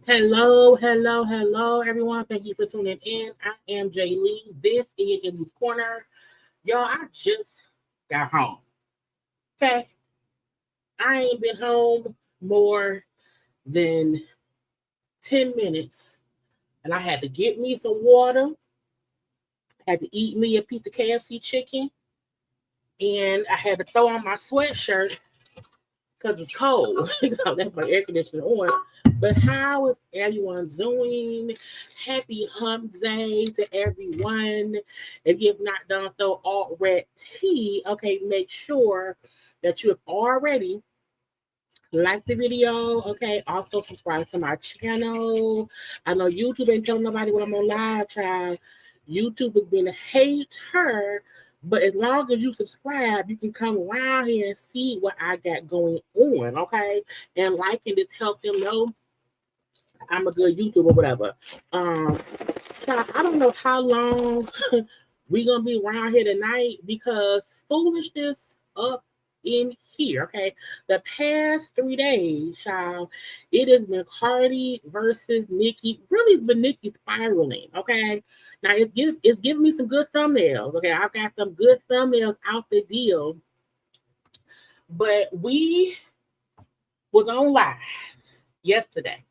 Hello, hello, hello, everyone. Thank you for tuning in. I am Jaylee. This is JayLeesCorner. Y'all, I just got home. Okay. I ain't been home more than 10 minutes. And I had to get me some water. I had to eat me a piece of KFC chicken. And I had to throw on my sweatshirt because it's cold. So that's my air conditioner on. But how is everyone doing? Happy hump day to everyone. If you have not done so already, okay, make sure that you have already liked the video. Okay, also subscribe to my channel. I know YouTube ain't telling nobody when I'm on live, child. YouTube has been a hater. But as long as you subscribe, you can come around here and see what I got going on, okay? And like and just help them know I'm a good YouTuber or whatever. I don't know how long we're going to be around here tonight because foolishness up in here, okay? The past 3 days, child, it has been Cardi versus Nicki. Really, it's been Nicki spiraling, okay? Now, it's giving me some good thumbnails, okay? I've got some good thumbnails out the deal. But we was on live yesterday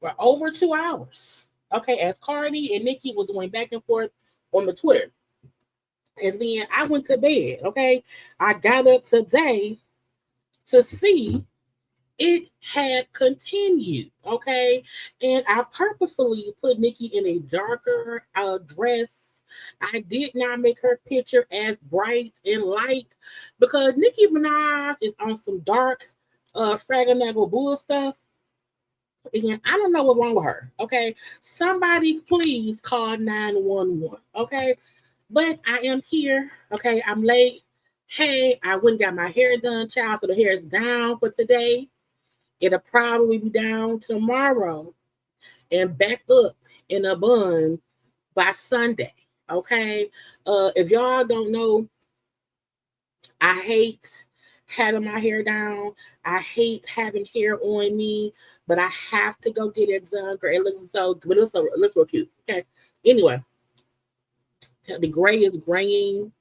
for over 2 hours, okay, as Cardi and Nicki was going back and forth on the Twitter. And then I went to bed, okay? I got up today to see it had continued, okay? And I purposefully put Nicki in a darker dress. I did not make her picture as bright and light because Nicki Minaj is on some dark Fraggle Bull stuff. And I don't know what's wrong with her, okay? Somebody please call 911, okay? But I am here, okay? I'm late. Hey, I went and got my hair done, child, so the hair is down for today. It'll probably be down tomorrow and back up in a bun by Sunday, okay? If y'all don't know, I hate having my hair down. I hate having hair on me, but I have to go get it done. Girl, it looks so, but it looks so cute. Okay. Anyway, the gray is graying.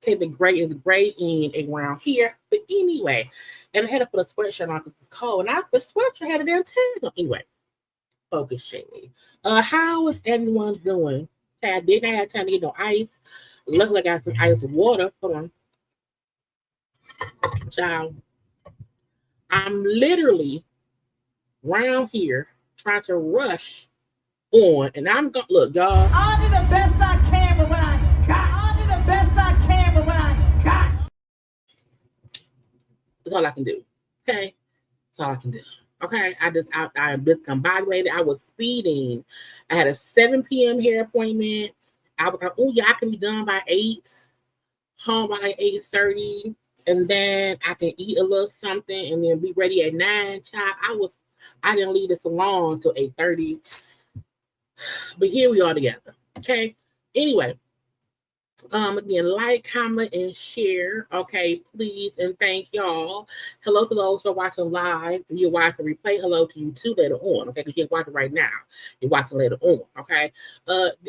Okay, the gray is graying around here. But anyway, and I had to put a sweatshirt on because it's cold. And the sweatshirt had a damn tag on. Anyway, focus, Jaylee. How is everyone doing? Okay, I didn't have time to get no ice. Luckily, I got some ice and water. Hold on. Child, I'm literally round here trying to rush on, and I'm gonna look, y'all. I'll do the best I can, but when I got, I'll do the best I can, but when I got. That's all I can do. Okay, that's all I can do. Okay, I'm discombobulated. I was speeding. I had a 7 p.m. hair appointment. I was like, oh yeah, I can be done by 8, home by like 8:30, and then I can eat a little something and then be ready at 9. I didn't leave the salon till 8:30. But here we are together. Okay. Anyway, again, like, comment, and share. Okay, please and thank y'all. Hello to those who are watching live. If you're watching replay, hello to you too later on. Okay, because you're watching right now. You're watching later on. Okay.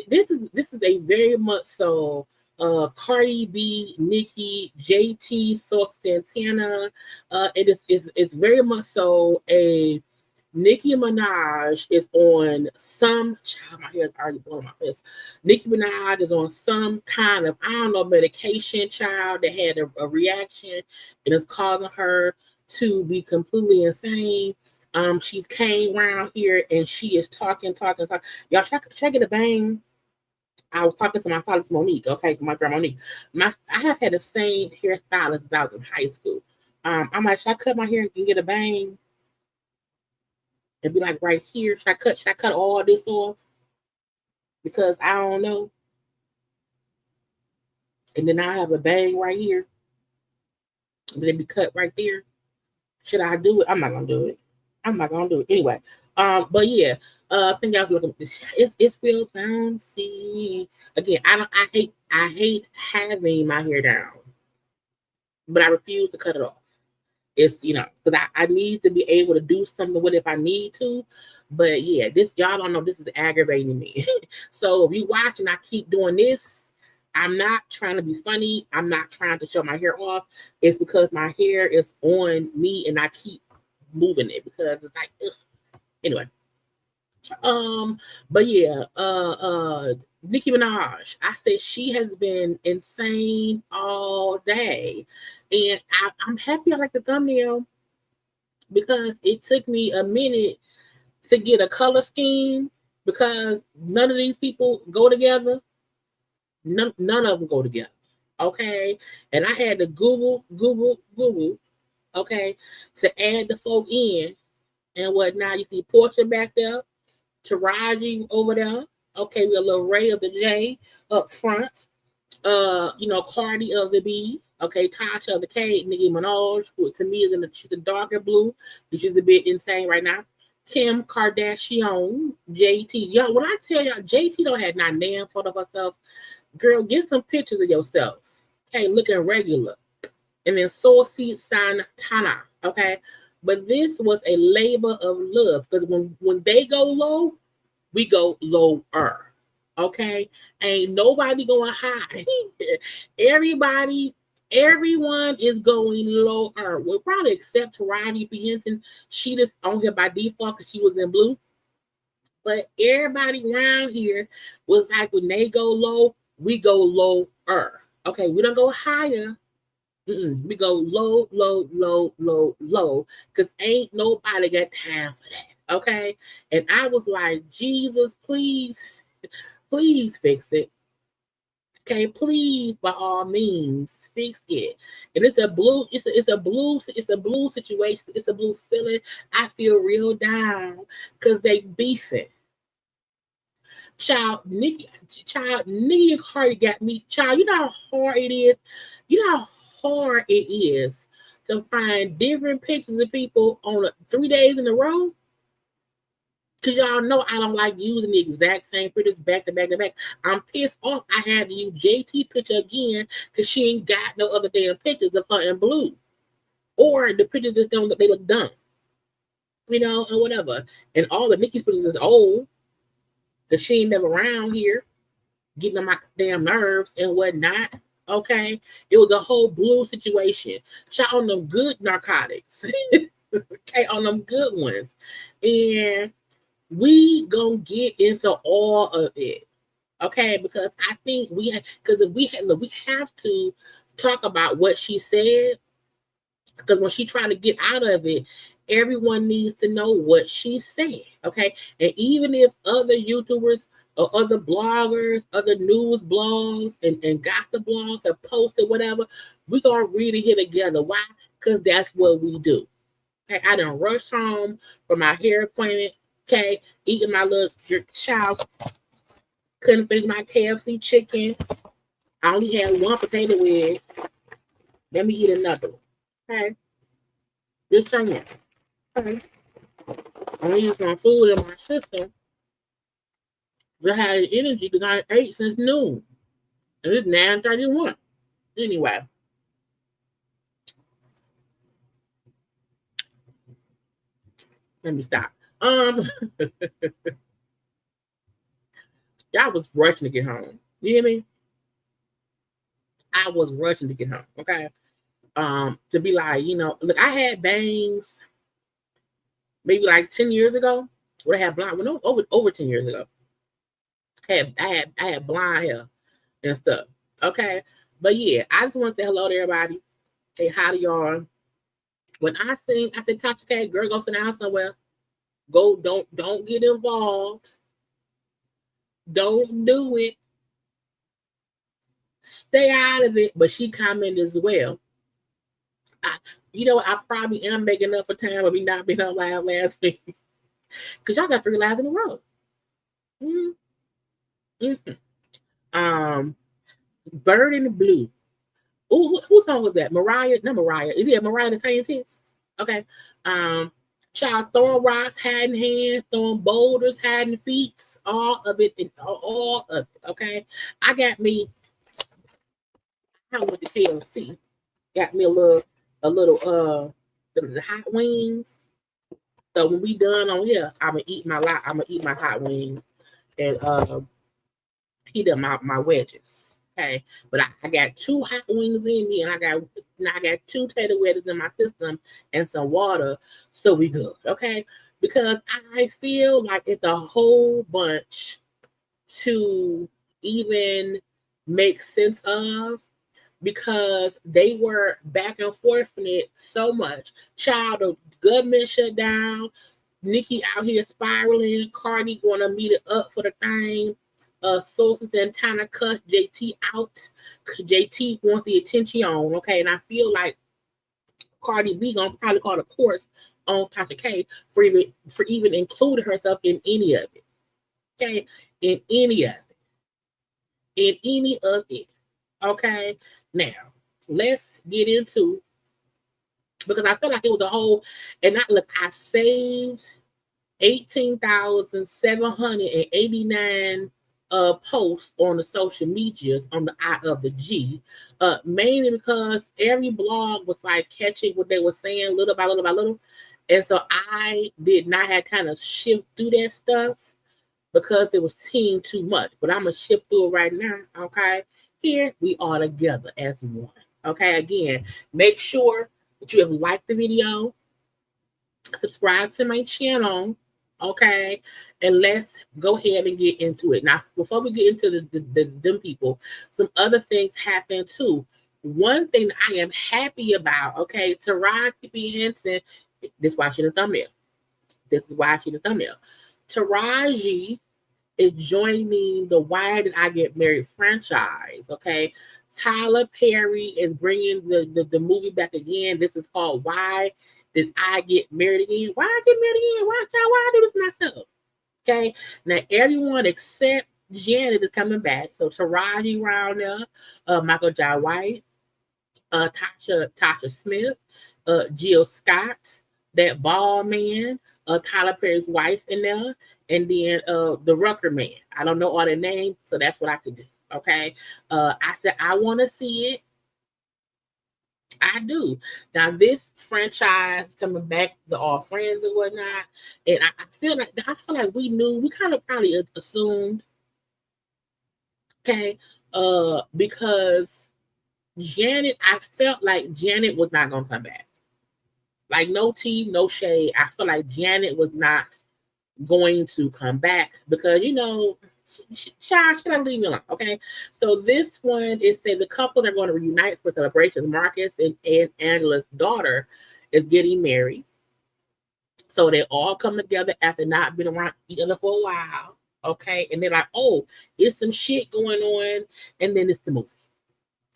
This is a very much so Cardi B, Nicki, JT, Saucy, Santana. It's very much so a Nicki Minaj is on some child. My hair's already blowing my face. Nicki Minaj is on some kind of, I don't know, medication, child, that had a reaction and it's causing her to be completely insane. She's came around here and she is talking. Y'all try get a bang. I was talking to my stylist Monique. Okay, my girl Monique. I have had the same hairstylist since I was in high school. I'm like, should I cut my hair and get a bang? And be like right here. Should I cut all this off? Because I don't know. And then I have a bang right here. And then it be cut right there. Should I do it? I'm not gonna do it. Anyway. But yeah, I think y'all looking at this. It's real bouncy. Again, I hate having my hair down. But I refuse to cut it off. It's, because I need to be able to do something with it if I need to. But yeah, y'all don't know, this is aggravating me. So if you watch and I keep doing this, I'm not trying to be funny. I'm not trying to show my hair off. It's because my hair is on me and I keep moving it because it's like, ugh. Anyway. But yeah, Nicki Minaj, I said she has been insane all day. And I'm happy I like the thumbnail because it took me a minute to get a color scheme because none of these people go together. None of them go together. Okay. And I had to Google, okay, to add the folk in and whatnot. You see Porsha back there, Taraji over there. Okay, we got a little Ray of the J up front. Cardi of the B. Okay, Tasha of the K. Nicki Minaj, who to me she's a darker blue, which is a bit insane right now. Kim Kardashian, JT. Yo, when I tell y'all, JT don't have not damn photo of herself. Girl, get some pictures of yourself. Okay, looking regular. And then Saucy, Santana. Okay. But this was a labor of love because when they go low, we go lower. Okay, ain't nobody going high. Everyone is going lower. Well, probably except Taraji P. Henson. She just on here by default because she was in blue. But everybody around here was like, when they go low, we go lower. Okay, we don't go higher. We go low, because ain't nobody got time for that. Okay, and I was like, Jesus, please fix it. Okay, please, by all means, fix it. And it's a blue situation. It's a blue feeling. I feel real down because they beefing. Nicki and Cardi got me. Child, you know how hard it is. You know how hard it is to find different pictures of people on 3 days in a row. Because y'all know I don't like using the exact same pictures back to back to back. I'm pissed off I had to use JT picture again because she ain't got no other damn pictures of her in blue. or the pictures just don't look, they look dumb, you know, or whatever. And all the Nicki's pictures is old because she ain't never around here, getting on my damn nerves and whatnot. Okay, it was a whole blue situation. Shot on them good narcotics, okay, on them good ones, and we gonna get into all of it, okay? Because I think because if we have to talk about what she said, because when she trying to get out of it, everyone needs to know what she said, okay? And even if other YouTubers or other bloggers, other news blogs and gossip blogs have posted whatever, we're gonna read it here together. Why? Because that's what we do. Okay, I done rushed home from my hair appointment. Okay, eating my little child. Couldn't finish my KFC chicken. I only had one potato wedge. Let me eat another one. Okay, just saying. Okay, I need some food in my system. Just had energy because I ate since noon, and it's 9:31. Anyway. Let me stop. Y'all was rushing to get home. You hear me? I was rushing to get home. Okay. To be like, you know, look, I had bangs maybe like 10 years ago. Where I had blonde, well, no, over 10 years ago. I had blonde hair and stuff. Okay. But yeah, I just want to say hello to everybody. Say hi to y'all. When I sing, I said, Tasha K, girl, go sit down somewhere. Go, don't get involved. Don't do it. Stay out of it. But she commented as well. You know, I probably am making up for time of me not being on live last week. Because y'all got 3 lives in a row. Bird in the Blue. Ooh, whose song was that? Mariah? Not Mariah. Is it Mariah the Scientist? Okay. Child throwing rocks, hiding hands, throwing boulders, hiding feet, all of it, and all of it. Okay. I went to KFC. Got me a little the hot wings. So when we done on here, I'ma eat my hot wings and heat up my wedges. Okay, but I got 2 hot wings in me, and I got 2 tater wedges in my system and some water, so we good. Okay, because I feel like it's a whole bunch to even make sense of, because they were back and forth in it so much. Child, the government shut down. Nicki out here spiraling. Cardi want to meet it up for the thing. Saucy Santana cussed JT out. JT wants the attention on. Okay, and I feel like Cardi B gonna probably call the course on Tasha K for even including herself in any of it. Okay, in any of it. Okay, now let's get into, because I feel like it was a whole, and I saved 18,789 posts on the social medias on the I of the G, mainly because every blog was like catching what they were saying little by little by little, and so I did not have time to shift through that stuff because it was team too much. But I'm gonna shift through it right now. Okay, here we are together as one. Okay, again, make sure that you have liked the video, subscribe to my channel. Okay, and let's go ahead and get into it. Now, before we get into them people, some other things happen too. One thing that I am happy about, okay, Taraji P. Henson, this is why she the thumbnail. Taraji is joining the Why Did I Get Married franchise, okay? Tyler Perry is bringing the movie back again. This is called Why Did I Get Married Again? Why I get married again? Why I do this myself? Okay, now everyone except Janet is coming back. So Taraji around there, Michael Jai White, Tasha Smith, Jill Scott, that bald man, Tyler Perry's wife in there, and then the Rucker man. I don't know all their names, so that's what I could do. Okay. I said I want to see it. I do. Now this franchise coming back, the All Friends and whatnot, and I feel like we knew, we kind of probably assumed, okay, because Janet, I felt like Janet was not gonna come back. Like no tea, no shade. I feel like Janet was not going to come back because child, should I leave me alone? Okay. So this one is saying the couples are going to reunite for celebrations. Marcus and Angela's daughter is getting married. So they all come together after not being around each other for a while. Okay. And they're like, oh, it's some shit going on. And then it's the movie.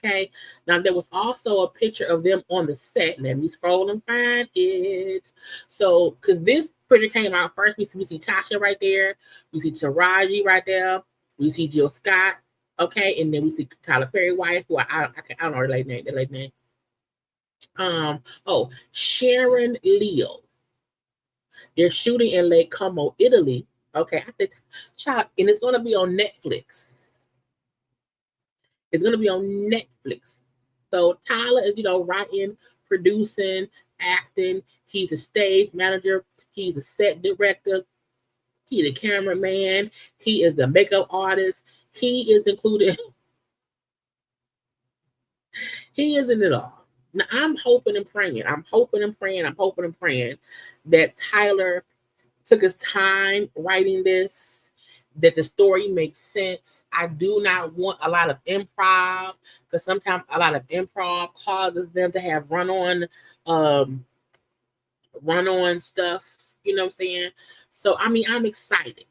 Okay. Now there was also a picture of them on the set. Let me scroll and find it. So, because this picture came out first, we see Tasha right there. We see Taraji right there. We see Jill Scott. Okay, and then we see Tyler Perry wife, who I don't know her late name. The late name. Sharon Leo. They're shooting in Lake Como, Italy. Okay, I said, child, and it's gonna be on Netflix. It's going to be on Netflix. So Tyler is, writing, producing, acting. He's a stage manager. He's a set director. He's a cameraman. He is a makeup artist. He is included. He is in it all. Now, I'm hoping and praying that Tyler took his time writing this, that the story makes sense. I do not want a lot of improv, because sometimes a lot of improv causes them to have run-on stuff. You know what I'm saying? So, I mean, I'm excited.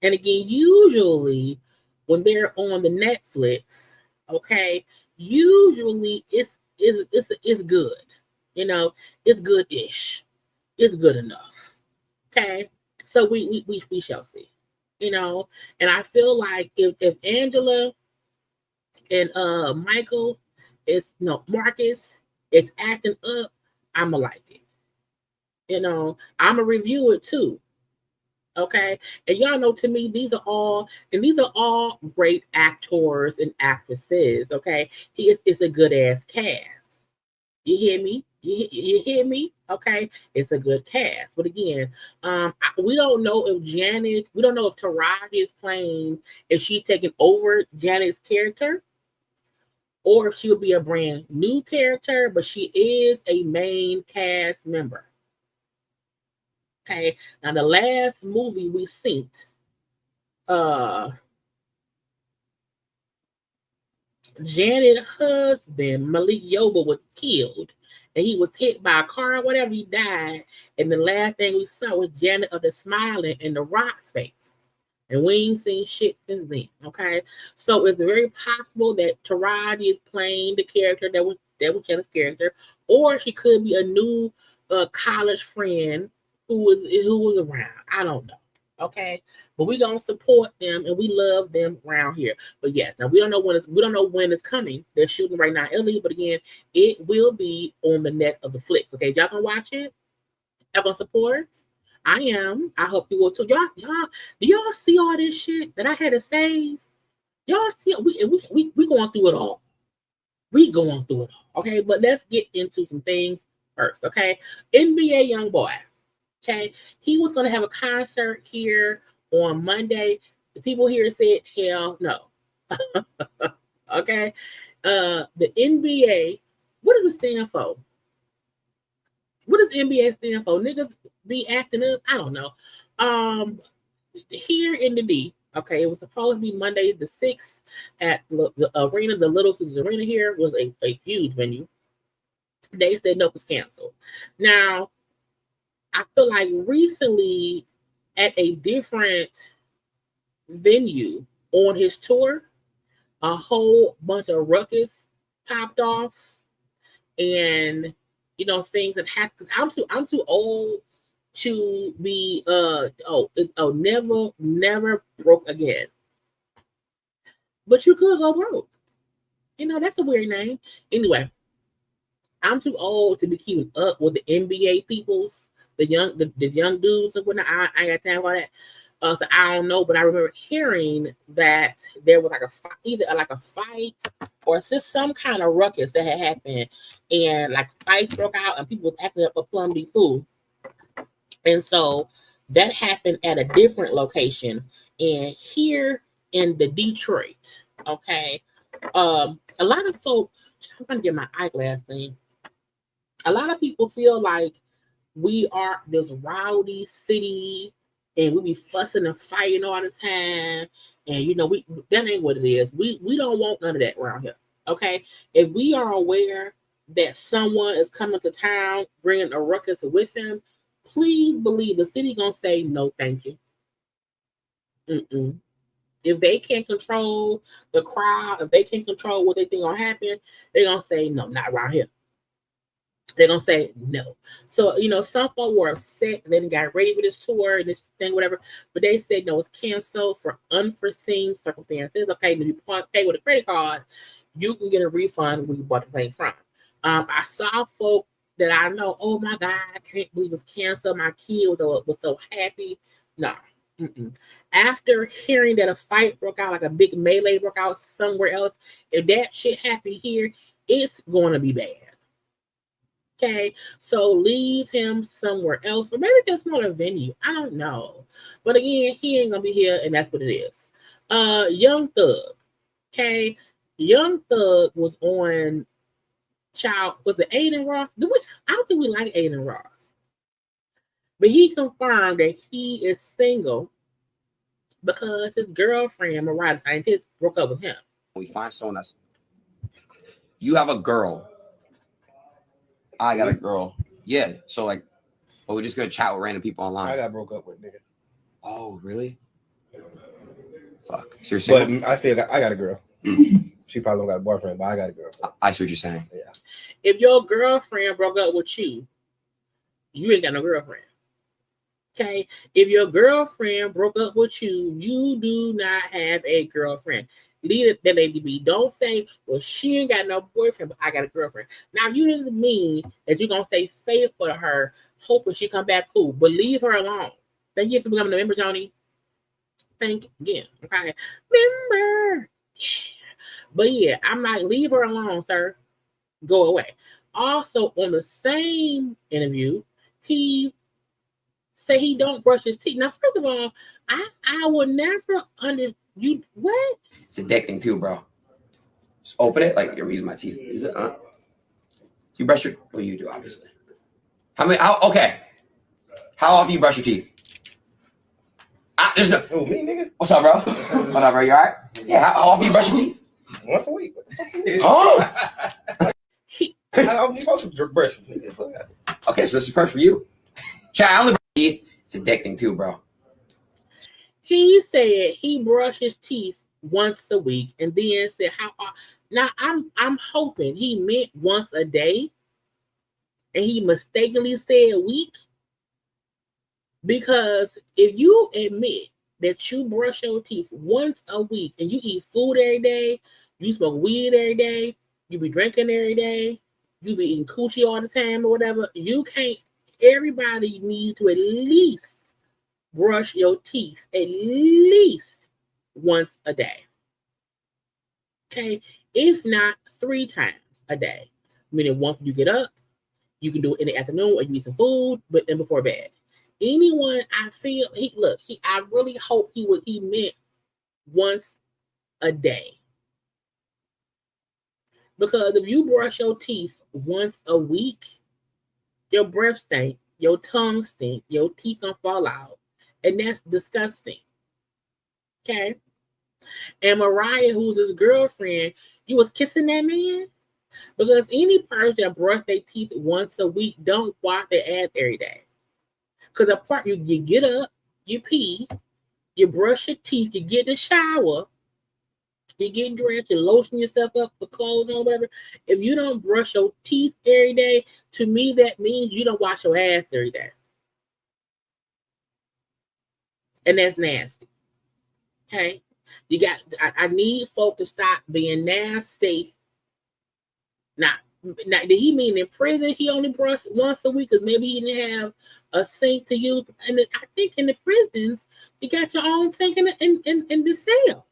And again, usually when they're on the Netflix, okay, usually it's good. It's good-ish. It's good enough. Okay? So we shall see. And I feel like if Angela and Marcus is acting up, I'ma like it. I'ma review it too. Okay. And y'all know, to me, these are all great actors and actresses. Okay. It's a good ass cast. You hear me? You hear me? Okay, it's a good cast. But again, we don't know if Taraji is playing, if she's taking over Janet's character, or if she would be a brand new character, but she is a main cast member. Okay, now the last movie we seen, Janet's husband, Malik Yoba, was killed, and he was hit by a car or whatever. He died. And the last thing we saw was Janet of the Smiling in the Rock's face. And we ain't seen shit since then. Okay. So it's very possible that Taraji is playing the character that was Janet's character, or she could be a new college friend who was around. I don't know. Okay, but we're gonna support them and we love them around here. But yes, now we don't know when it's coming. They're shooting right now in Italy, but again, it will be on the net of the flicks. Okay, y'all gonna watch it? Y'all gonna support? I am. I hope you will too. Y'all, do y'all see all this shit that I had to save? Y'all see we going through it all. We going through it all. Okay, but let's get into some things first. Okay, NBA YoungBoy. Okay, he was going to have a concert here on Monday. The people here said, hell no. Okay, the NBA, what does it stand for? What does NBA stand for? Niggas be acting up? I don't know. Here in the D, okay, it was supposed to be Monday the 6th at the arena, the Little Sisters Arena here was a huge venue. They said no, it was canceled. Now, I feel like recently at a different venue on his tour, a whole bunch of ruckus popped off, and things that happened. I'm too old to be never broke again. But you could go broke. That's a weird name. Anyway, I'm too old to be keeping up with the NBA peoples. The young dudes and whatnot. I ain't got time for that. So I don't know, but I remember hearing that there was like either like a fight or just some kind of ruckus that had happened, and like fights broke out and people was acting up a plumby fool. And so that happened at a different location, and here in the Detroit. Okay, a lot of folk. I'm trying to get my eyeglass thing. A lot of people feel like we are this rowdy city and we be fussing and fighting all the time. And we that ain't what it is. We don't want none of that around here. Okay. If we are aware that someone is coming to town bringing a ruckus with them, please believe the city gonna say no, thank you. Mm-mm. If they can't control the crowd, if they can't control what they think gonna happen, they're gonna say no, not around here. They're gonna say no. So some folk were upset and they got ready for this tour and this thing, whatever. But they said no, it's canceled for unforeseen circumstances. Okay, if you pay with a credit card, you can get a refund where you bought the thing from. I saw folk that I know. Oh my God, I can't believe it's canceled. My kid was so happy. No. Mm-mm. After hearing that a fight broke out, like a big melee broke out somewhere else, if that shit happened here, it's going to be bad. Okay, so leave him somewhere else, or maybe that's not a venue. I don't know, but again, he ain't gonna be here, and that's what it is. Young Thug. Okay, Young Thug was on. Was it Aiden Ross? I don't think we like Aiden Ross, but he confirmed that he is single because his girlfriend Mariah the Scientist broke up with him. We find someone that's you have a girl. I got a girl. Yeah. So but we're just gonna chat with random people online. I got broke up with, nigga. Oh, really? Fuck. Seriously. But I got a girl. Mm. She probably don't got a boyfriend, but I got a girlfriend. I see what you're saying. Yeah. If your girlfriend broke up with you, you ain't got no girlfriend. Okay. If your girlfriend broke up with you, you do not have a girlfriend. Leave that lady be. Don't say, well, she ain't got no boyfriend, but I got a girlfriend. Now, you doesn't mean that you're going to stay faithful to her, hoping she come back cool, but leave her alone. Thank you for becoming a member, Tony. Thank you. Okay. Member. Yeah. But yeah, I'm like, leave her alone, sir. Go away. Also, on the same interview, he said he don't brush his teeth. Now, first of all, I would never you what? It's addicting too, bro. Just open it like you're using my teeth. Is it? You brush your? Well, you do obviously. Okay. How often you brush your teeth? There's no. Oh, me, nigga. What's up, bro? What up, bro? You all right? Yeah. How often you brush your teeth? Once a week. Oh. How often you supposed to brush your teeth? Okay, so this is perfect for you. Chat, I only brush teeth. It's addicting too, bro. He said he brushed his teeth once a week, and then said how. Now I'm hoping he meant once a day, and he mistakenly said a week. Because if you admit that you brush your teeth once a week and you eat food every day, you smoke weed every day, you be drinking every day, you be eating coochie all the time or whatever, you can't. Everybody needs to at least brush your teeth at least once a day. Okay, if not 3 times a day. Meaning once you get up, you can do it in the afternoon or you eat some food, but then before bed. Anyone I feel I really hope he meant once a day. Because if you brush your teeth once a week, your breath stink, your tongue stink, your teeth gonna fall out, and that's disgusting. Okay. And Mariah, who's his girlfriend, you was kissing that man? Because any person that brush their teeth once a week don't wash their ass every day. Because apart, you get up, you pee, you brush your teeth, you get in the shower, you get dressed, you lotion yourself up for clothes or whatever. If you don't brush your teeth every day, to me, that means you don't wash your ass every day. And that's nasty. Okay? I need folk to stop being nasty. Now, Now, did he mean in prison he only brushed once a week? Because maybe he didn't have a sink to use. And I think in the prisons, you got your own sink in the cell.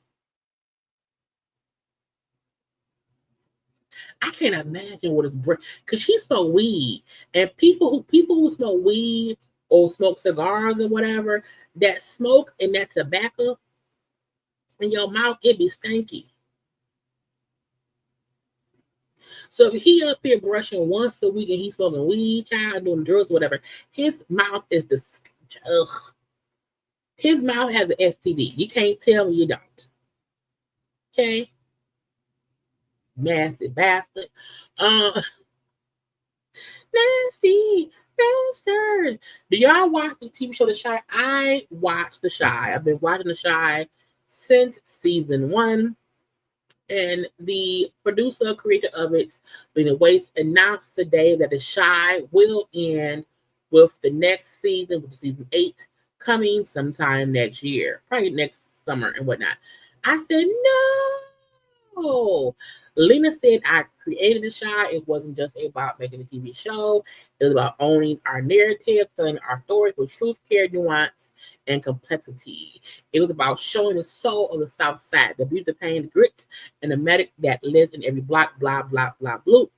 I can't imagine what it's because she smoked weed, and people who smoke weed or smoke cigars or whatever, that smoke and that tobacco in your mouth, it be stinky. So if he up here brushing once a week and he's smoking weed, child, doing drugs, whatever, his mouth is ugh. His mouth has an STD. You can't tell me you don't. Okay? Nasty bastard. Nasty bastard. Do y'all watch the TV show The Chi? I watch The Chi. I've been watching The Chi since season 1. And the producer, creator of it, Lena Waithe, announced today that The Chi will end with the next season, with season 8, coming sometime next year, probably next summer and whatnot. I said, no. Lena said, I created The Chi. It wasn't just about making a TV show. It was about owning our narrative, telling our stories with truth, care, nuance, and complexity. It was about showing the soul of the South Side, the beauty, the pain, the grit, and the medic that lives in every block, blah, blah, blah, blue.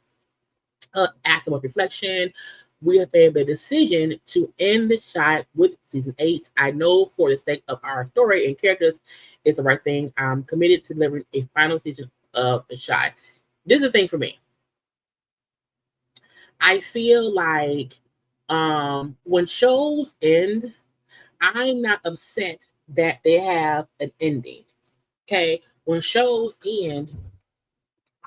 After much reflection, we have made a decision to end The Chi with season 8. I know for the sake of our story and characters, it's the right thing. I'm committed to delivering a final season of The Chi. This is the thing for me. I feel like when shows end, I'm not upset that they have an ending. Okay? When shows end,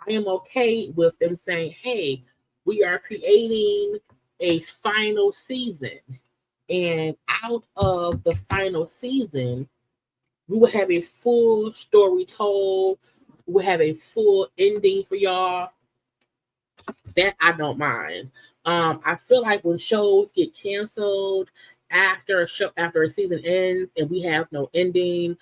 I am okay with them saying, hey, we are creating a final season. And out of the final season, we will have a full story told. We'll have a full ending for y'all. That I don't mind. I feel like when shows get canceled after a season ends and we have no ending,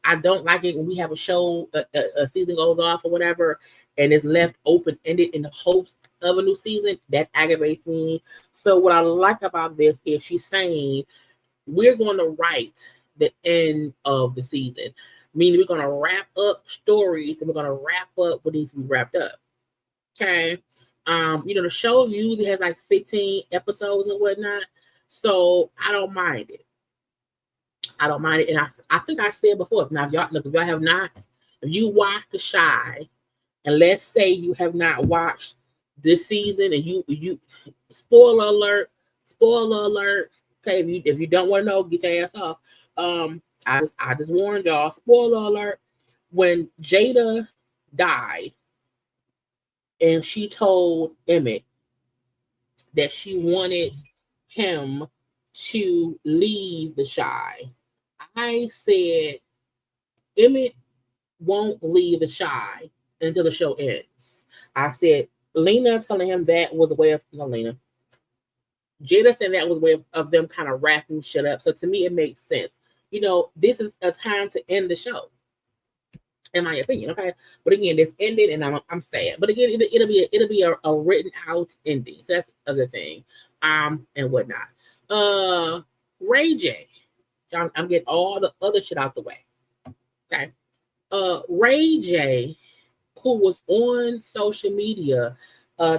I don't like it when we have a show, a season goes off or whatever, and it's left open-ended in the hopes of a new season. That aggravates me. So what I like about this is she's saying we're going to write the end of the season, meaning we're going to wrap up stories and we're going to wrap up what needs to be wrapped up. Okay. The show usually has like 15 episodes and whatnot, so I don't mind it. And I think I said before, if y'all have not, if you watch The Chi, and let's say you have not watched this season, and you spoiler alert. Okay, if you don't want to know, get your ass off. I just warned y'all. Spoiler alert. When Jada died, and she told Emmett that she wanted him to leave The Chi, I said Emmett won't leave The Chi until the show ends. I said Lena telling him that was a way of Lena. Jada said that was a way of them kind of wrapping shit up. So to me, it makes sense. This is a time to end the show, in my opinion. Okay, but again, this ended, and I'm sad. But again, it'll be a written out ending. So that's the other thing, and whatnot. Ray J. I'm getting all the other shit out the way. Okay. Ray J, who was on social media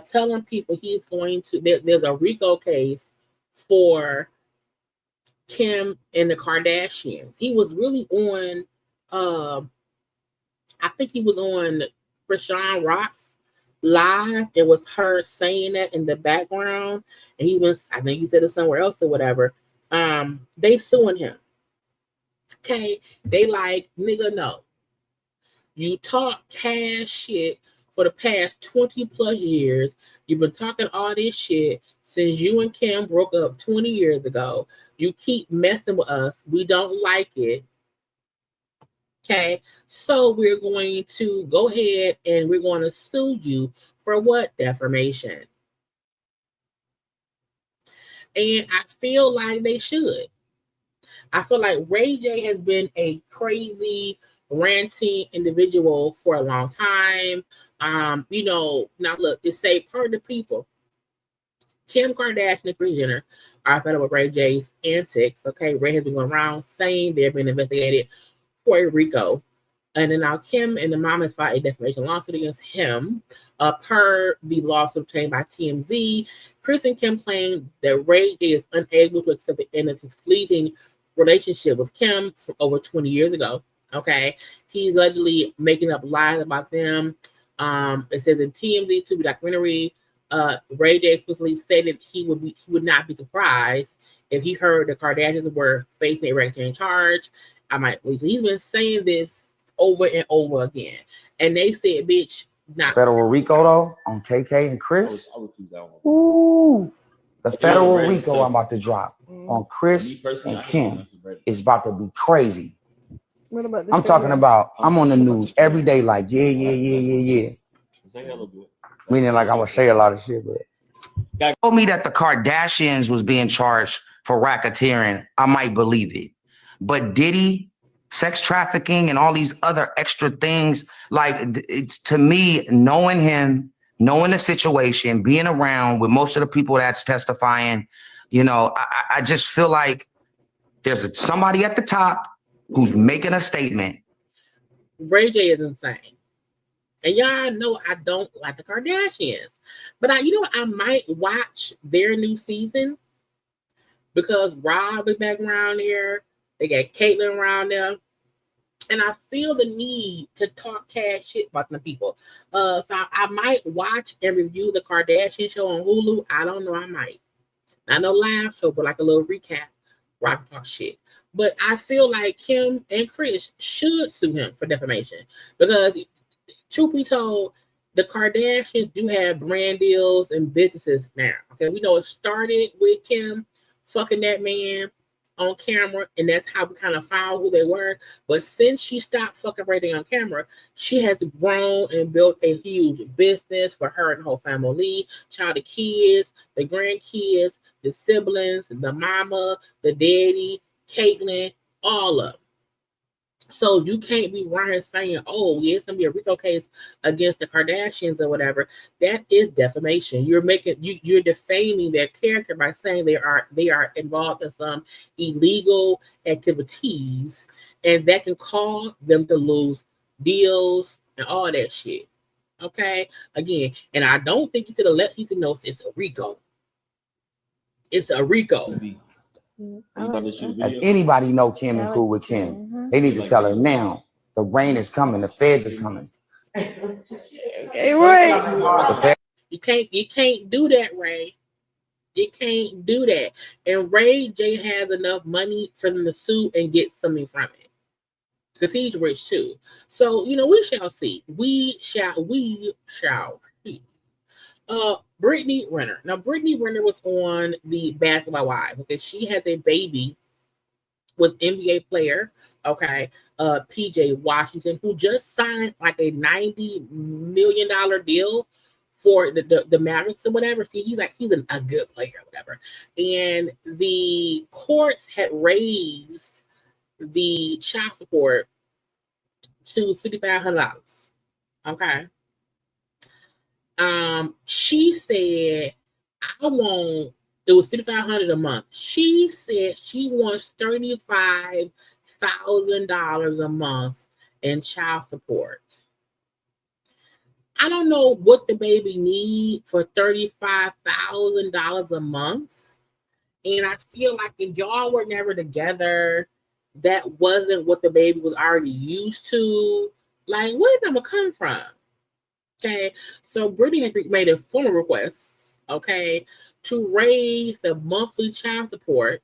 telling people he's going to, there's a RICO case for Kim and the Kardashians. He was really on, I think he was on Krishan Rock's live. It was her saying that in the background. And I think he said it somewhere else or whatever. They suing him. Okay. They like, nigga, no. You talk cash shit for the past 20 plus years. You've been talking all this shit since you and Kim broke up 20 years ago. You keep messing with us. We don't like it. Okay, so we're going to go ahead and we're going to sue you for what? Defamation. And I feel like they should. I feel like Ray J has been a crazy ranting individual for a long time. Now look, it say part of the people. Kim Kardashian and Kris Jenner are fed up with Ray J's antics. Okay, Ray has been going around saying they're being investigated for a RICO. And then now Kim and the mom has filed a defamation lawsuit against him. Per the lawsuit obtained by TMZ, Kris and Kim claim that Ray J is unable to accept the end of his fleeting relationship with Kim from over 20 years ago. Okay, he's allegedly making up lies about them. It says in TMZ Tubi documentary, Ray J explicitly stated he would not be surprised if he heard the Kardashians were facing a racketeering charge. He's been saying this over and over again, and they said, "Bitch, not federal RICO though on KK and Kris. I would choose that one. Ooh, the federal Ray RICO so- I'm about to drop on Kris Me personally, and I think Kim that's better. is about to be crazy. What about this? I'm talking about. I'm on the news every day, like yeah. Is that hella good? Meaning like I'm gonna say a lot of shit, but told me that the Kardashians was being charged for racketeering, I might believe it. But Diddy, sex trafficking, and all these other extra things, like it's to me, knowing him, knowing the situation, being around with most of the people that's testifying, I just feel like there's somebody at the top who's making a statement. Ray J is insane." And y'all know I don't like the Kardashians, but I might watch their new season because Rob is back around there. They got Caitlyn around there. And I feel the need to talk cash shit about the people. So I might watch and review the Kardashian show on Hulu. I don't know, I might. Not no live show, but like a little recap where I can talk shit. But I feel like Kim and Kris should sue him for defamation. Because, truth be told, the Kardashians do have brand deals and businesses now. Okay, we know it started with Kim fucking that man on camera, and that's how we kind of found who they were. But since she stopped fucking Ray J on camera, she has grown and built a huge business for her and the whole family. Child, the kids, the grandkids, the siblings, the mama, the daddy, Caitlyn, all of them. So you can't be running saying, "Oh, yeah, it's gonna be a RICO case against the Kardashians or whatever." That is defamation. You're defaming their character by saying they are involved in some illegal activities, and that can cause them to lose deals and all that shit. Okay, again, and I don't think you should have let people know it's a RICO. It's a RICO. If anybody know Kim and cool with Kim, they need to tell her now. The rain is coming. The feds is coming. Okay, right. You can't do that, Ray. You can't do that. And Ray J has enough money for them to sue and get something from it. Because he's rich too. So, we shall see. We shall see. Brittany Renner. Now, Brittany Renner was on the Basketball Wives. Okay, she has a baby with NBA player, PJ Washington, who just signed like a $90 million deal for the Mavericks or whatever. See, he's a good player or whatever. And the courts had raised the child support to $5,500. Okay. She said, it was $5,500 a month. She said she wants $35,000 a month in child support. I don't know what the baby need for $35,000 a month. And I feel like if y'all were never together, that wasn't what the baby was already used to. Like, where did that gonna come from? Okay, so Brittany has made a formal request, to raise the monthly child support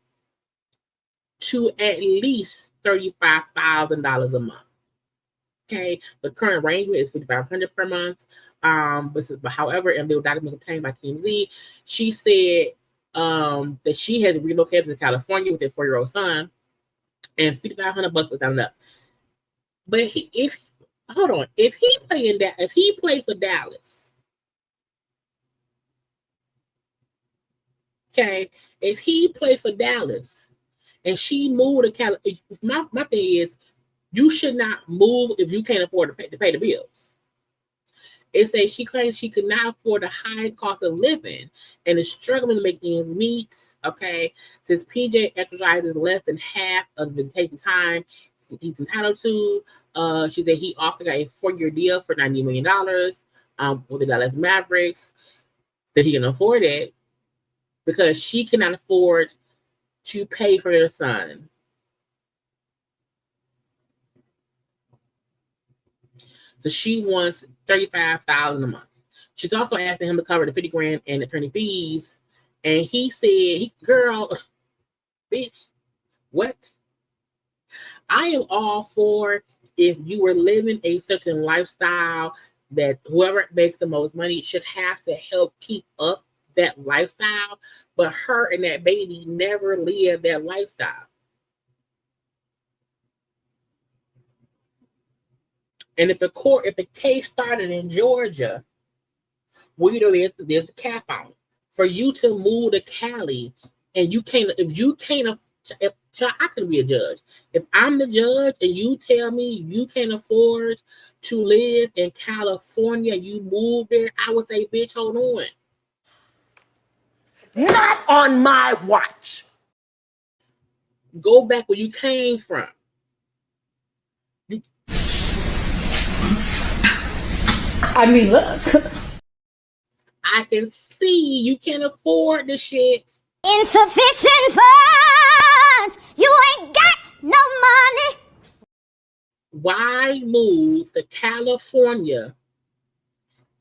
to at least $35,000 a month. Okay, the current arrangement is $5,500 per month. But however, and the documents obtained by TMZ, she said that she has relocated to California with their 4-year-old son, and $5,500 is not enough. But if he played for Dallas, if he played for Dallas and she moved to California, my thing is, You should not move if you can't afford to pay the bills. It says she claims she could not afford the high cost of living and is struggling to make ends meet. Okay, since PJ exercises less than half of the vacation time he's entitled to. She said he also got a 4-year deal for $90 million with the Dallas Mavericks. That he can afford it because she cannot afford to pay for their son. So she wants $35,000 a month. She's also asking him to cover the $50,000 and attorney fees. And he said, girl, bitch, what? I am all for if you were living a certain lifestyle that whoever makes the most money should have to help keep up that lifestyle. But her and that baby never lived that lifestyle. And if the case started in Georgia, we know there's a cap on for you to move to Cali, and I could be a judge. If I'm the judge and you tell me you can't afford to live in California, you move there, I would say, bitch, hold on. Not on my watch. Go back where you came from. I mean, look. I can see you can't afford the shit. Insufficient funds. You ain't got no money. Why move to California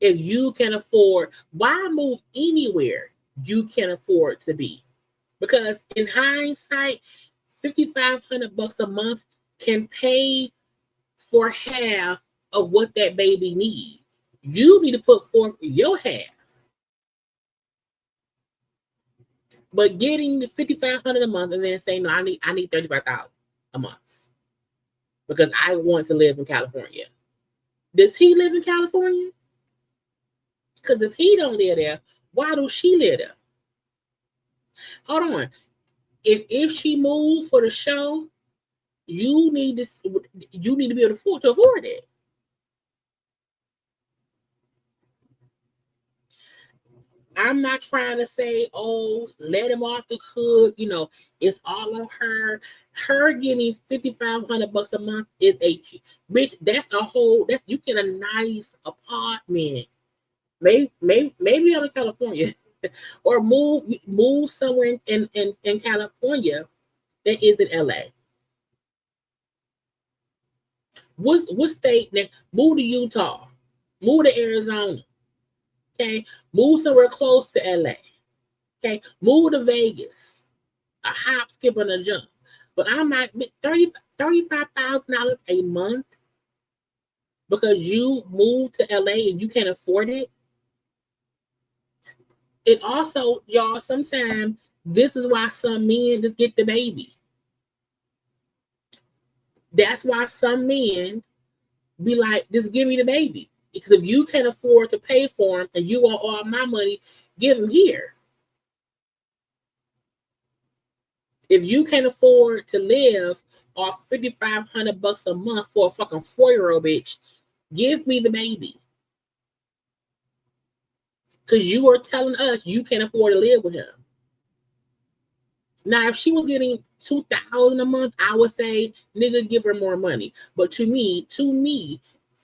if you can afford? Why move anywhere you can afford to be? Because in hindsight, $5,500 a month can pay for half of what that baby needs. You need to put forth your half. But getting the $5,500 a month and then saying, no, I need $35,000 a month because I want to live in California. Does he live in California? Because if he don't live there, why do she live there? Hold on. If she moves for the show, you need to be able to afford it. I'm not trying to say, oh, let him off the hook. You know, it's all on her. Her getting $5,500 a month is a bitch. That's you get a nice apartment. Maybe out of California, or move somewhere in California that isn't LA. What state next? Move to Utah. Move to Arizona. Okay, move somewhere close to LA. Okay, move to Vegas. A hop, skip, and a jump. But I'm not $35,000 a month because you moved to LA and you can't afford it. It also, y'all, sometimes this is why some men just get the baby. That's why some men be like, just give me the baby. Because if you can't afford to pay for him and you want all my money, give him here. If you can't afford to live off $5,500 a month for a fucking 4-year-old bitch, give me the baby. Because you are telling us you can't afford to live with him. Now, if she was getting $2,000 a month, I would say, nigga, give her more money. But to me,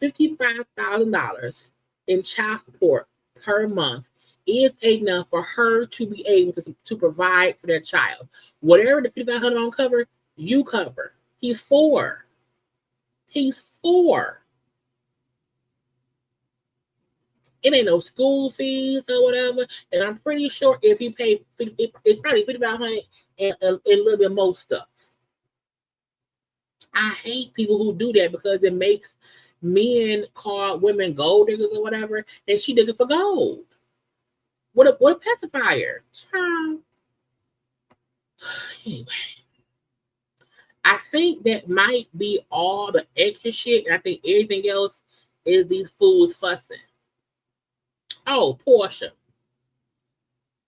$55,000 in child support per month is enough for her to be able to provide for their child. Whatever the $5,500 don't cover, you cover. He's 4. It ain't no school fees or whatever. And I'm pretty sure if he paid, it's probably $5,500 and a little bit more stuff. I hate people who do that because it makes men call women gold diggers or whatever, and she did it for gold. What a pacifier. Child. Anyway, I think that might be all the extra shit. I think everything else is these fools fussing. Oh, Porsha.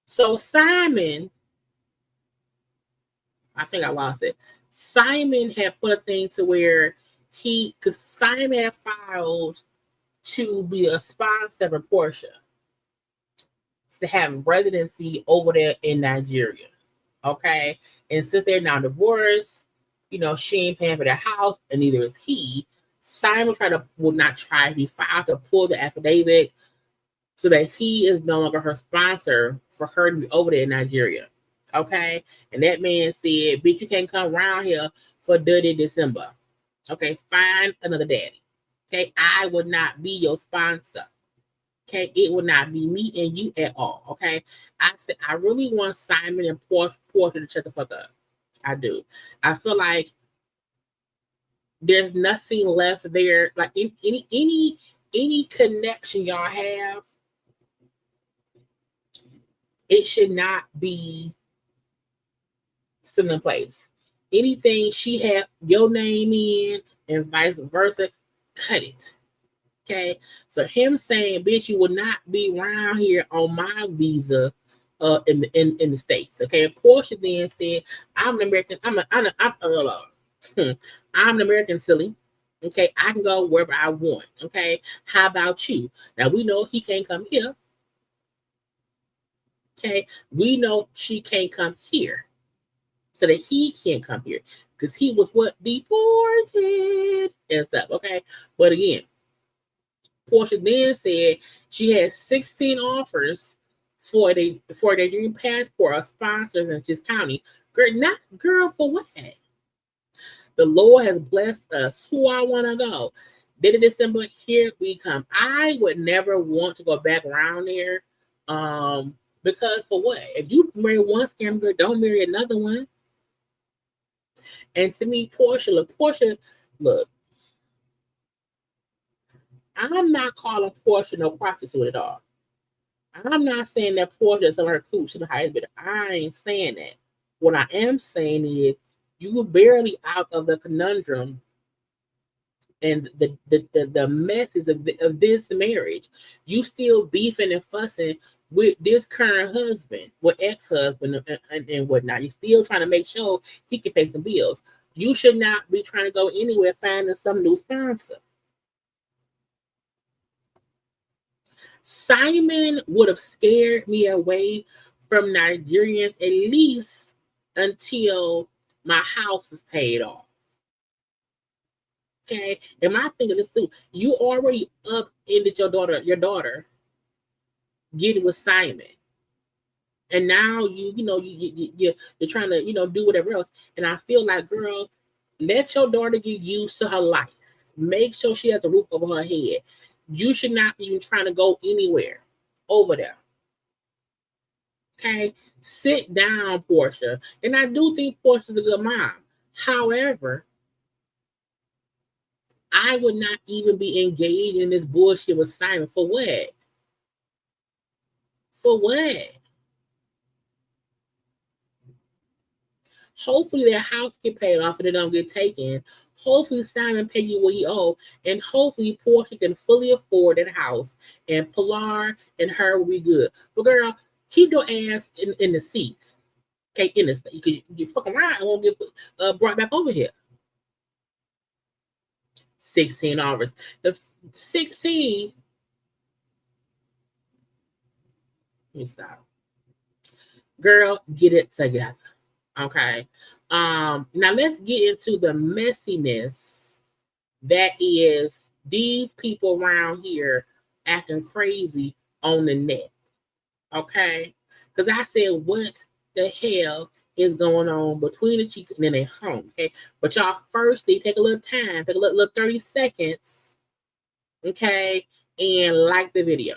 So Simon, I think I lost it. Simon had put a thing to where because Simon had filed to be a sponsor for Porsha to have residency over there in Nigeria. Okay. And since they're now divorced, she ain't paying for their house, and neither is he. Simon he filed to pull the affidavit so that he is no longer her sponsor for her to be over there in Nigeria. Okay. And that man said, bitch, you can't come around here for dirty December. Okay. Find another daddy. Okay. I would not be your sponsor. Okay. It would not be me and you at all. Okay. I said, I really want Simon and Porsha to shut the fuck up. I do. I feel like there's nothing left there. Like any connection y'all have, it should not be still in place. Anything she had your name in and vice versa, cut it. Okay. So him saying, bitch, you will not be around here on my visa in the States. Okay. Porsha then said, I'm an American, I'm an American silly. Okay. I can go wherever I want. Okay. How about you? Now we know he can't come here. Okay. We know she can't come here. So that he can't come here. Because he was deported and stuff. Okay. But again, Porsha then said she had 16 offers for their dream passport of sponsors in his county. Girl, for what? The Lord has blessed us. Who I want to go. Did it December? Here we come. I would never want to go back around there. Because for what? If you marry one scam girl, don't marry another one. And to me, Porsha, look, I'm not calling Porsha no prostitute at all. I'm not saying that Porsha is on her cooch to the highest bidder. I ain't saying that. What I am saying is you were barely out of the conundrum and the methods of this marriage. You still beefing and fussing with this current husband, with ex-husband and whatnot. You're still trying to make sure he can pay some bills. You should not be trying to go anywhere finding some new sponsor. Simon would have scared me away from Nigerians at least until my house is paid off. Okay, and my thing is this too: you already upended your daughter getting with Simon, and now you're trying to do whatever else. And I feel like, girl, let your daughter get used to her life. Make sure she has a roof over her head. You should not even trying to go anywhere over there. Okay, sit down, Porsha. And I do think Porsha's a good mom. However, I would not even be engaged in this bullshit with Simon. For what? For what? Hopefully their house get paid off and it don't get taken. Hopefully Simon pay you what he owe. And hopefully Porsha can fully afford that house. And Pilar and her will be good. But girl, keep your ass in the seats. Okay, in the state. You fuck around and won't get brought back over here. 16 hours. The 16. Let me stop. Girl, get it together. Okay. Now let's get into the messiness that is these people around here acting crazy on the net. Okay. Because I said, what the hell is going on between the cheeks and then they home? Okay. But y'all firstly take a little time, take a little 30 seconds. Okay. And like the video.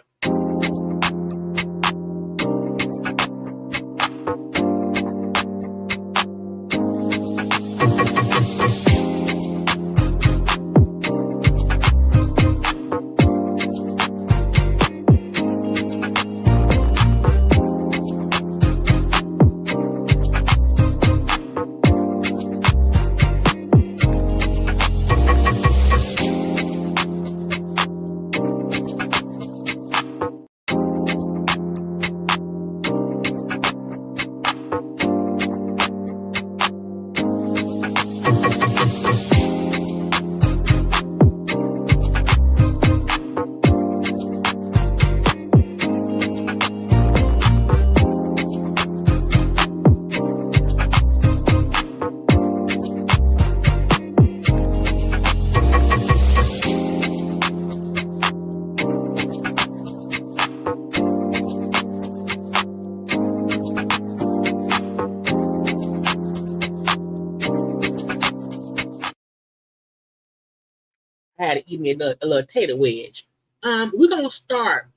I had to eat me a little tater wedge. We're gonna start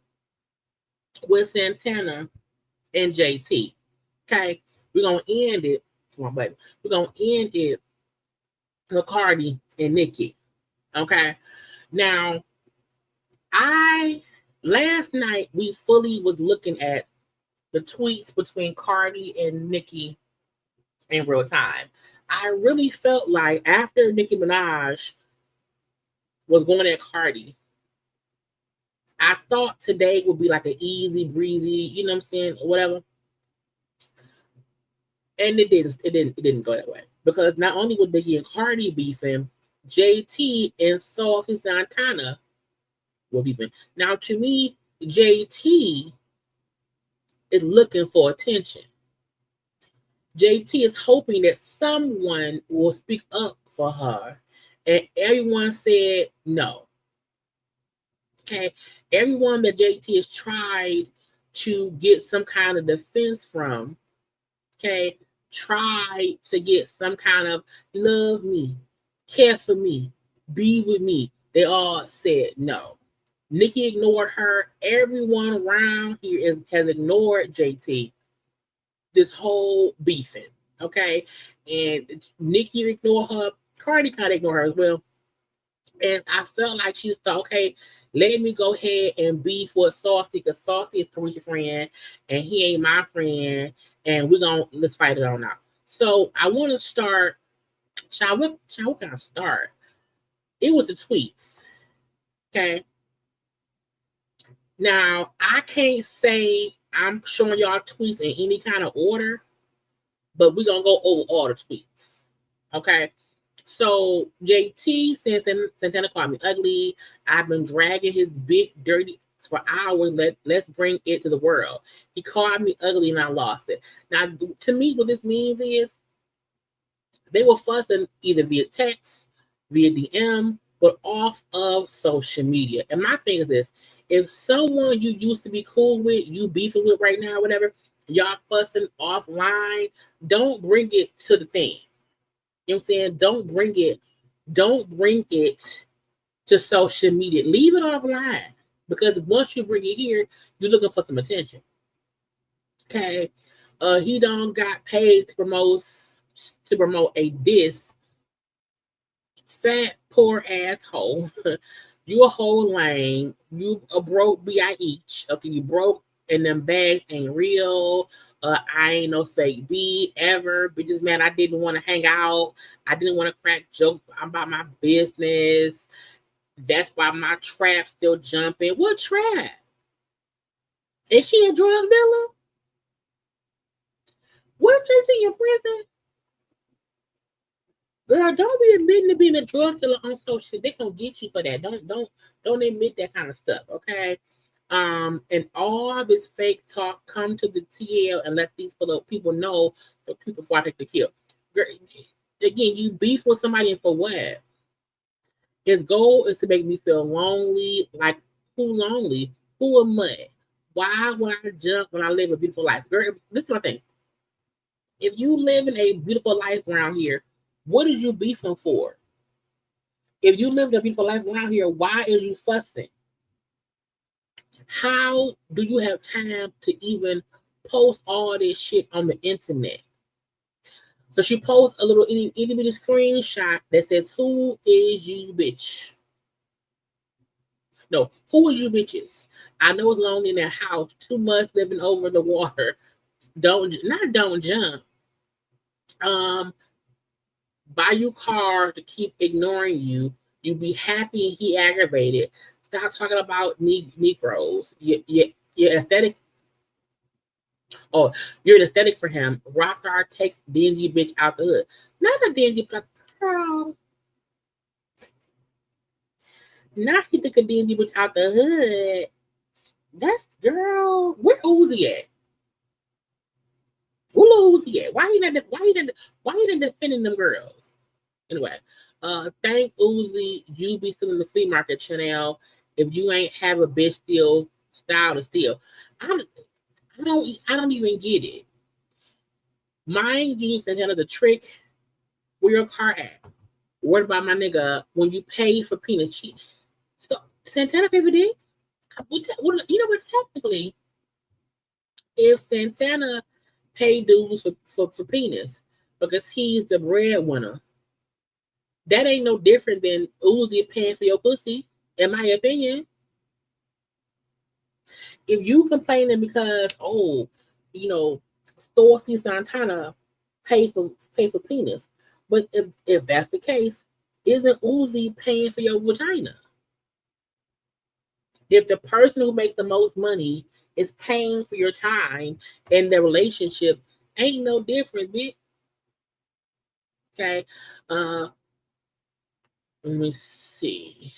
with Santana and JT. Okay, we're gonna end it. Come on, buddy. We're gonna end it with Cardi and Nicki. Okay. Now, last night we fully was looking at the tweets between Cardi and Nicki in real time. I really felt like after Nicki Minaj was going at Cardi, I thought today would be like an easy breezy, you know what I'm saying, whatever. And it didn't go that way. Because not only was Nicki and Cardi beefing, JT and Saucy Santana were beefing. Now to me, JT is looking for attention. JT is hoping that someone will speak up for her. And everyone said no. Okay. Everyone that JT has tried to get some kind of defense from, okay, tried to get some kind of love me, care for me, be with me. They all said no. Nicki ignored her. Everyone around here has ignored JT. This whole beefing, okay? And Nicki ignored her. Cardi kind of ignored her as well. And I felt like she just thought, okay, let me go ahead and beef with Saucy because Saucy is Carisha's friend and he ain't my friend. And let's fight it on out. So I want to start. What can I start? It was the tweets, okay? Now, I can't say I'm showing y'all tweets in any kind of order, but we're going to go over all the tweets, okay? So, JT said Santana called me ugly. I've been dragging his big, dirty for hours. Let's bring it to the world. He called me ugly and I lost it. Now, to me, what this means is they were fussing either via text, via DM, but off of social media. And my thing is this. If someone you used to be cool with, you beefing with right now, whatever, y'all fussing offline, don't bring it to the thing. You know what I'm saying? Don't bring it to social media. Leave it offline. Because once you bring it here, you're looking for some attention. Okay. He done got paid to promote a diss. Fat, poor asshole. You a whole lame. You a broke B.I.H. Okay, you broke and them bags ain't real. I ain't no fake B ever. Bitches, man, I didn't want to hang out. I didn't want to crack jokes about my business. That's why my trap's still jumping. What trap? Is she a drug dealer? What JT in prison? Girl, don't be admitting to being a drug dealer on social. They gonna get you for that. Don't admit that kind of stuff, okay? And all this fake talk come to the TL and let these people know the people before I take the kill. Girl, again, you beef with somebody and for what? His goal is to make me feel lonely. Like who lonely? Who am I? Why would I jump when I live a beautiful life? Girl, this is my thing. If you live in a beautiful life around here, what is you beefing for? If you live a beautiful life around here, why is you fussing? How do you have time to even post all this shit on the internet? So she posts a little itty bitty screenshot that says, "Who is you, bitch?" No, who is you, bitches? I know it's lonely in that house. Too much living over the water. Don't jump. Buy you car to keep ignoring you. You be happy he aggravated. Stop talking about Negroes. You're aesthetic. Oh, you're an aesthetic for him. Rockstar takes dingy bitch out the hood. Not a dingy girl. Not he took a dingy bitch out the hood. That's girl. Where Uzi at? Where Uzi at? Why he not defending them girls? Anyway, thank Uzi. You be still in the flea market, Chanel. If you ain't have a bitch steal style to steal, I don't even get it. Mind you, Santana, the trick. Where your car at? What about my nigga? When you pay for penis, so Santana pay for dick? You know what? Technically, if Santana pay dues for penis because he's the breadwinner, that ain't no different than Uzi paying for your pussy, in my opinion. If you complaining because Saucy Santana pay for penis, but if that's the case, isn't Uzi paying for your vagina? If the person who makes the most money is paying for your time in their relationship, ain't no different, bitch. Okay. Let me see.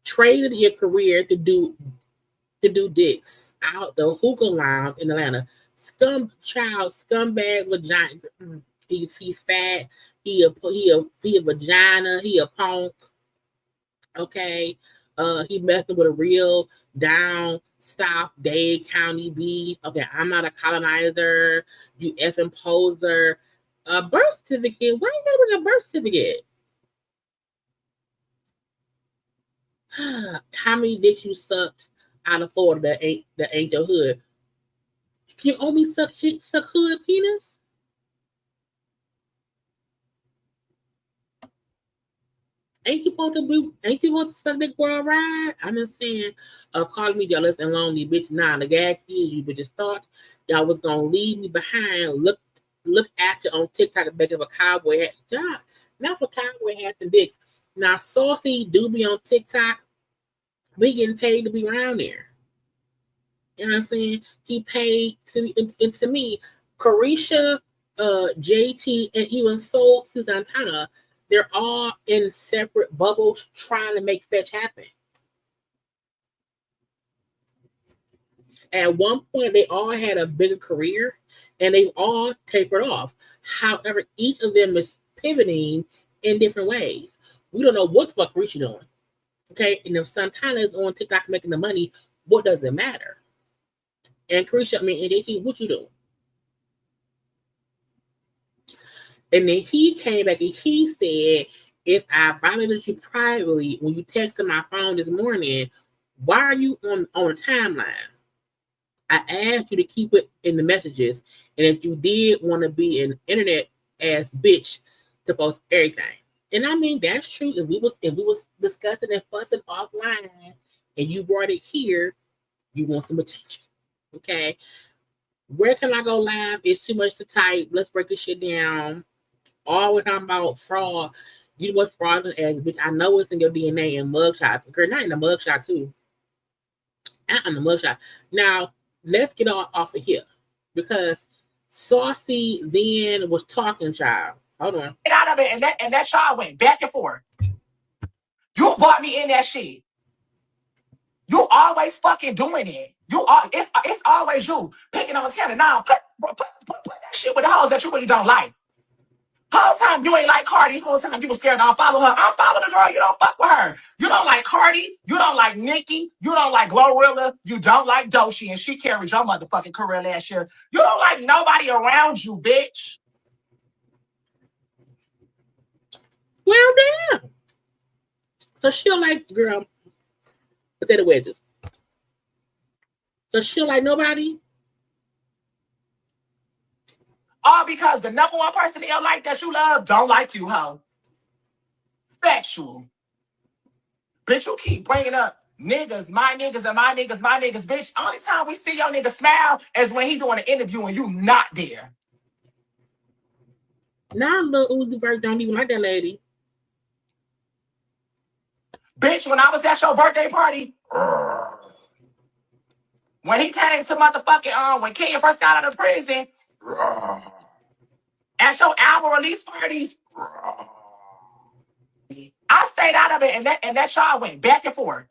Traded your career to do dicks out the hookah lounge in Atlanta. Scumbag vagina. He's fat. He a vagina. He a punk. Okay. He messing with a real down South Dade County B. Okay, I'm not a colonizer. You effing poser. A birth certificate. Why you gotta bring a birth certificate? How many dicks you sucked out of Florida that ain't your hood? Can you only suck hood penis? Ain't you supposed to suck dick for a ride? I'm just saying, calling me jealous and lonely, bitch. Nah, the gag is you bitches thought y'all was gonna leave me behind. Look at you on TikTok begging for cowboy hat. Job, not for cowboy hats and dicks. Now, Saucy do be on TikTok. We getting paid to be around there. You know what I'm saying? He paid to me. Carisha, JT, and even Saucy Santana, they're all in separate bubbles trying to make fetch happen. At one point, they all had a bigger career, and they've all tapered off. However, each of them is pivoting in different ways. We don't know what the fuck Carisha doing. Okay, and if Santana is on TikTok making the money, what does it matter? And Carisha, and JT, what you doing? And then he came back and he said, if I violated you privately when you texted my phone this morning, why are you on a timeline? I asked you to keep it in the messages, and if you did want to be an internet ass bitch to post everything. And I mean, that's true. If we was discussing and fussing offline and you brought it here, you want some attention. Okay. Where can I go live? It's too much to type. Let's break this shit down. All we're talking about fraud. You know what fraud is, bitch. I know it's in your DNA and mugshot. Girl, not in the mugshot too. Not in the mugshot. Now, let's get off of here. Because Saucy then was talking, child. Hold on. Get out of it, and that child went back and forth. You brought me in that shit. You always fucking doing it. It's always you picking on Tana. Now put that shit with the hoes that you really don't like. Whole time you ain't like Cardi. Whole time you was scared to unfollow her. Unfollow the girl. You don't fuck with her. You don't like Cardi. You don't like Nicki. You don't like Glorilla. You don't like Doshi, and she carried your motherfucking career last year. You don't like nobody around you, bitch. Well, damn. So she'll like, girl, potato wedges. So she'll like nobody? All because the number one person in your life that you love don't like you, hoe. Factual. Bitch, you keep bringing up niggas, my niggas, and my niggas, my niggas, bitch. Only time we see your nigga smile is when he doing an interview and you not there. Now little Uzi Vert don't even like that lady. Bitch, when I was at your birthday party, when he came to motherfucking, when Kenya first got out of prison, at your album release parties, I stayed out of it, and that child went back and forth.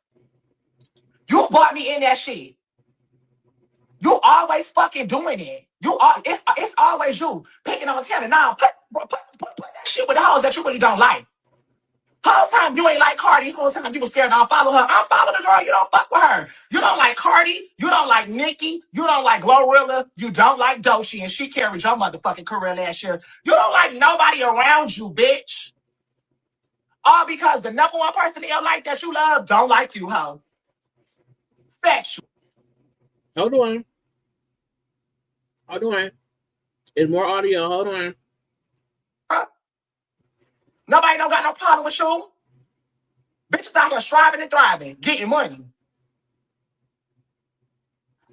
You brought me in that shit. You always fucking doing it. It's always you picking on Tana. Now put that shit with the hoes that you really don't like. Whole time you ain't like Cardi. Whole time you was scared to unfollow her. Unfollow the girl. You don't fuck with her. You don't like Cardi. You don't like Nicki. You don't like Glorilla. You don't like Doshi, and she carried your motherfucking career last year. You don't like nobody around you, bitch. All because the number one person in your life that you love don't like you, hoe. Factual. Hold on. There's more audio. Hold on. Nobody don't got no problem with you. Bitches out here striving and thriving, getting money.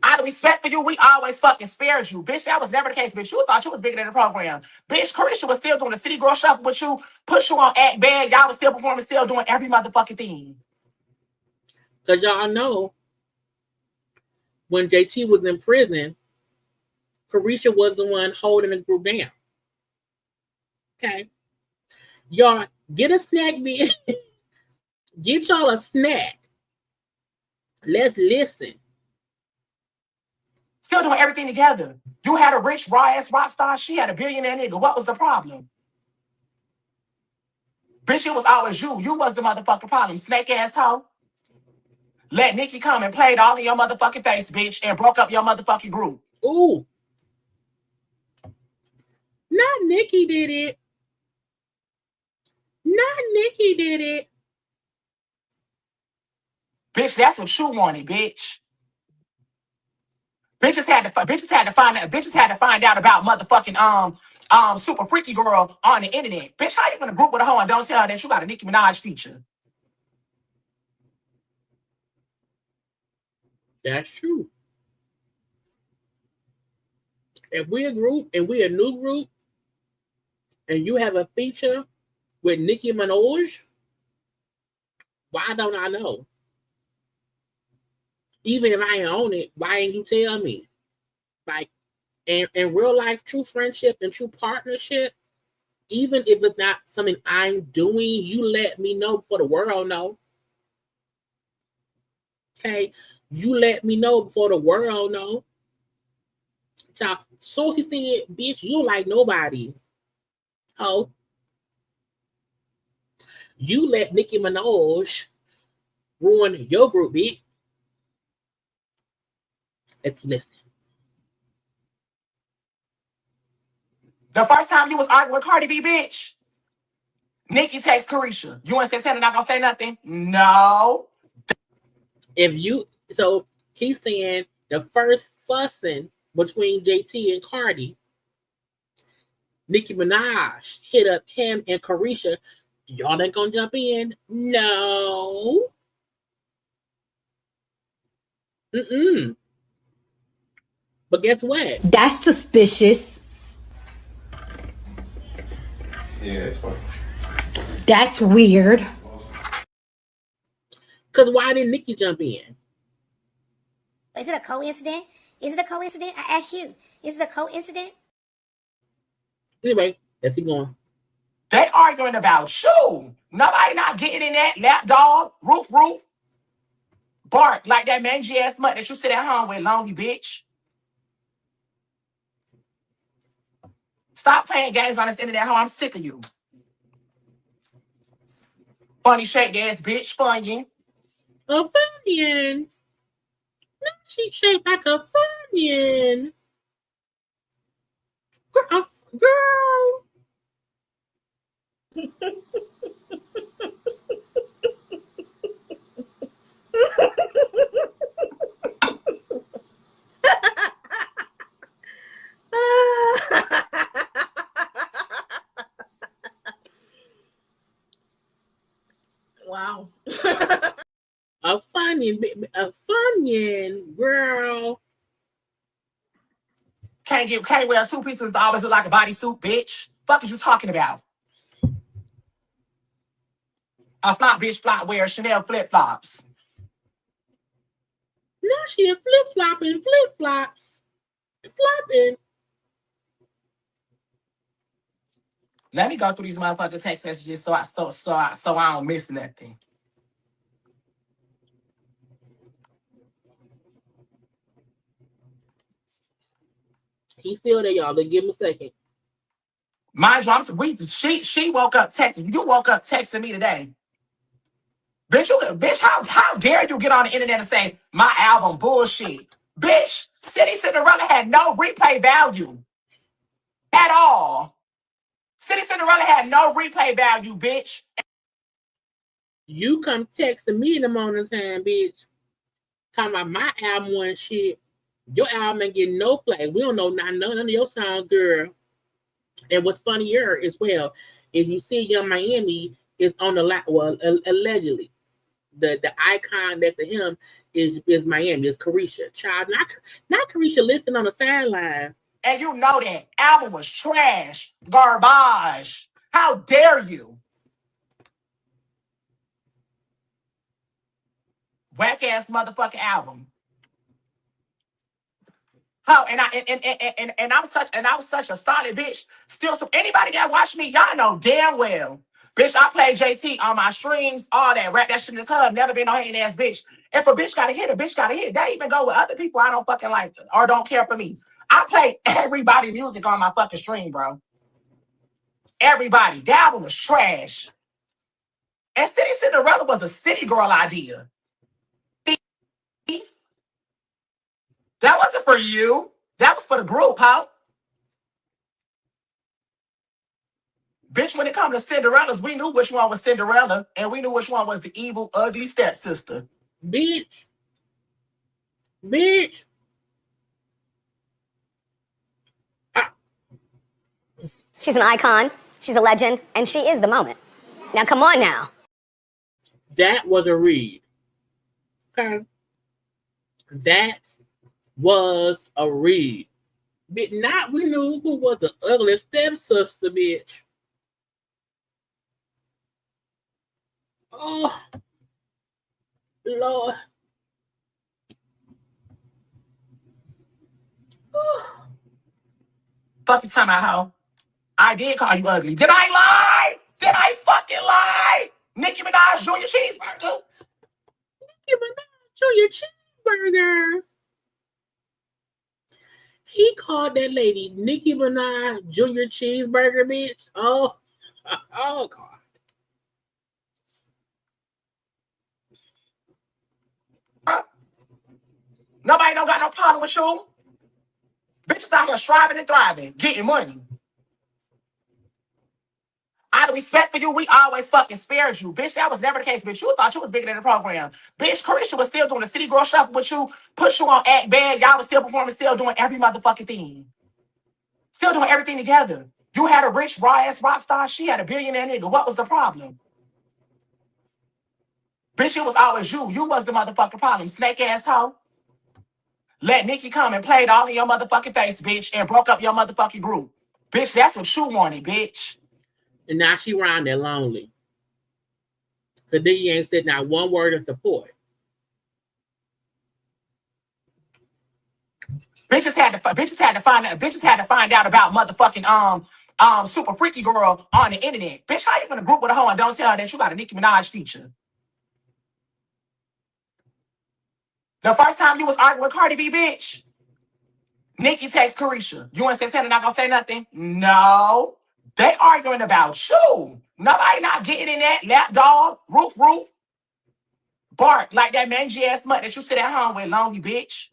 Out of respect for you, we always fucking spared you. Bitch, that was never the case, bitch. You thought you was bigger than the program. Bitch, Carisha was still doing the city girl shuffle with you, push you on act bad. Y'all was still performing, still doing every motherfucking thing. Because y'all know when JT was in prison, Carisha was the one holding the group down. Okay. Y'all, get a snack, bitch. Get y'all a snack. Let's listen. Still doing everything together. You had a rich, raw-ass rock star. She had a billionaire nigga. What was the problem? Bitch, it was always you. You was the motherfucking problem. Snake-ass hoe. Let Nicki come and played all in your motherfucking face, bitch, and broke up your motherfucking group. Ooh. Not Nicki did it. Not Nicki did it. Bitch, that's what you wanted, bitch. Bitches had to find out about motherfucking super freaky girl on the internet. Bitch, how you gonna group with a hoe and don't tell her that you got a Nicki Minaj feature? That's true. If we're a group and we're a new group and you have a feature with Nicki Minaj, why don't I know? Even if I ain't own it, why ain't you tell me? Like, in real life, true friendship and true partnership, even if it's not something I'm doing, you let me know before the world know. Okay? You let me know before the world know. Child, Saucy said, bitch, you don't like nobody. Oh. You let Nicki Minaj ruin your group, bitch. Let's listen. The first time you was arguing with Cardi B, bitch, Nicki texts Carisha. You and Santana not gonna say nothing? No. So he's saying the first fussing between JT and Cardi, Nicki Minaj hit up him and Carisha. Y'all ain't gonna jump in? No. But guess what? That's suspicious. Yeah, it's fine. That's weird. Because why didn't Nicki jump in? Is it a coincidence? Is it a coincidence? I ask you. Is it a coincidence? Anyway, let's keep going. They arguing about you. Nobody not getting in that lap dog, roof, bark like that mangy ass mutt that you sit at home with, lonely bitch. Stop playing games on this internet, hoe. I'm sick of you. Funny shaped ass bitch, Funyun. A Funyun. No, she's shaped like a Funyun. Girl. Wow. A Funyun, girl. Can't wear two pieces that always look like a bodysuit, bitch. Fuck is you talking about? A flop bitch flop wear Chanel flip-flops. Now she a flip-flopping flip-flops. Flopping. Let me go through these motherfucking text messages so I don't miss nothing. He's still there, y'all. Let's give him a second. Mind you, she woke up texting. You woke up texting me today. Bitch, how dare you get on the internet and say my album bullshit? Bitch, City Cinderella had no replay value at all. City Cinderella had no replay value, bitch. You come texting me in the morning time, bitch, talking about my album and shit. Your album ain't getting no play. We don't know none of your songs, girl. And what's funnier as well, if you see Young Miami is on the allegedly. The icon next to him is Miami, is Carisha. Child, not Carisha listening on the sideline. And you know that album was trash, garbage. How dare you? Whack ass motherfucking album. How and I was such a solid bitch. Still, some anybody that watch me, y'all know damn well. Bitch, I play JT on my streams, all that, rap that shit in the club, never been no hating ass bitch. If a bitch gotta hit, a bitch gotta hit. They even go with other people I don't fucking like or don't care for me. I play everybody music on my fucking stream, bro. Everybody. That album was trash. And City Cinderella was a city girl idea. Thief. That wasn't for you. That was for the group, huh? Bitch, when it comes to Cinderellas, we knew which one was Cinderella, and we knew which one was the evil, ugly stepsister. Bitch. She's an icon, she's a legend, and she is the moment. Now, come on now. That was a read. Okay. That was a read. But not we knew who was the ugly stepsister, bitch. Oh, Lord. Fuck you talking about how I did call you ugly. Did I lie? Did I fucking lie? Nicki Minaj Junior Cheeseburger. Nicki Minaj Junior Cheeseburger. He called that lady Nicki Minaj Junior Cheeseburger, bitch. Oh God. Nobody don't got no problem with you. Bitches out here striving and thriving, getting money. Out of respect for you, we always fucking spared you. Bitch, that was never the case. Bitch, you thought you was bigger than the program. Bitch, Carisha was still doing the City Girl Shuffle with you, put you on Act Bad. Y'all was still performing, still doing every motherfucking thing. Still doing everything together. You had a rich, raw-ass rock star. She had a billionaire nigga. What was the problem? Bitch, it was always you. You was the motherfucking problem. Snake-ass hoe. Let Nicki come and played all in your motherfucking face, bitch, and broke up your motherfucking group. Bitch, that's what you wanted, bitch. And now she around there lonely. Cause Nicki ain't said not one word of support. Bitches had to find out about motherfucking super freaky girl on the internet. Bitch, how you gonna group with a hoe and don't tell her that you got a Nicki Minaj feature? The first time you was arguing with Cardi B, bitch, Nicki texts Carisha. You and Santana not gonna say nothing? No. They arguing about you. Nobody not getting in that lap dog, roof, bark like that mangy ass mutt that you sit at home with, lonely bitch.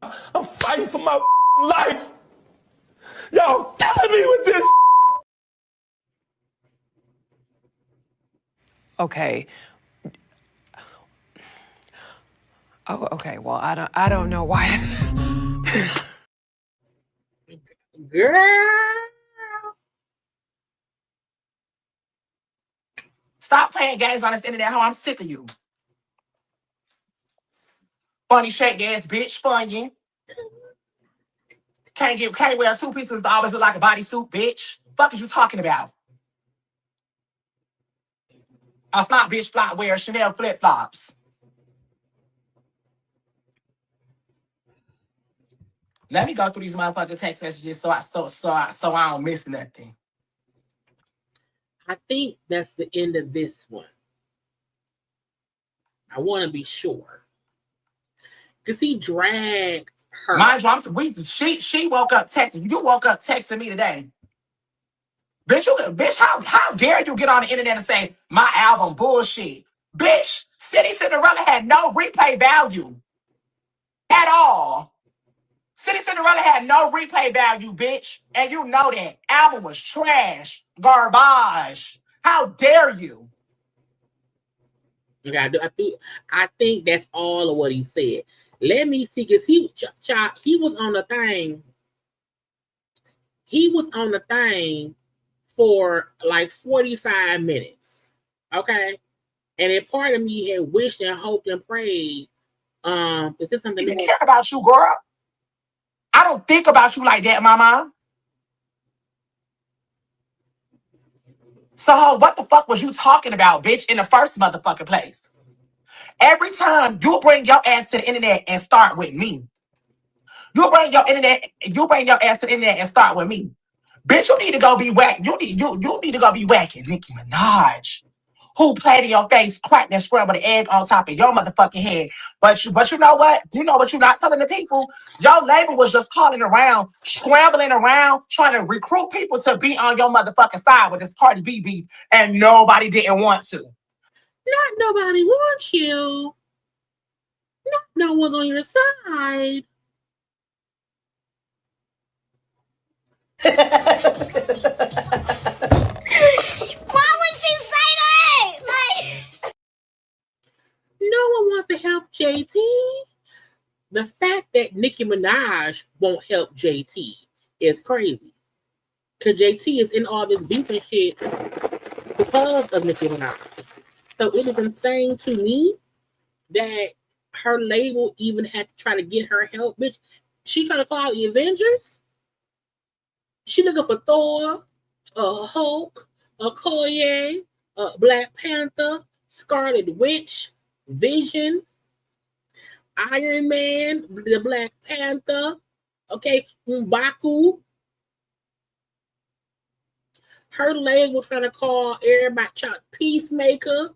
I'm fighting for my life. Y'all killing me with this. Okay. Oh, okay. Well, I don't know why. Girl. Stop playing games on this internet, hoe. I'm sick of you. Funny shake ass bitch, funny. Can't wear two pieces that always look like a bodysuit, bitch. Fuck is you talking about? A flop bitch flop wears Chanel flip-flops. Let me go through these motherfucking text messages so I don't miss nothing. I think that's the end of this one. I want to be sure. Because he dragged her. Mind you, she woke up texting. You woke up texting me today. Bitch, how dare you get on the internet and say my album bullshit? Bitch, City Cinderella had no replay value at all. City Cinderella had no replay value, bitch. And you know that. Album was trash. Garbage. How dare you? Okay, I think that's all of what he said. Let me see, because he was on the thing. He was on the thing for like 45 minutes. Okay. And a part of me had wished and hoped and prayed. Is this something I don't care about you, girl. I don't think about you like that, mama. So what the fuck was you talking about, bitch, in the first motherfucking place? Every time you bring your ass to the internet and start with me. You bring your ass to the internet and start with me. Bitch, you need to go be whack. You need to go be whacking Nicki Minaj, who played in your face, cracked and scrambled the egg on top of your motherfucking head. But you know what? You know what you're not telling the people? Your label was just calling around, scrambling around, trying to recruit people to be on your motherfucking side with this Cardi B beef, and nobody didn't want to. Not nobody wants you. Not no one's on your side. Why would she say that? Like, no one wants to help JT. The fact that Nicki Minaj won't help JT is crazy. Because JT is in all this beef and shit because of Nicki Minaj. So it is insane to me that her label even had to try to get her help. Bitch, she trying to call out the Avengers. She looking for Thor, a Hulk, a Okoye, a Black Panther, Scarlet Witch, Vision, Iron Man, the Black Panther, okay, M'Baku. Her label trying to call everybody Peacemaker,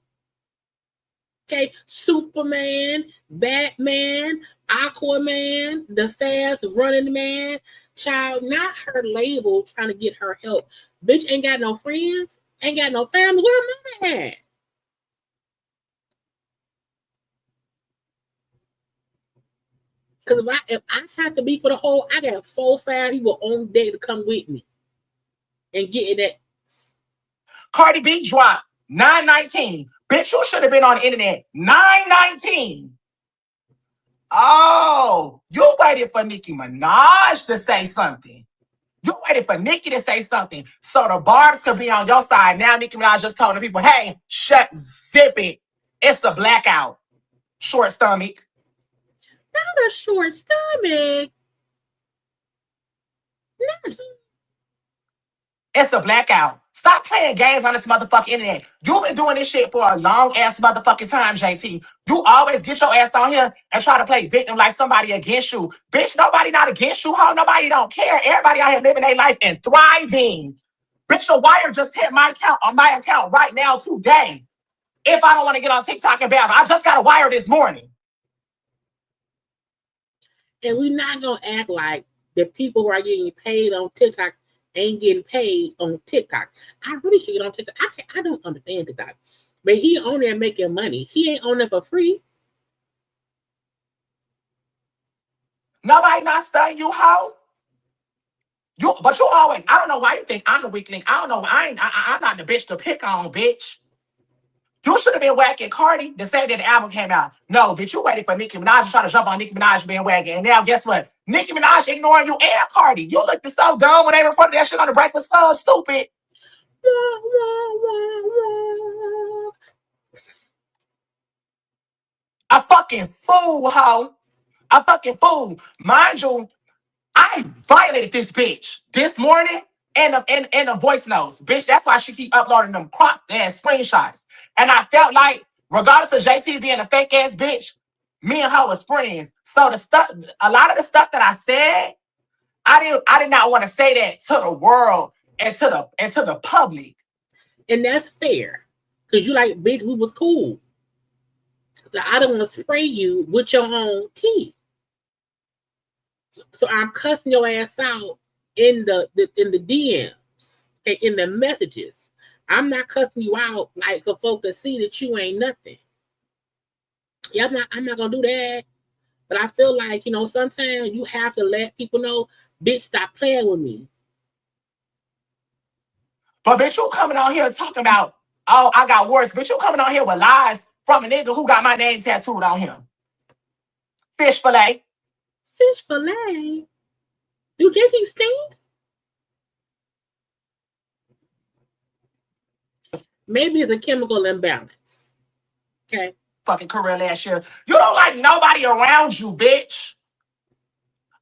okay, Superman, Batman, Aquaman, the fast running man. Child, not her label trying to get her help. Bitch ain't got no friends, ain't got no family. Where her mama at? Because if I have to be for the whole, I got 4-5 people on deck to come with me and get in that. Cardi B dropped 919. Bitch, you should have been on the internet. 919. Oh, you waited for Nicki Minaj to say something. You waited for Nicki to say something so the barbs could be on your side. Now Nicki Minaj just told the people, hey, zip it. It's a blackout. Short stomach. Not a short stomach. No. It's a blackout. Stop playing games on this motherfucking internet. You've been doing this shit for a long ass motherfucking time, JT. You always get your ass on here and try to play victim like somebody against you. Bitch, nobody not against you, ho. Nobody don't care. Everybody out here living their life and thriving. Bitch, your wire just hit my account on my account right now today. If I don't want to get on TikTok and battle, I just got a wire this morning. And we're not going to act like the people who are getting paid on TikTok ain't getting paid on TikTok. I really should get on TikTok. I don't understand TikTok. But he on there making money. He ain't on there for free. Nobody not studying you, ho. But you always, I don't know why you think I'm the weakling. I don't know. I'm not the bitch to pick on, bitch. You should have been whacking Cardi the same day the album came out. No, bitch, you waited for Nicki Minaj to try to jump on Nicki Minaj being whacking. And now guess what? Nicki Minaj ignoring you and Cardi. You looked so dumb when they reported that shit on the Breakfast Club. Stupid. A fucking fool, ho. A fucking fool. Mind you, I violated this bitch this morning and the voice notes. Bitch, that's why she keep uploading them cropped ass screenshots. And I felt like, regardless of JT being a fake ass bitch, me and her was friends. So a lot of the stuff that I said, I did not want to say that to the world and to the public. And that's fair. Because you like, bitch, we was cool. So I don't want to spray you with your own teeth. So I'm cussing your ass out in the DMs, okay, in the messages. I'm not cussing you out like for folks to see that you ain't nothing. Yeah, I'm not gonna do that. But I feel like, sometimes you have to let people know, bitch, stop playing with me. But bitch, you coming on here talking about, oh, I got worse. Bitch, you coming on here with lies from a nigga who got my name tattooed on him. Fish fillet. Fish fillet? Do JT stink? Maybe it's a chemical imbalance. Okay. Fucking career last year. You don't like nobody around you, bitch.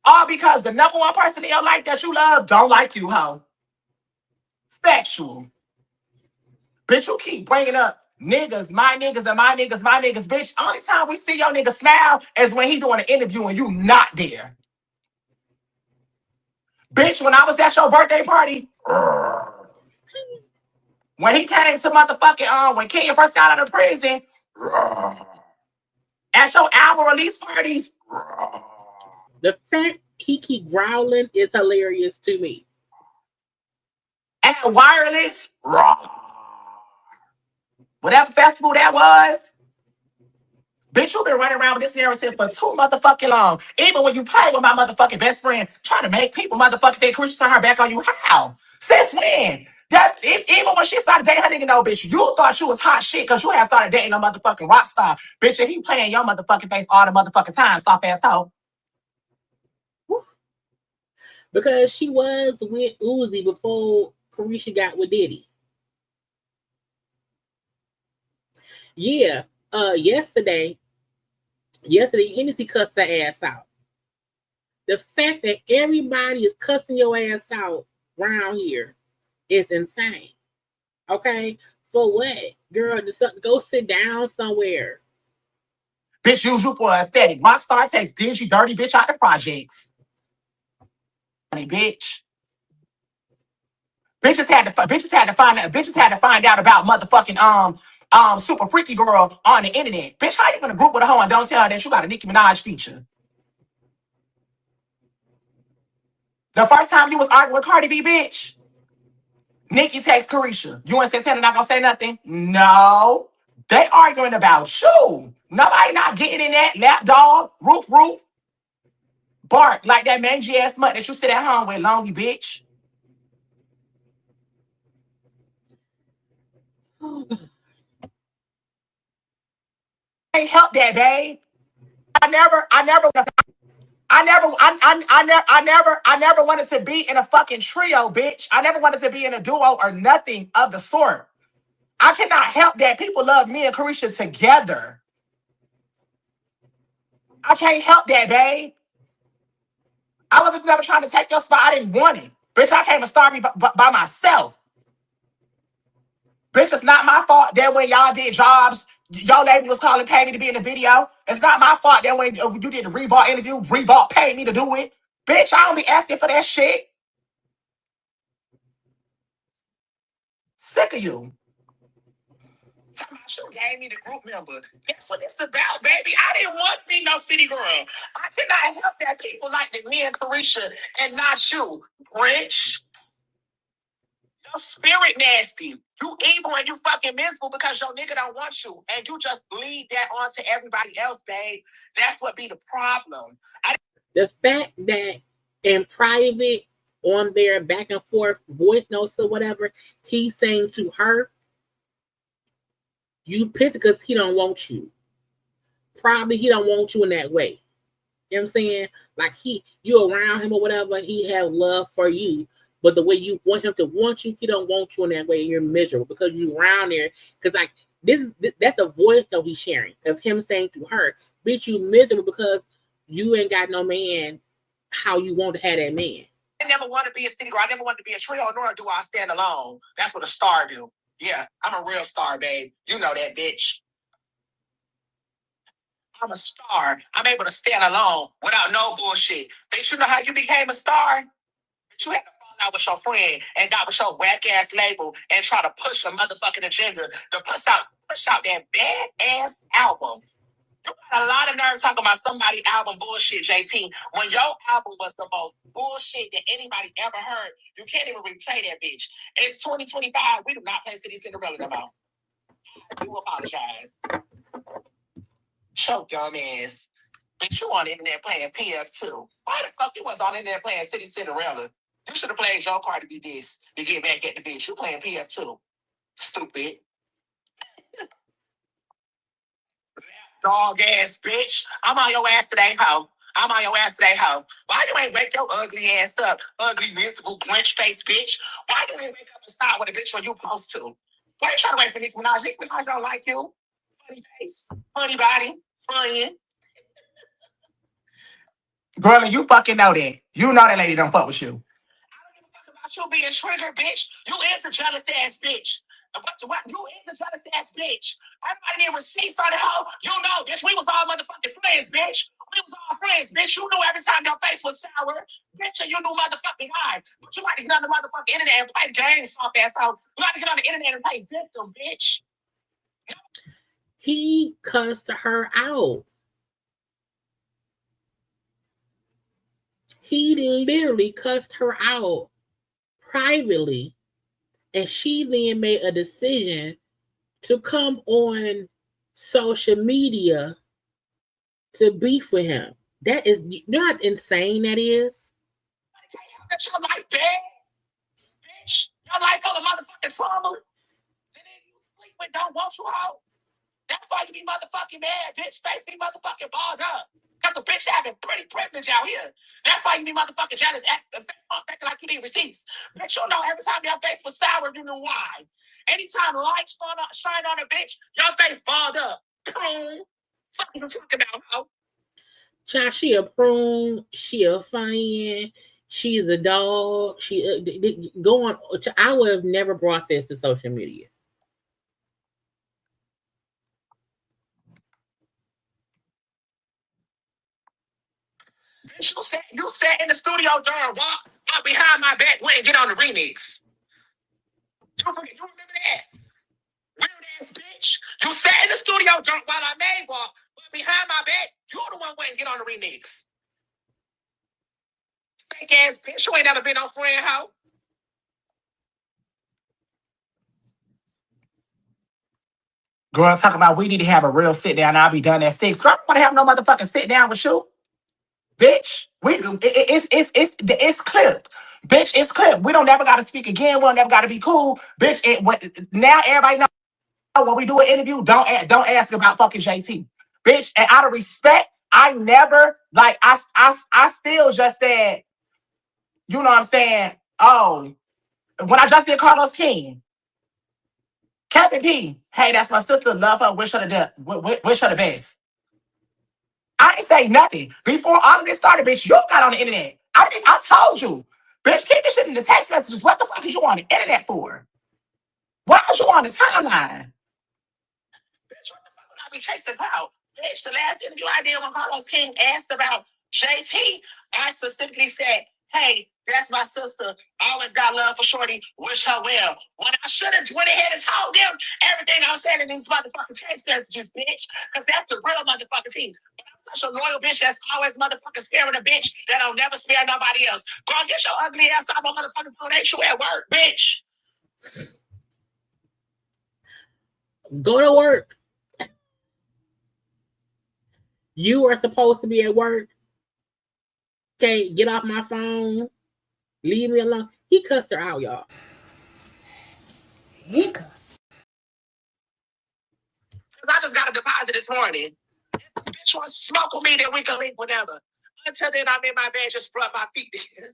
All because the number one person in your life that you love don't like you, hoe. Factual. Bitch, you keep bringing up niggas, my niggas, and my niggas, my niggas, bitch. Only time we see your nigga smile is when he doing an interview and you not there. Bitch, when I was at your birthday party, when he came to motherfucking, when Kenya first got out of prison, at your album release parties, the fact he keep growling is hilarious to me. At Wireless, whatever festival that was, bitch, you been running around with this narrative for too motherfucking long. Even when you play with my motherfucking best friend, trying to make people motherfucking think Christian turn her back on you. How? Since when? Even when she started dating her nigga, no, bitch, you thought she was hot shit because you had started dating a motherfucking rock star. Bitch, and he playing your motherfucking face all the motherfucking time, soft ass hoe. Because she was with Uzi before Carisha got with Diddy. Yeah. Yesterday, Hennessy cussed her ass out. The fact that everybody is cussing your ass out around here is insane. Okay? For what? Girl, just go sit down somewhere. Bitch, use you for aesthetic. Rockstar takes dingy, dirty bitch out the projects. Bitch. Bitches had to find out about motherfucking super freaky girl on the internet. Bitch, how you gonna group with a hoe and don't tell her that you got a Nicki Minaj feature? The first time you was arguing with Cardi B, bitch, Nicki texts Carisha. You and Santana not gonna say nothing? No. They arguing about you. Nobody not getting in that lap dog, roof, bark like that mangy ass mutt that you sit at home with, lonely bitch. Oh, Can't help that, babe. I never wanted to be in a fucking trio, bitch. I never wanted to be in a duo or nothing of the sort. I cannot help that people love me and Carisha together. I can't help that, babe. I wasn't never trying to take your spot. I didn't want it. Bitch, I came to start me by myself. Bitch, it's not my fault that when y'all did jobs, your label was calling, paying me to be in the video. It's not my fault that when you did the Revolt interview, Revolt paid me to do it. Bitch, I don't be asking for that shit. Sick of you. She gave me the group member. That's what it's about, baby. I didn't want me no city girl. I cannot help that people like me and Carisha and not you, Rich. Your spirit nasty. You evil and you fucking miserable because your nigga don't want you. And you just lead that on to everybody else, babe. That's what be the problem. The fact that in private, on their back and forth voice notes or whatever, he's saying to her, you pissed because he don't want you. Probably he don't want you in that way. You know what I'm saying? Like you around him or whatever, he have love for you. But the way you want him to want you, he don't want you in that way. And you're miserable because you around there. Because like that's a voice that he's sharing of him saying to her, bitch, you miserable because you ain't got no man how you want to have that man. I never want to be a city girl. I never want to be a trio, nor do I stand alone. That's what a star do. Yeah, I'm a real star, babe. You know that, bitch. I'm a star. I'm able to stand alone without no bullshit. Bitch, you know how you became a star? You had to fall out with your friend and got with your whack ass label and try to push a motherfucking agenda to push out that bad ass album. You got a lot of nerve talking about somebody's album bullshit, JT. When your album was the most bullshit that anybody ever heard, you can't even replay that bitch. It's 2025. We do not play City Cinderella no more. I do apologize. Show dumb ass. Bitch, you on the internet playing PF2. Why the fuck you was on the internet playing City Cinderella? You should have played your card to be this to get back at the bitch. You playing PF2. Stupid. Dog ass bitch. I'm on your ass today, hoe. I'm on your ass today, hoe. Why you ain't wake your ugly ass up? Ugly, miserable, Grinch face bitch. Why you ain't wake up and start with a bitch when you supposed to? Why you trying to wait for Nicki Minaj? Nicki Minaj don't like you. Funny face. Funny body. Funny. Girl, you fucking know that. You know that lady don't fuck with you. I don't give a fuck about you being triggered, bitch. You is a jealous ass bitch. What? You is a jealous ass bitch. Everybody need receipts on the hoe. You know, bitch, we was all motherfucking friends, bitch. We was all friends, bitch. You knew every time your face was sour, bitch, and you knew motherfucking why. But you like to get on the motherfucking internet and play games, soft asshole. You like to get on the internet and play victim, bitch. He cussed her out. He literally cussed her out privately, and she then made a decision to come on social media to beef with him. That is, you know how insane that is? That's your life, bad, bitch. Your life full of motherfucking trauma. Then you sleep with don't want you out. That's why you be motherfucking mad, bitch. Face be motherfucking balled up. Because the bitch having pretty privilege out here. That's why you be motherfucking jealous, acting like you need receipts. Bitch, you know every time your face was sour, you knew why. Anytime lights shine on a bitch, your face balled up. Boom. Fuck you talking about, ho? Child, she a prune, she a fan, she's a dog. She going. I would have never brought this to social media. Bitch, you sat in the studio during walk behind my back, went and get on the remix. You remember that? Weird ass bitch. You sat in the studio while I made walk, but behind my back, you the one went and get on the remix. Fake ass bitch. You ain't never been no friend, hoe. Girl, talking about we need to have a real sit down. I'll be done at 6. Girl, I don't want to have no motherfucking sit down with you, bitch. It's clipped, bitch. It's clipped. We don't never got to speak again. We don't never got to be cool, bitch. Now everybody knows when we do an interview. Don't ask about fucking JT, bitch. And out of respect, I never like. I still just said, you know what I'm saying? Oh, when I just did Carlos King. Captain P, hey, that's my sister. Love her. Wish her the best. I ain't say nothing. Before all of this started, bitch, you got on the internet. I told you. Bitch, keep this shit in the text messages. What the fuck is you on the internet for? Why was you on the timeline? Bitch, what the fuck would I be chasing out? Bitch, the last interview I did when Carlos King asked about JT, I specifically said, hey, that's my sister. I always got love for Shorty. Wish her well. When I should have went ahead and told them everything I'm saying in these motherfucking text messages, bitch. Because that's the real motherfucking team. But I'm such a loyal bitch that's always motherfucking sparing a bitch that don't never spare nobody else. Go and get your ugly ass out of my motherfucking phone. Ain't you at work, bitch? Go to work. You are supposed to be at work. Okay, get off my phone. Leave me alone. He cussed her out, y'all. Nigga. Because I just got a deposit this morning. If the bitch wants to smoke with me, then we can link whenever. Until then, I'm in my bed, just rub my feet in.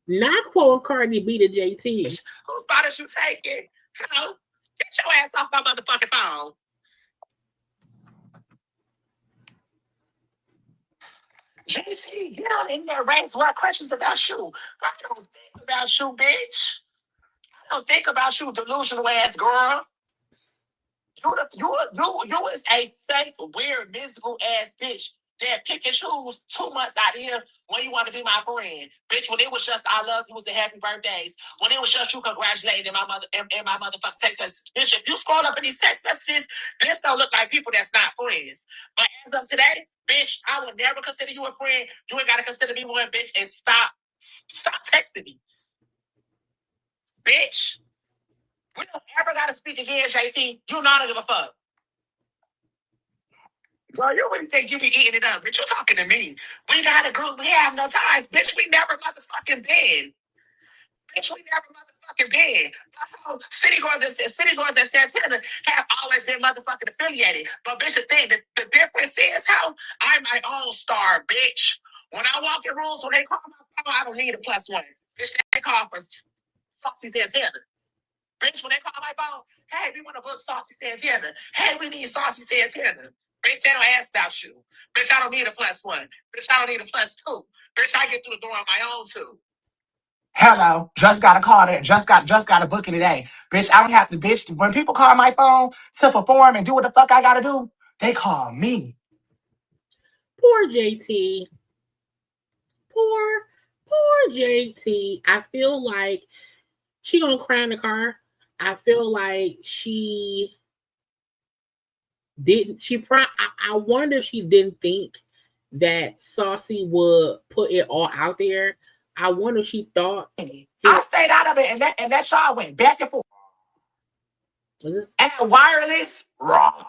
Not quoting Cardi B to JT. Whose spot is you taking? Hello? Get your ass off my motherfucking phone. JT, get on in there, raise what questions about you. I don't think about you, bitch. I don't think about you, delusional ass girl. You is a fake, weird, miserable ass bitch that pick and choose 2 months out of here when you want to be my friend. Bitch, when it was just I love you was the happy birthdays. When it was just you congratulating in my motherfucking text messages. Bitch, if you scroll up in these text messages, this don't look like people that's not friends. But as of today, bitch, I will never consider you a friend. You ain't gotta consider me one, bitch, and stop texting me. Bitch. We don't ever gotta speak again, JC. You not give a fuck. Girl, you wouldn't think you be eating it up, bitch. You talking to me. We got a group. We have no ties. Bitch, we never motherfucking been. Bitch, we never motherfucking been. City girls and Santana have always been motherfucking affiliated. But bitch, the thing, the difference is how I'm my own star, bitch. When I walk in rooms, when they call my phone, I don't need a +1. Bitch, they call for Saucy Santana. Bitch, when they call my phone, hey, we want to book Saucy Santana. Hey, we need Saucy Santana. Bitch, they don't ask about you. Bitch, I don't need a +1. Bitch, I don't need a +2. Bitch, I get through the door on my own too. Hello, just got a call that just got a booking today. Bitch, I don't have to, bitch. When people call my phone to perform and do what the fuck I gotta do, they call me. Poor JT. Poor JT. I feel like she gonna cry in the car. I feel like she didn't. I wonder if she didn't think that Saucy would put it all out there. I wonder if she thought. I stayed out of it, and that y'all went back and forth. And wireless, raw.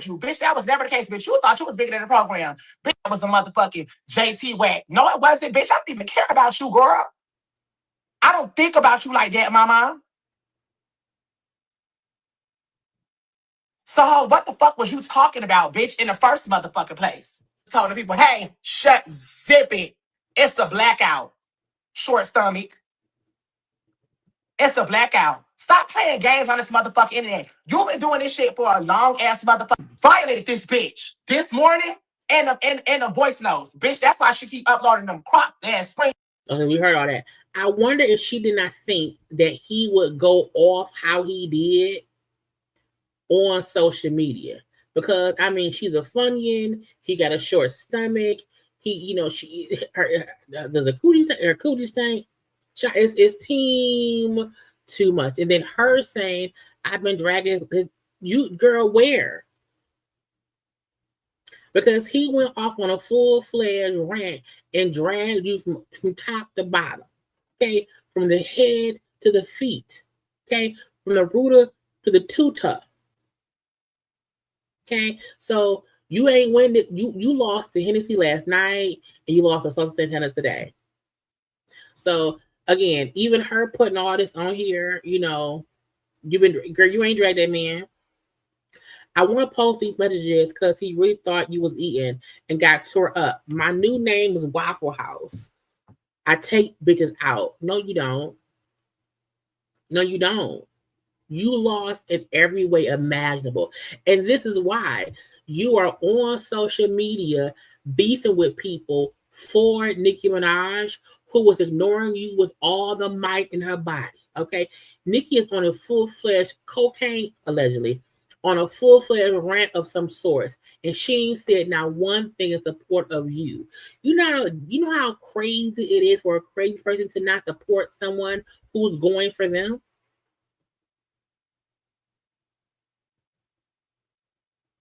You, bitch, that was never the case, bitch. You thought you was bigger than the program. Bitch, that was a motherfucking JT whack. No, it wasn't, bitch. I don't even care about you, girl. I don't think about you like that, mama. So what the fuck was you talking about, bitch, in the first motherfucking place? Telling the people, hey, zip it. It's a blackout. Short stomach. It's a blackout. Stop playing games on this motherfucking internet. You've been doing this shit for a long ass motherfucker. Violated this bitch this morning and the voice notes. Bitch, that's why she keep uploading them crop ass screen. Okay, we heard all that. I wonder if she did not think that he would go off how he did on social media. Because, I mean, she's a Funyun. He got a short stomach. He, there's a cootie stank. It's team too much. And then her saying, I've been dragging you, girl, where? Because he went off on a full-fledged rant and dragged you from top to bottom. Okay? From the head to the feet. Okay? From the rooter to the tutor. Okay? So you ain't win it. You lost to Hennessy last night and you lost to Saucy Santana today. So again, even her putting all this on here, you ain't dragged that man. I want to post these messages because he really thought you was eating and got tore up. My new name is Waffle House. I take bitches out. No, you don't. No, you don't. You lost in every way imaginable. And this is why you are on social media beefing with people for Nicki Minaj, who was ignoring you with all the might in her body. Okay? Nicki is on a full-fledged cocaine, allegedly, on a full-fledged rant of some sort. And she ain't said now one thing in support of you. You know how crazy it is for a crazy person to not support someone who's going for them?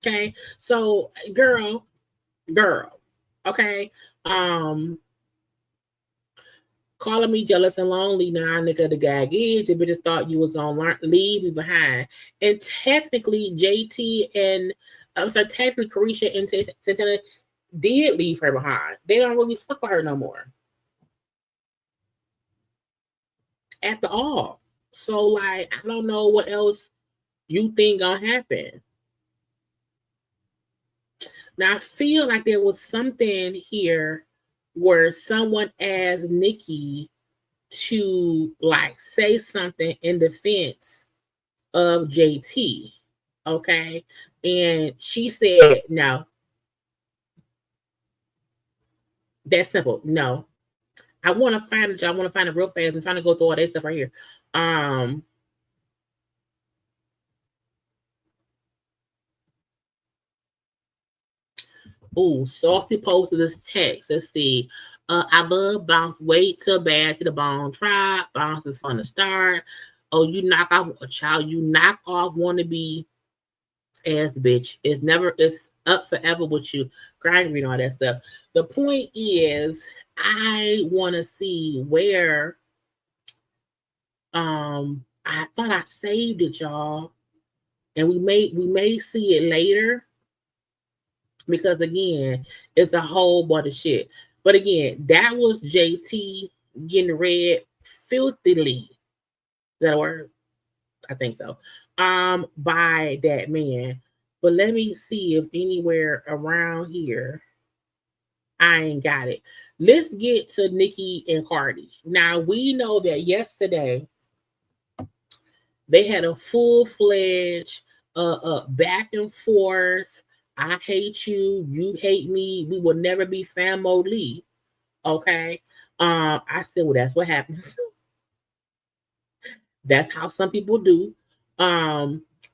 Okay, so girl, okay, calling me jealous and lonely now, nigga. The gag is the bitches thought you was on leave me behind, and technically technically Carisha and Santana did leave her behind. They don't really fuck with her no more at all. So like, I don't know what else you think gonna happen. Now, I feel like there was something here where someone asked Nicki to like say something in defense of JT. Okay. And she said, no. That's simple. No. I want to find it. I want to find it real fast. I'm trying to go through all that stuff right here. Oh, Saucy posted this text. Let's see. I love bounce way too bad to the bone. Try bounce is fun to start. Oh, you knock off a child. You knock off wannabe ass bitch. It's up forever with you. Grind read all that stuff. The point is, I want to see where. I thought I saved it, y'all, and we may see it later. because again, it's a whole bunch of shit. But again, that was JT getting read filthily. Is that a word? I think so. By that man. But let me see if anywhere around here I ain't got it. Let's get to Nicki and Cardi. Now we know that yesterday they had a full-fledged back and forth. I hate you, you hate me. We will never be family. Okay. I said, well, that's what happens. That's how some people do.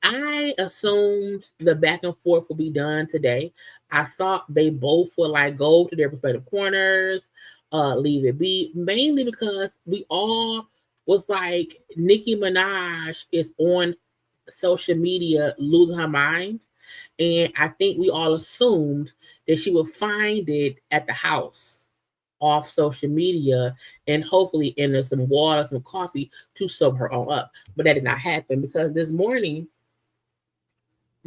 I assumed the back and forth will be done today. I thought they both would like go to their respective corners, leave it be, mainly because we all was like, Nicki Minaj is on social media losing her mind. And I think we all assumed that she would find it at the house off social media and hopefully in some water, some coffee to sober her on up. But that did not happen because this morning,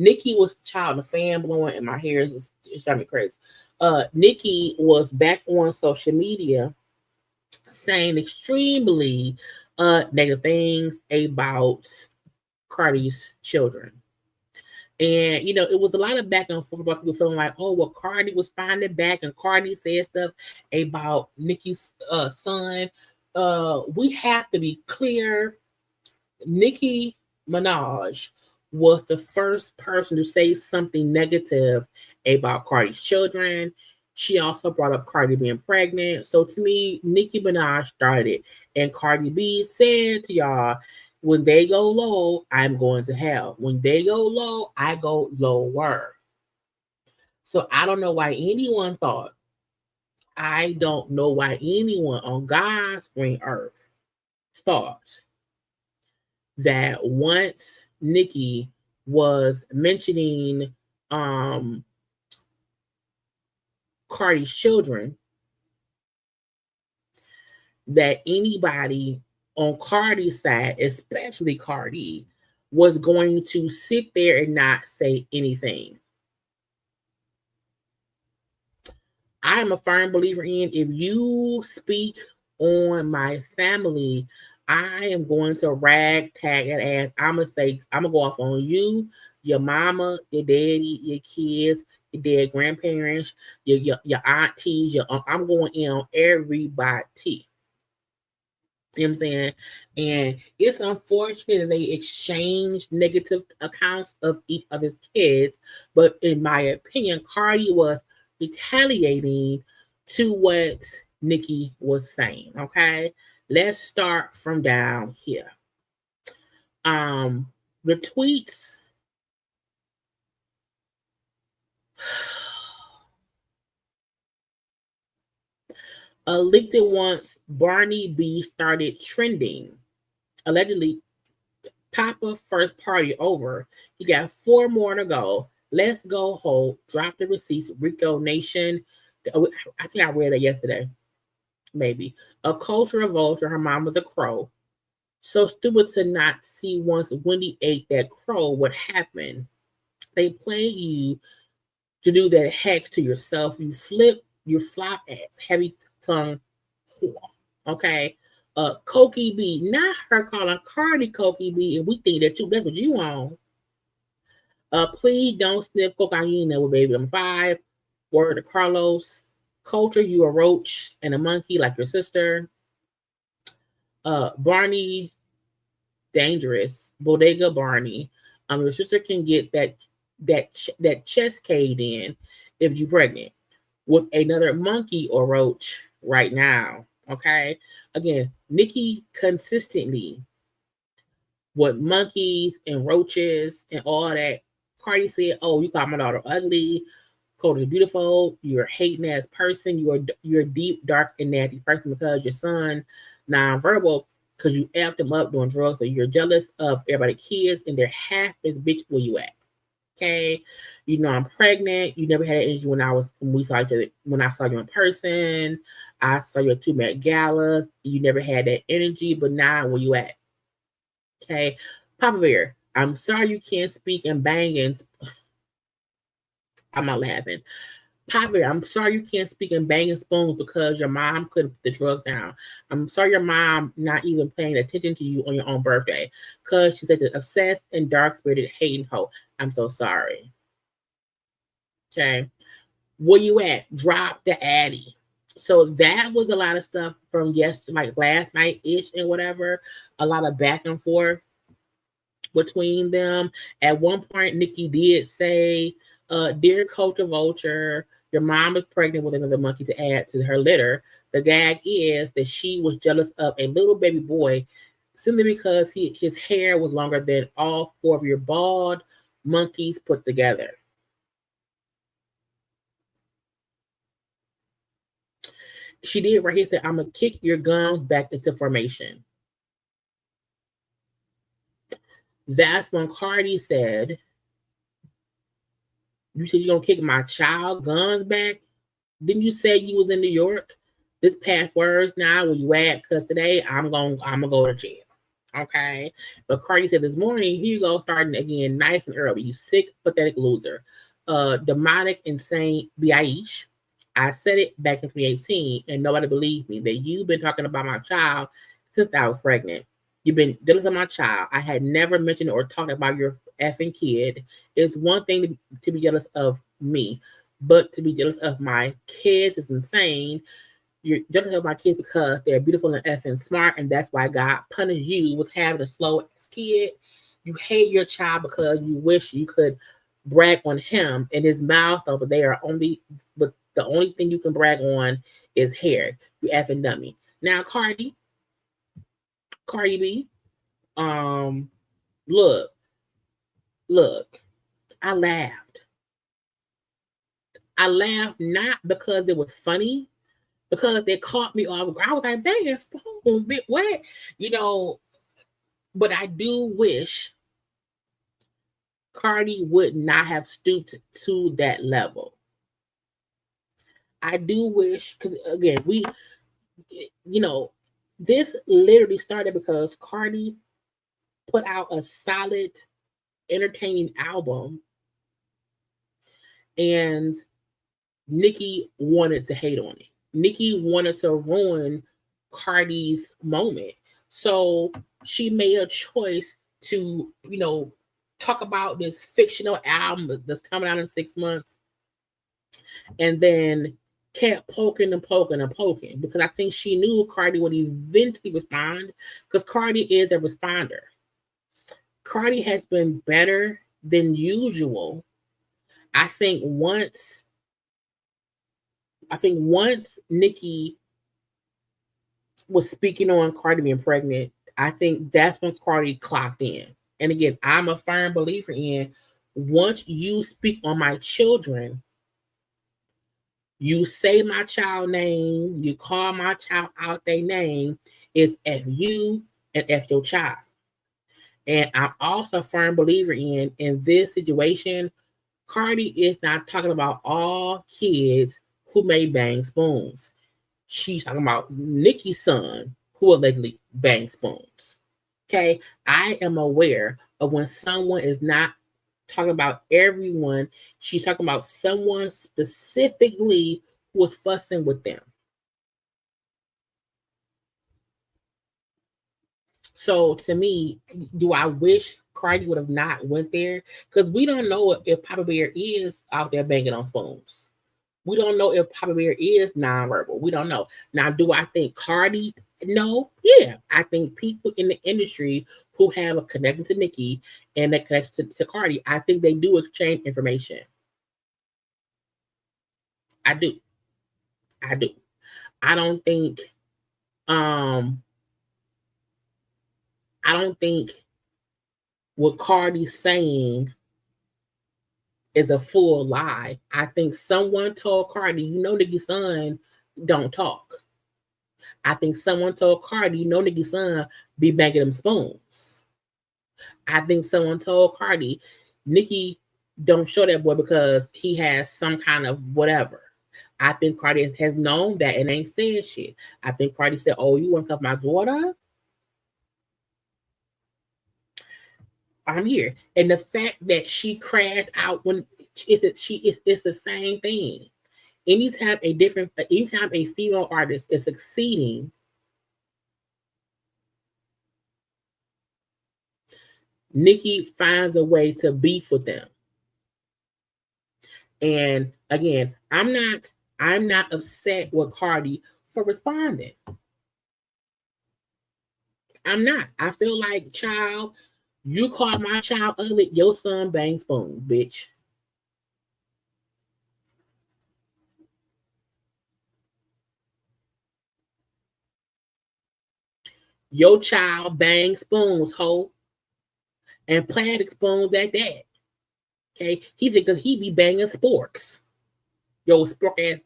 Nicki was the fan blowing and my hair is just driving me crazy. Nicki was back on social media saying extremely negative things about Cardi's children. And, you know, it was a lot of back and forth about people feeling like, oh, well, Cardi was finding back and Cardi said stuff about Nicki's son. We have to be clear. Nicki Minaj was the first person to say something negative about Cardi's children. She also brought up Cardi being pregnant. So to me, Nicki Minaj started. And Cardi B said to y'all, when they go low, I'm going to hell. When they go low, I go lower. So I don't know why anyone thought, I don't know why anyone on God's green earth thought that once Nicki was mentioning Cardi's children, that anybody on Cardi's side, especially Cardi, was going to sit there and not say anything. I am a firm believer in, if you speak on my family, I am going to rag, tag, and ass. I'm going to go off on you, your mama, your daddy, your kids, your dead grandparents, your aunties, I'm going in on everybody. You know what I'm saying? And it's unfortunate that they exchanged negative accounts of each of his kids. But in my opinion, Cardi was retaliating to what Nicki was saying. Okay. Let's start from down here. The tweets. Leaked it once Barney B started trending. Allegedly, Papa first party over. He got 4 more to go. Let's go hold. Drop the receipts. Rico Nation. I think I read it yesterday. Maybe. A culture vulture. Her mom was a crow. So stupid to not see once Wendy ate that crow what happened. They play you to do that hex to yourself. You flop ass, heavy tongue whore. Okay. Cokie B, not her calling Cardi Cokie B, and we think that's what you want. Please don't sniff cocaine with baby number 5. Word to Carlos. Culture, you a roach and a monkey like your sister. Barney, dangerous. Bodega Barney. Your sister can get that chest caved in if you pregnant with another monkey or roach right now. Okay. Again, Nicki consistently with monkeys and roaches and all that. Cardi said, "Oh, you call my daughter ugly. Cody beautiful. You're a hating ass person. You're a deep, dark, and nasty person because your son nonverbal because you effed him up doing drugs. So you're jealous of everybody's kids and they're half this bitch where you at. Okay, you know I'm pregnant. You never had energy when we saw each other. When I saw you in person, I saw you at 2 Met Galas. You never had that energy, but now where you at? Okay, Papa Bear. I'm sorry you can't speak and bang and I'm not laughing. Poppy, I'm sorry you can't speak in banging spoons because your mom couldn't put the drug down. I'm sorry your mom not even paying attention to you on your own birthday because she's such an obsessed and dark-spirited hating hoe. I'm so sorry. Okay. Where you at? Drop the Addy. So that was a lot of stuff from like last night-ish and whatever. A lot of back and forth between them. At one point, Nicki did say, dear Culture Vulture, your mom is pregnant with another monkey to add to her litter. The gag is that she was jealous of a little baby boy simply because his hair was longer than all 4 of your bald monkeys put together. She did right here, said, I'm going to kick your guns back into formation. That's when Cardi said, you said you're going to kick my child guns back? Didn't you say you was in New York? This past words now, where you at? Because today I'm gonna go to jail. Okay? But Cardi said this morning, here you go, starting again nice and early. You sick, pathetic loser. Demonic, insane Biaish. I said it back in 2018, and nobody believed me that you've been talking about my child since I was pregnant. You've been jealous of my child. I had never mentioned or talked about your effing kid. It's one thing to be jealous of me, but to be jealous of my kids is insane. You're jealous of my kids because they're beautiful and effing smart, and that's why God punished you with having a slow-ass kid. You hate your child because you wish you could brag on him and his mouth, but but the only thing you can brag on is hair. You effing dummy. Now, Cardi B, look, I laughed. I laughed not because it was funny, because they caught me off guard. I was like, banging spoons, bit wet, but I do wish Cardi would not have stooped to that level. I do wish, because again, this literally started because Cardi put out a solid, entertaining album, and Nicki wanted to hate on it. Nicki wanted to ruin Cardi's moment. So she made a choice to, talk about this fictional album that's coming out in 6 months, and then kept poking because I think she knew Cardi would eventually respond, because Cardi is a responder. Cardi has been better than usual. I think once Nicki was speaking on Cardi being pregnant, I think that's when Cardi clocked in. And again, I'm a firm believer in, once you speak on my children, you say my child name, you call my child out their name, it's F you and F your child. And I'm also a firm believer in this situation, Cardi is not talking about all kids who may bang spoons. She's talking about Nicki's son, who allegedly bang spoons. Okay, I am aware of when someone is not talking about everyone, she's talking about someone specifically who was fussing with them. So to me, do I wish Cardi would have not went there? Because we don't know if Papa Bear is out there banging on spoons. We don't know if Papa Bear is nonverbal. We don't know. Now, do I think Cardi? No. Yeah. I think people in the industry who have a connection to Nicki and a connection to Cardi, I think they do exchange information. I do. I don't think what Cardi's saying is a full lie. I think someone told Cardi, Nicki's son don't talk. I think someone told Cardi, Nicki's son be banging them spoons. I think someone told Cardi, Nicki don't show that boy because he has some kind of whatever. I think Cardi has known that and ain't saying shit. I think Cardi said, oh, you want to cuff my daughter? I'm here. And the fact that she crashed out when It's the same thing. Anytime a female artist is succeeding, Nicki finds a way to beef with them. And again, I'm not upset with Cardi for responding. I'm not. I feel like, child, you call my child ugly, your son bang spoon, bitch. Your child bang spoons, ho. And plastic spoons at that. Okay? He think he be banging sporks. Yo, spork ass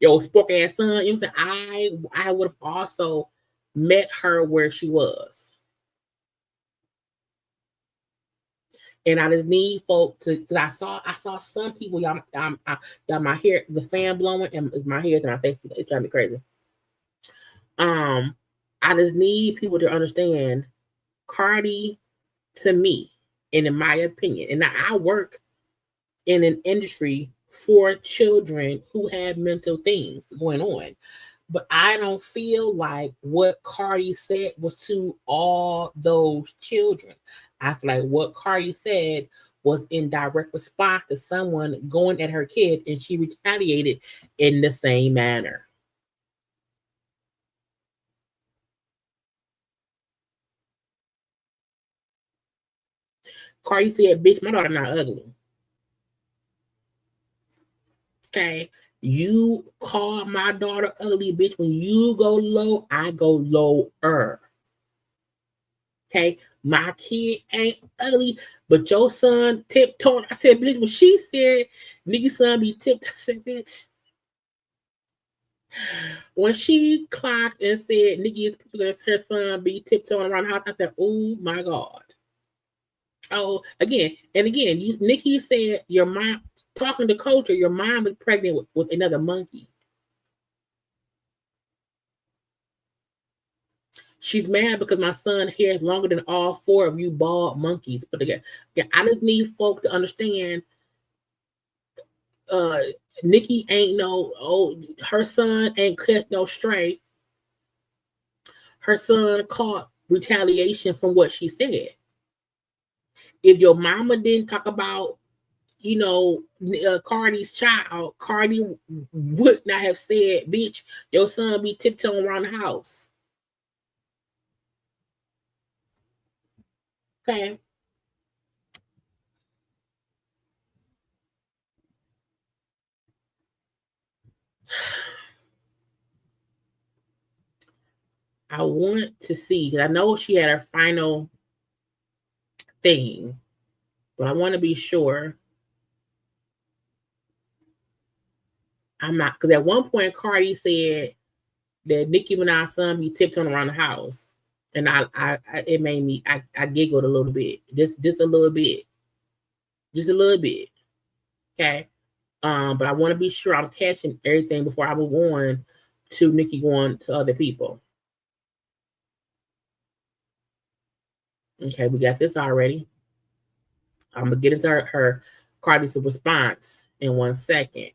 spork ass son. You know what I'm saying? I would have also met her where she was. And I just need folk to, because I saw some people, y'all my hair, the fan blowing, and my hair and my face, it's driving me crazy. I just need people to understand Cardi, to me, and in my opinion, and I work in an industry for children who have mental things going on. But I don't feel like what Cardi said was to all those children. I feel like what Cardi said was in direct response to someone going at her kid, and she retaliated in the same manner. Cardi said, bitch, my daughter not ugly. Okay? You call my daughter ugly, bitch. When you go low, I go lower. Okay? My kid ain't ugly, but your son tiptoeing. I said, bitch, when she said Nicki's son be tiptoeing, I said, bitch. When she clocked and said Nicki's her son be tiptoeing around the house, I said, oh my God. Oh, again, Nicki said your mom, talking to Culture, your mom is pregnant with another monkey. She's mad because my son's hair is longer than all four of you bald monkeys put together. Yeah, I just need folk to understand. Nicki ain't her son ain't catch no stray. Her son caught retaliation from what she said. If your mama didn't talk about, Cardi's child, Cardi would not have said, bitch, your son be tiptoeing around the house. Okay. I want to see, because I know she had her final thing, but I want to be sure. I'm not, because at one point Cardi said that Nicki Minaj's son be tiptoeing around the house, and it made me I giggled a little bit, just a little bit, okay. But I want to be sure I'm catching everything before I move on to Nicki going to other people. Okay, we got this already. I'm gonna get into her Cardi's response in 1 second.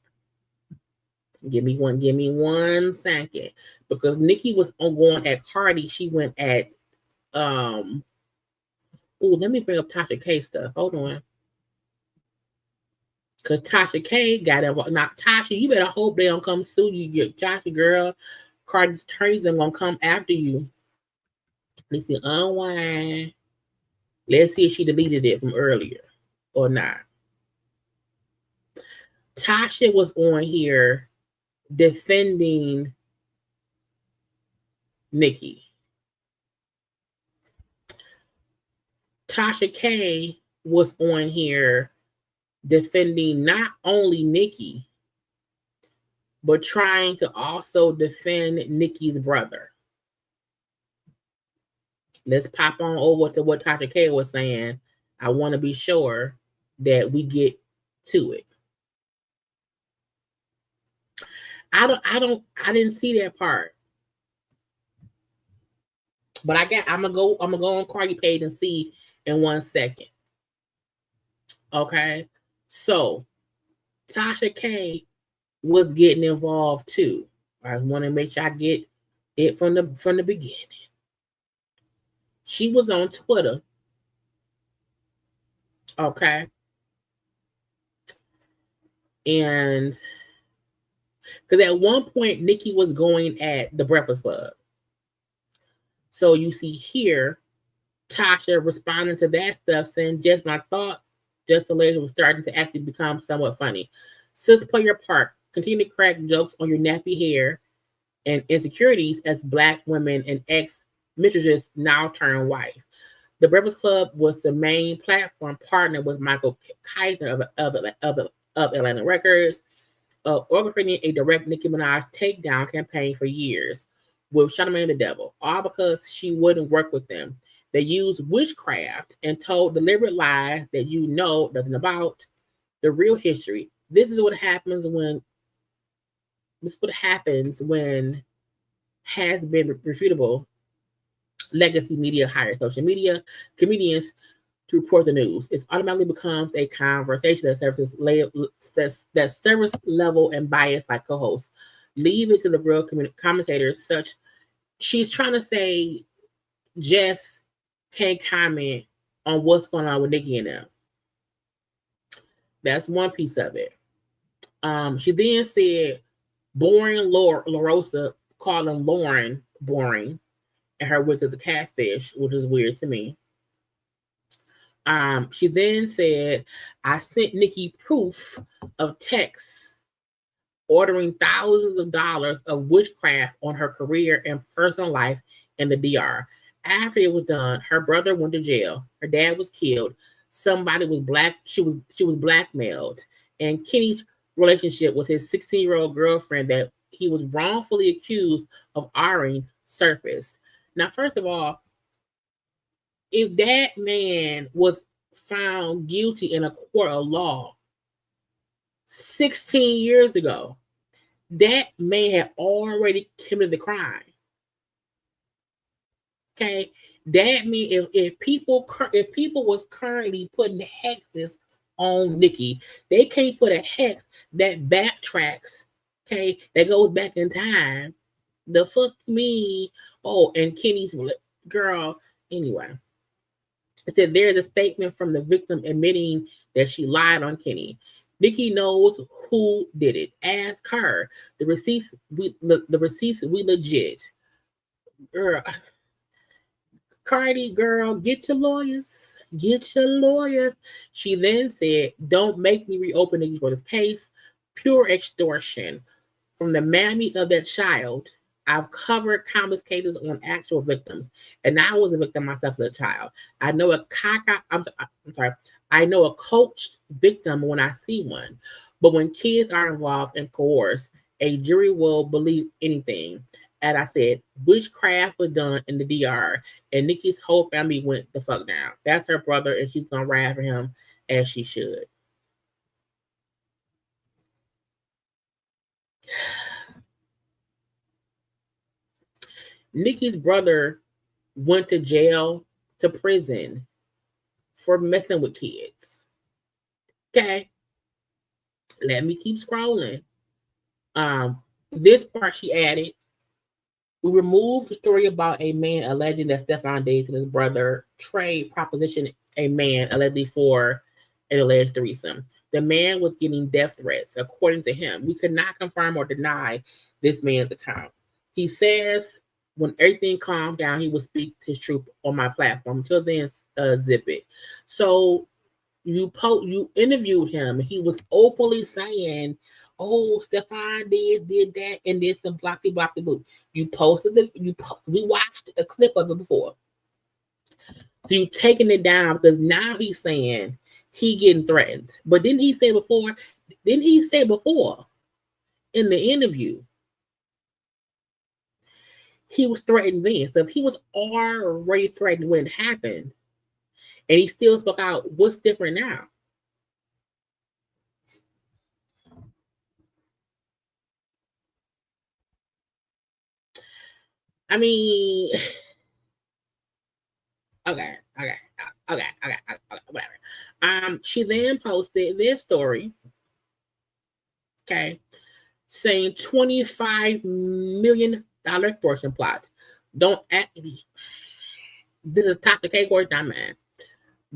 Give me one second, because Nicki was going at Cardi. She went at let me bring up Tasha K stuff. Hold on. Because Tasha K got involved. Now, Tasha, you better hope they don't come sue you. Tasha, girl, Cardi's attorneys are going to come after you. Let's see, unwind. Let's see if she deleted it from earlier or not. Tasha was on here defending Nicki. Tasha K was on here defending not only Nicki, but trying to also defend Nicki's brother. Let's pop on over to what Tasha K was saying. I want to be sure that we get to it. I didn't see that part. But I'm gonna go on Cardi page and see in 1 second. Okay, so Tasha K was getting involved too. I want to make sure I get it from the beginning. She was on Twitter. Okay. And because at one point Nicki was going at the Breakfast Club. So you see here Tasha responding to that stuff, saying, just when I thought just the lady was starting to actually become somewhat funny. Sis, play your part. Continue to crack jokes on your nappy hair and insecurities as Black women and ex-mistresses now turn wife. The Breakfast Club was the main platform partner with Michael Keisner of Atlantic Records, orchestrating a direct Nicki Minaj takedown campaign for years with Charlamagne the Devil, all because she wouldn't work with them. They used witchcraft and told deliberate lies that you know nothing about the real history. This is what happens when has been refutable legacy media hires social media comedians to report the news. It automatically becomes a conversation that service level and bias like co-hosts. Leave it to the real commentators. Such she's trying to say Jess can't comment on what's going on with Nicki and them. That's one piece of it. She then said boring LaRosa calling Lauren boring and her wig is a catfish, which is weird to me. She then said, I sent Nicki proof of texts ordering thousands of dollars of witchcraft on her career and personal life in the DR. After it was done, her brother went to jail. Her dad was killed. Somebody was black. She was blackmailed. And Kenny's relationship with his 16-year-old girlfriend that he was wrongfully accused of R-ing surfaced. Now, first of all, if that man was found guilty in a court of law 16 years ago, that man had already committed the crime. Okay, that means if people was currently putting hexes on Nicki, they can't put a hex that backtracks. Okay, that goes back in time. The fuck me? Oh, and Kenny's girl. Anyway, it said there's a statement from the victim admitting that she lied on Kenny. Nicki knows who did it. Ask her. The receipts we legit. Girl. Cardi, girl, get your lawyers. Get your lawyers. She then said, don't make me reopen Nicki for this case. Pure extortion. From the mammy of that child, I've covered countless cases on actual victims. And I was a victim myself as a child. I know I know a coached victim when I see one. But when kids are involved and coerced, a jury will believe anything. And I said, witchcraft was done in the DR, and Nicki's whole family went the fuck down. That's her brother, and she's gonna ride for him as she should. Nicki's brother went to prison for messing with kids. Okay. Let me keep scrolling. This part she added. We removed the story about a man alleging that Stefan dated his brother Trey propositioned a man allegedly for an alleged threesome. The man was getting death threats. According to him, we could not confirm or deny this man's account. He says when everything calmed down, he would speak his truth on my platform. Until then, zip it. So you interviewed him. He was openly saying, "Oh, Stefan did that and did some blocky blue." You posted we watched a clip of it before. So you taking it down because now he's saying he getting threatened. But didn't he say before? Didn't he say before in the interview he was threatened then? So if he was already threatened when it happened, and he still spoke out, what's different now? I mean, okay. Okay, whatever. She then posted this story, okay, saying $25 million extortion plots. Don't act. This is toxic category, not man.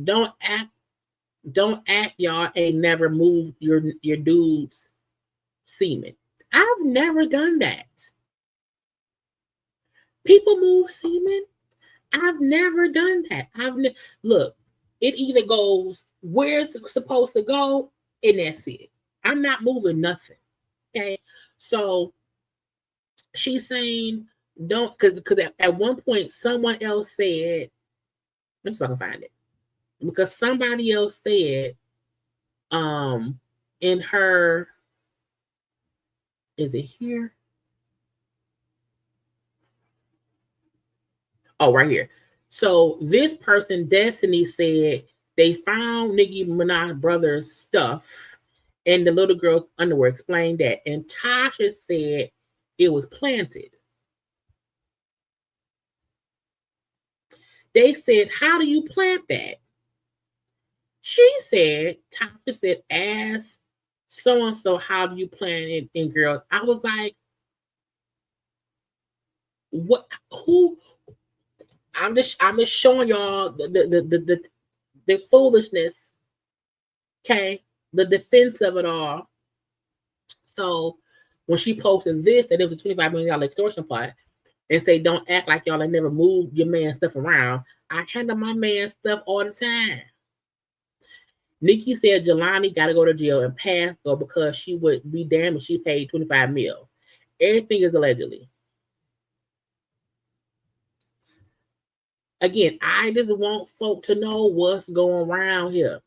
Don't act, y'all ain't never moved your dude's semen. I've never done that. People move semen. I've never done that. Look, it either goes where it's supposed to go, and that's it. I'm not moving nothing. Okay, so she's saying don't because at one point someone else said, I'm just gonna find it because somebody else said, in her, is it here? Oh, right here. So this person, Destiny, said they found Nicki Minaj brother's stuff and the little girl's underwear. Explained that. And Tasha said it was planted. They said, how do you plant that? She said, Tasha said, ask so-and-so, how do you plant it in girls? I was like, what? Who? I'm just showing y'all the foolishness, okay, the defense of it all. So when she posted this, that it was a $25 million extortion plot, and say don't act like y'all ain't never moved your man's stuff around. I handle my man's stuff all the time. Nicki said Jelani got to go to jail and pass go because she would be damned if she paid $25 million. Everything is allegedly. Again, I just want folk to know what's going around here.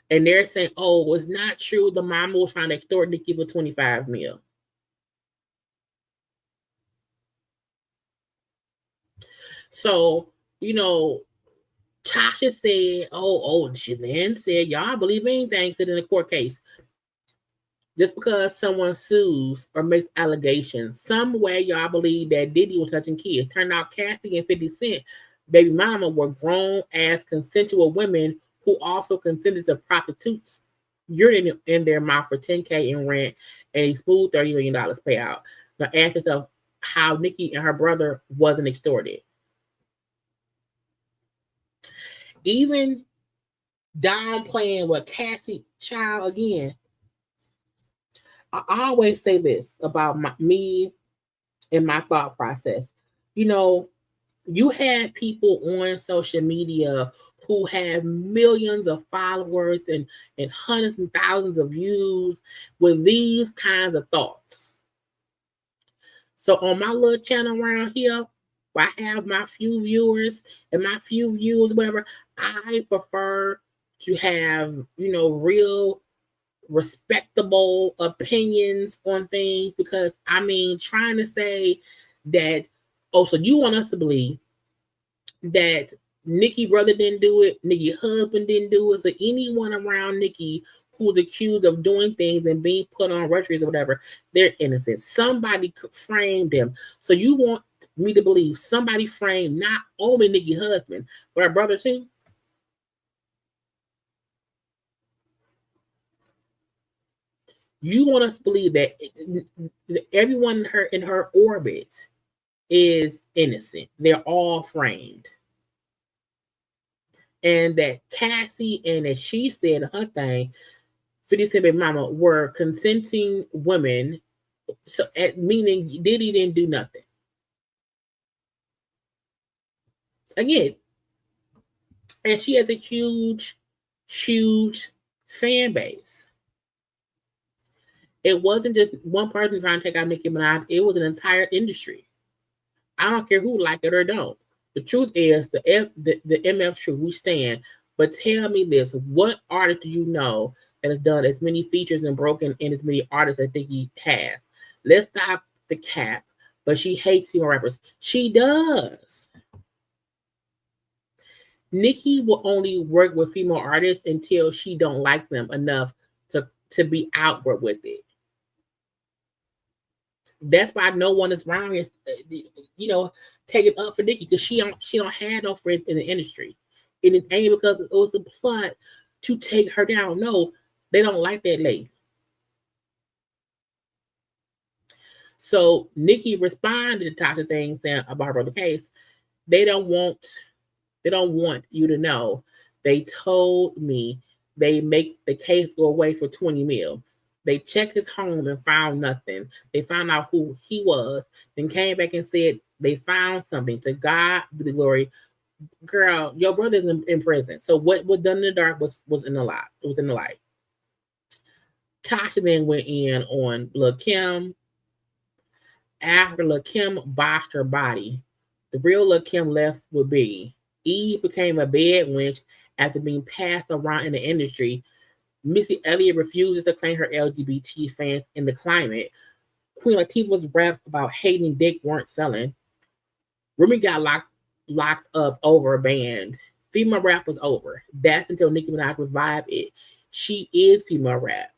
And they're saying, oh, it's not true. The mama was trying to extort Nicki for $25 million. So, Tasha said, she then said, y'all believe anything said in a court case. Just because someone sues or makes allegations, some way y'all believe that Diddy was touching kids. Turned out Cassie and 50 Cent, baby mama, were grown-ass consensual women who also consented to prostitutes urinating in their mouth for $10K in rent and a smooth $30 million payout. Now ask yourself how Nicki and her brother wasn't extorted. Even downplaying what Cassie child again. I always say this about me and my thought process. You had people on social media who have millions of followers and hundreds and thousands of views with these kinds of thoughts. So on my little channel around here, where I have my few viewers and my few views, whatever, I prefer to have, real respectable opinions on things, because trying to say that, so you want us to believe that Nicki brother didn't do it, Nicki husband didn't do it, so anyone around Nicki who's accused of doing things and being put on registries or whatever, they're innocent. Somebody framed them. So you want me to believe somebody framed not only Nicki husband, but her brother too? You want us to believe that everyone in her orbit is innocent. They're all framed. And that Cassie, and as she said her thing, 50 Cent baby mama, were consenting women, so meaning Diddy didn't do nothing. Again, and she has a huge, huge fan base. It wasn't just one person trying to take out Nicki Minaj. It was an entire industry. I don't care who like it or don't. The truth is, the MF truth, we stand. But tell me this, what artist do you know that has done as many features and broken in as many artists as Nicki has? Let's stop the cap. But she hates female rappers. She does. Nicki will only work with female artists until she don't like them enough to be outward with it. That's why no one is around here, taking up for Nicki, because she don't have no friends in the industry. And it ain't because it was the plot to take her down. No, they don't like that lady. So Nicki responded to Tasha things saying about her brother Case. They don't want you to know. They told me they make the case go away for 20 mil. They checked his home and found nothing. They found out who he was, then came back and said they found something. To God be the glory. Girl, your brother's in prison. So what was done in the dark was in the light. It was in the light. Tasha then went in on Lil' Kim. After Lil' Kim botched her body, the real Lil' Kim left with Biggie. Eve became a bed wench after being passed around in the industry. Missy Elliott refuses to claim her LGBT fans in the climate. Queen Latifah's raps about hating dick weren't selling. Remy got locked up over a band. Female rap was over. That's until Nicki Minaj revived it. She is female rap.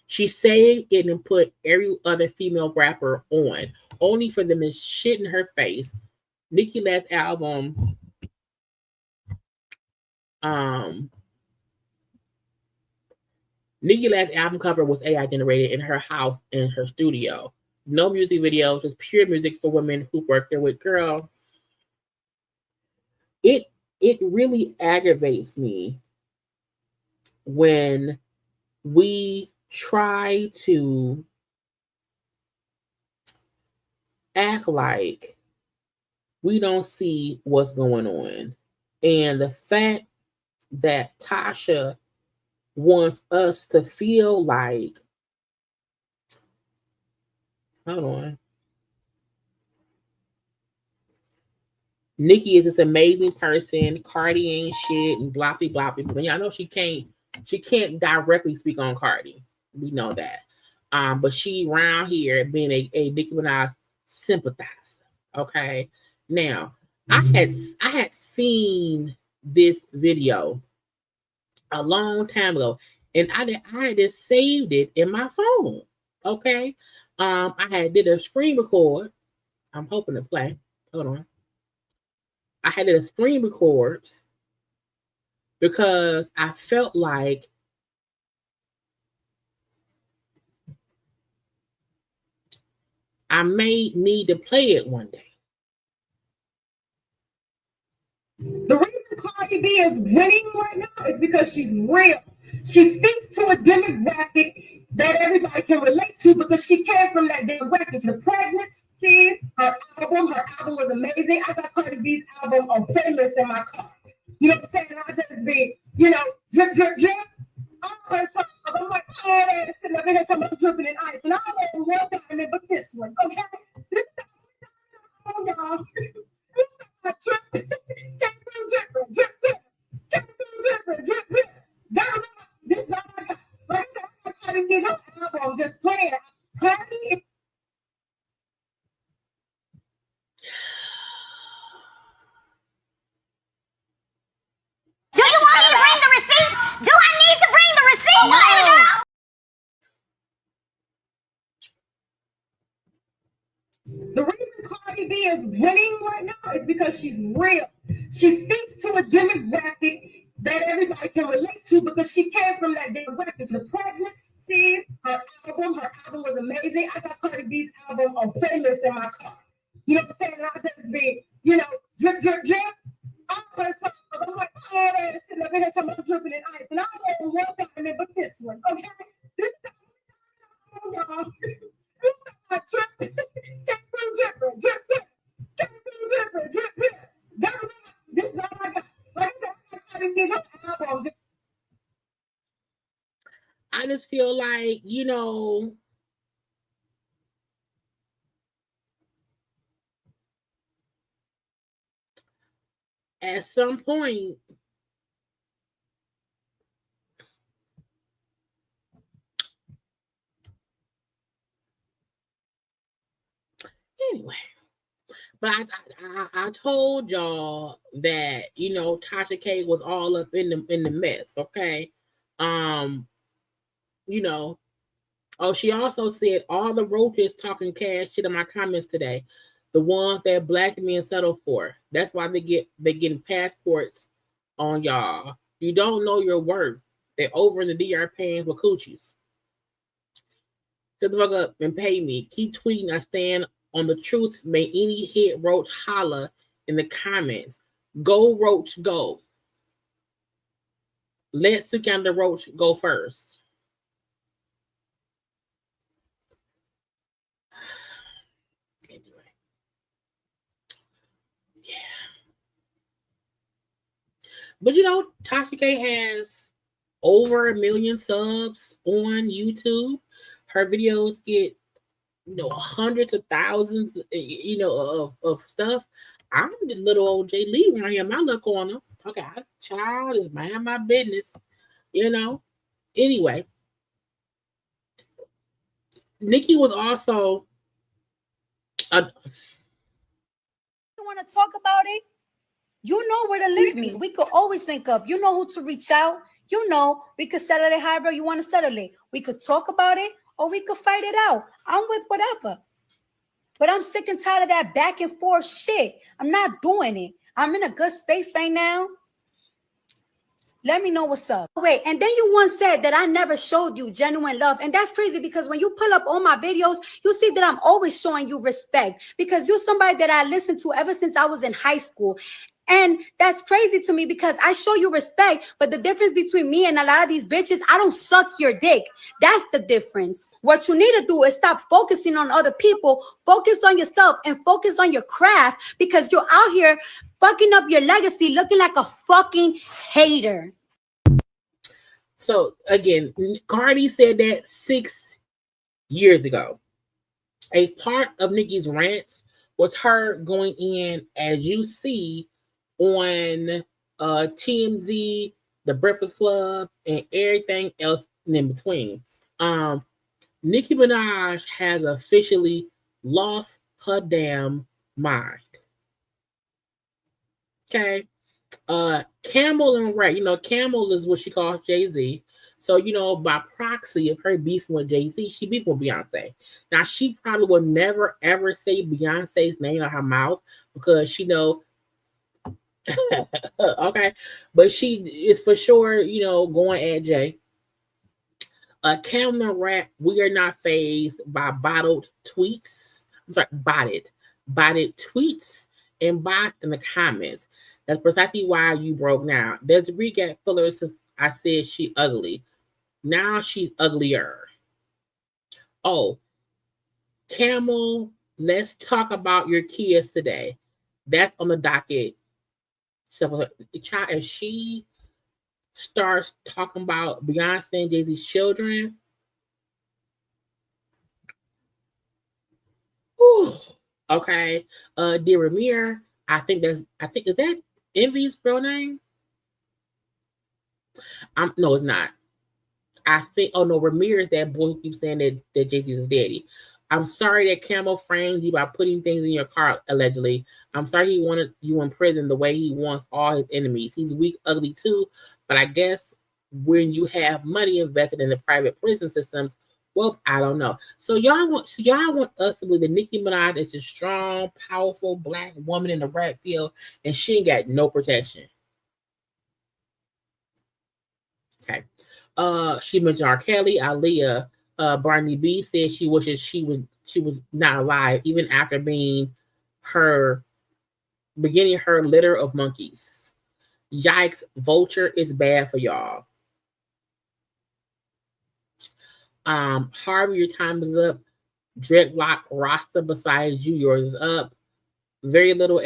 She saved it and put every other female rapper on, only for them to shit in her face. Nicki last album, Nicki last album cover was AI generated in her house in her studio. No music video, just pure music for women who work there with. Girl, it really aggravates me when we try to act like we don't see what's going on. And the fact that Tasha wants us to feel like, hold on, Nicki is this amazing person, Cardi ain't shit, and blah blah blah. But y'all know she can't directly speak on Cardi. We know that. But she around here being a Nicki Minaj sympathizer. Okay. Now, I had seen this video a long time ago, and I had just saved it in my phone. Okay. I had did a screen record. I'm hoping to play. Hold on. I had did a screen record because I felt like I may need to play it one day. The reason Cardi B is winning right now is because she's real. She speaks to a demographic that everybody can relate to because she came from that demographic. The pregnancy, her album was amazing. I got Cardi B's album on playlist in my car. You know what I'm saying? I just be, drip, drip, drip. I'm like, oh, sitting up here talking about dripping in ice. And I don't want one diamond, but this one, okay? This one, y'all. Drip, drip, drip, drip, drip, drip, drip. This is all I got. Like I said, I'm trying to get her album just playing. Cardi is. Do you want me to bring the receipts? Do I need to bring the receipts? The reason Cardi B is winning right now is because she's real. She speaks to a demographic that everybody can relate to because she came from that demographic. The pregnancy, her album was amazing. I got Cardi B's album on playlist in my car. You know what I'm saying? I just be, drip, drip, drip. I'm like, oh, sitting up here talking about dripping in ice. And I don't want one diamond, but this one, okay? This is all y'all. Drip, drip, drip, drip, drip, drip, drip, drip. This is all I got. Like I said, I'm trying to get her album. I just feel like, at some point, anyway, but I told y'all that Tasha K was all up in the mess. Okay, Oh, she also said all the roaches talking cash shit in my comments today. The ones that black men settle for. That's why they getting passports on y'all. You don't know your worth. They're over in the DR paying for coochies. Shut the fuck up and pay me. Keep tweeting. I stand on the truth. May any hit roach holla in the comments. Go roach go. Let Sukanda Roach go first. But you know, Tasha K has over 1 million subs on YouTube. Her videos get, hundreds of thousands, of stuff. I'm the little old Jaylee around here, my little corner. Okay, child is mind my business, Anyway, Nicki was also. You want to talk about it? You know where to link me. We could always link up. You know who to reach out. We could settle it however you want to settle it. We could talk about it or we could fight it out. I'm with whatever. But I'm sick and tired of that back and forth shit. I'm not doing it. I'm in a good space right now. Let me know what's up. Wait, and then you once said that I never showed you genuine love. And that's crazy because when you pull up all my videos, you see that I'm always showing you respect because you're somebody that I listened to ever since I was in high school. And that's crazy to me because I show you respect, but the difference between me and a lot of these bitches, I don't suck your dick. That's the difference. What you need to do is stop focusing on other people, focus on yourself and focus on your craft because you're out here fucking up your legacy looking like a fucking hater. So again, Cardi said that 6 years ago. A part of Nicki's rants was her going in, as you see, on TMZ, The Breakfast Club, and everything else in between. Nicki Minaj has officially lost her damn mind. Okay. Camel and Ray, Camel is what she calls Jay-Z. So, by proxy of her beefing with Jay-Z, she beefing with Beyonce. Now, she probably will never, ever say Beyonce's name out her mouth because she know okay, but she is for sure, going at Jay. Camel Rat, we are not fazed by bottled tweets. I'm sorry, botted tweets and bots in the comments. That's precisely why you broke now. There's a recap filler since I said she ugly. Now she's uglier. Oh, Camel, let's talk about your kids today. That's on the docket. So, if she starts talking about Beyonce and Jay-Z's children, whew, okay. Dear Ramir, is that Envy's real name? No, it's not. Ramir is that boy who keeps saying that Jay-Z is daddy. I'm sorry that Camel framed you by putting things in your car, allegedly. I'm sorry he wanted you in prison the way he wants all his enemies. He's weak, ugly too, but I guess when you have money invested in the private prison systems, well, I don't know. So y'all want us to believe that Nicki Minaj is a strong, powerful black woman in the rap field, and she ain't got no protection. Okay. She mentioned R. Kelly, Aaliyah. Barney B said she wishes she was not alive, even after beginning her litter of monkeys. Yikes, Vulture is bad for y'all. Harvey, your time is up. Dreadlock Rasta besides you, yours is up. Very little,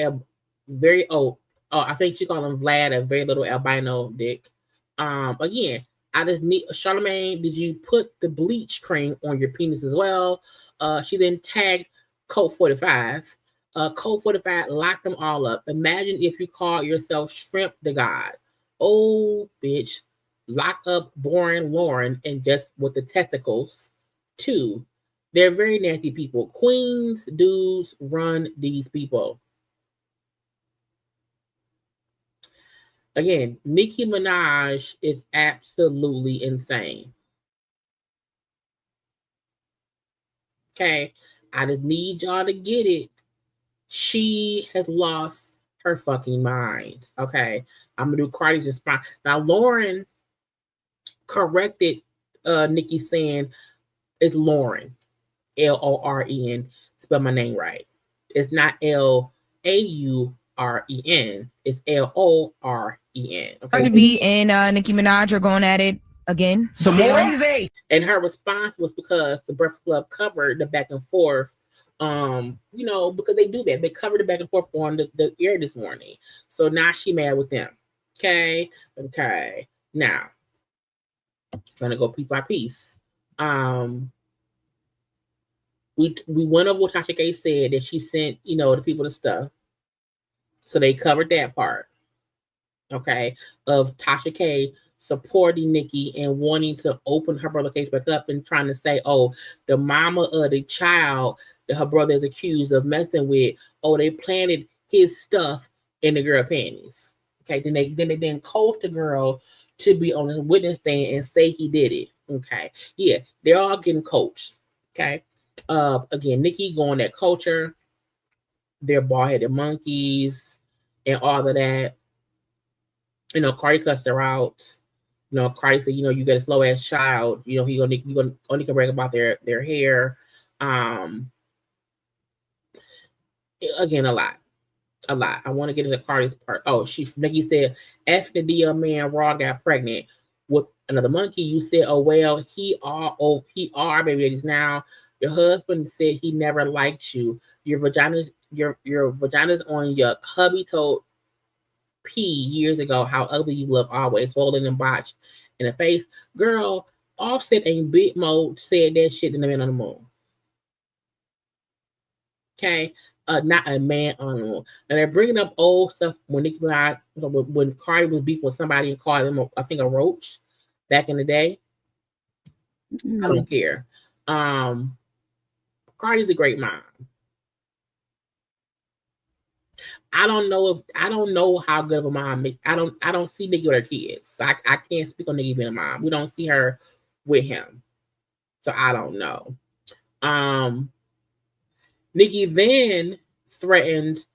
I think she called him Vlad a very little albino dick. Again, I just need Charlamagne. Did you put the bleach cream on your penis as well? She then tagged Colt 45. Colt 45 locked them all up. Imagine if you call yourself Shrimp the God. Oh, bitch. Lock up boring Lauren and just with the testicles too. They're very nasty people. Queens, dudes run these people. Again, Nicki Minaj is absolutely insane. Okay, I just need y'all to get it. She has lost her fucking mind. Okay, I'm gonna do Cardi's response. Now, Lauren corrected Nicki saying it's Lauren, L-O-R-E-N. Spell my name right. It's not L-A-U-R-E-N. It's L-O-R-E-N. Okay. Cardi B and Nicki Minaj are going at it again. Some more? Crazy. And her response was because the Breakfast Club covered the back and forth. Because they do that. They covered the back and forth on the air this morning. So now she mad with them. Okay. Now, trying to go piece by piece. We went over what Tasha K said that she sent, the people the stuff. So they covered that part. Okay. Of Tasha K supporting Nicki and wanting to open her brother case back up and trying to say, oh, the mama of the child that her brother is accused of messing with, they planted his stuff in the girl panties. Okay, then they coach the girl to be on the witness stand and say he did it. Okay, yeah, they're all getting coached. Okay, again, Nicki going that culture, they're bald-headed monkeys and all of that. Cardi cussed her out. Cardi said, you got a slow ass child. He only can brag about their hair. Again, a lot. I want to get into Cardi's part. Nicki said, F the DL man raw got pregnant with another monkey. You said, oh well, he are baby daddies now. Your husband said he never liked you. Your vagina's on your hubby told P years ago how ugly you look always, swollen and botched in the face. Girl, Offset and Big Mo said that shit in the Man on the Moon. Okay, not a man on the moon. Now they're bringing up old stuff when Nicki Minaj, when Cardi was beefing with somebody and called them, I think, a roach back in the day. I don't care. Cardi's a great mom. I don't know how good of a mom. I don't see Nicki with her kids. So I can't speak on Nicki being a mom. We don't see her with him, so I don't know. Nicki then threatened.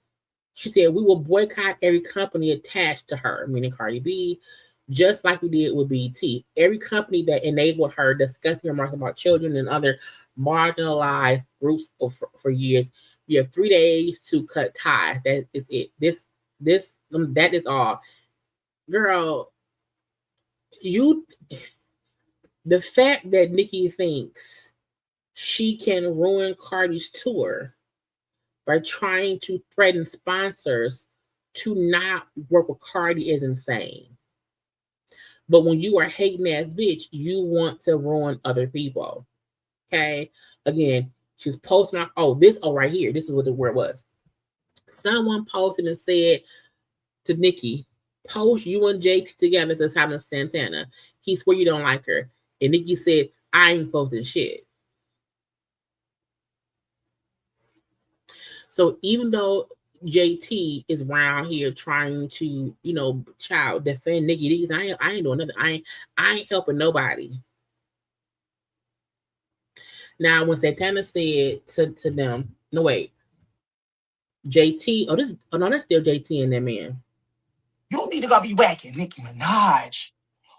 She said, "We will boycott every company attached to her," meaning Cardi B, just like we did with BET. Every company that enabled her discussing remarks about children and other marginalized groups for years. You have 3 days to cut ties. That is it. That is all. Girl, the fact that Nicki thinks she can ruin Cardi's tour by trying to threaten sponsors to not work with Cardi is insane. But when you are a hating ass bitch, you want to ruin other people. Okay? Again, she's posting out, right here. This is where it was. Someone posted and said to Nicki, post you and JT together since having Santana. He swear you don't like her. And Nicki said, I ain't posting shit. So even though JT is around here trying to, defend Nicki, I ain't doing nothing. I ain't helping nobody. Now, when Santana said to them, no wait, JT, that's still JT and that man. You need to go be whacking Nicki Minaj,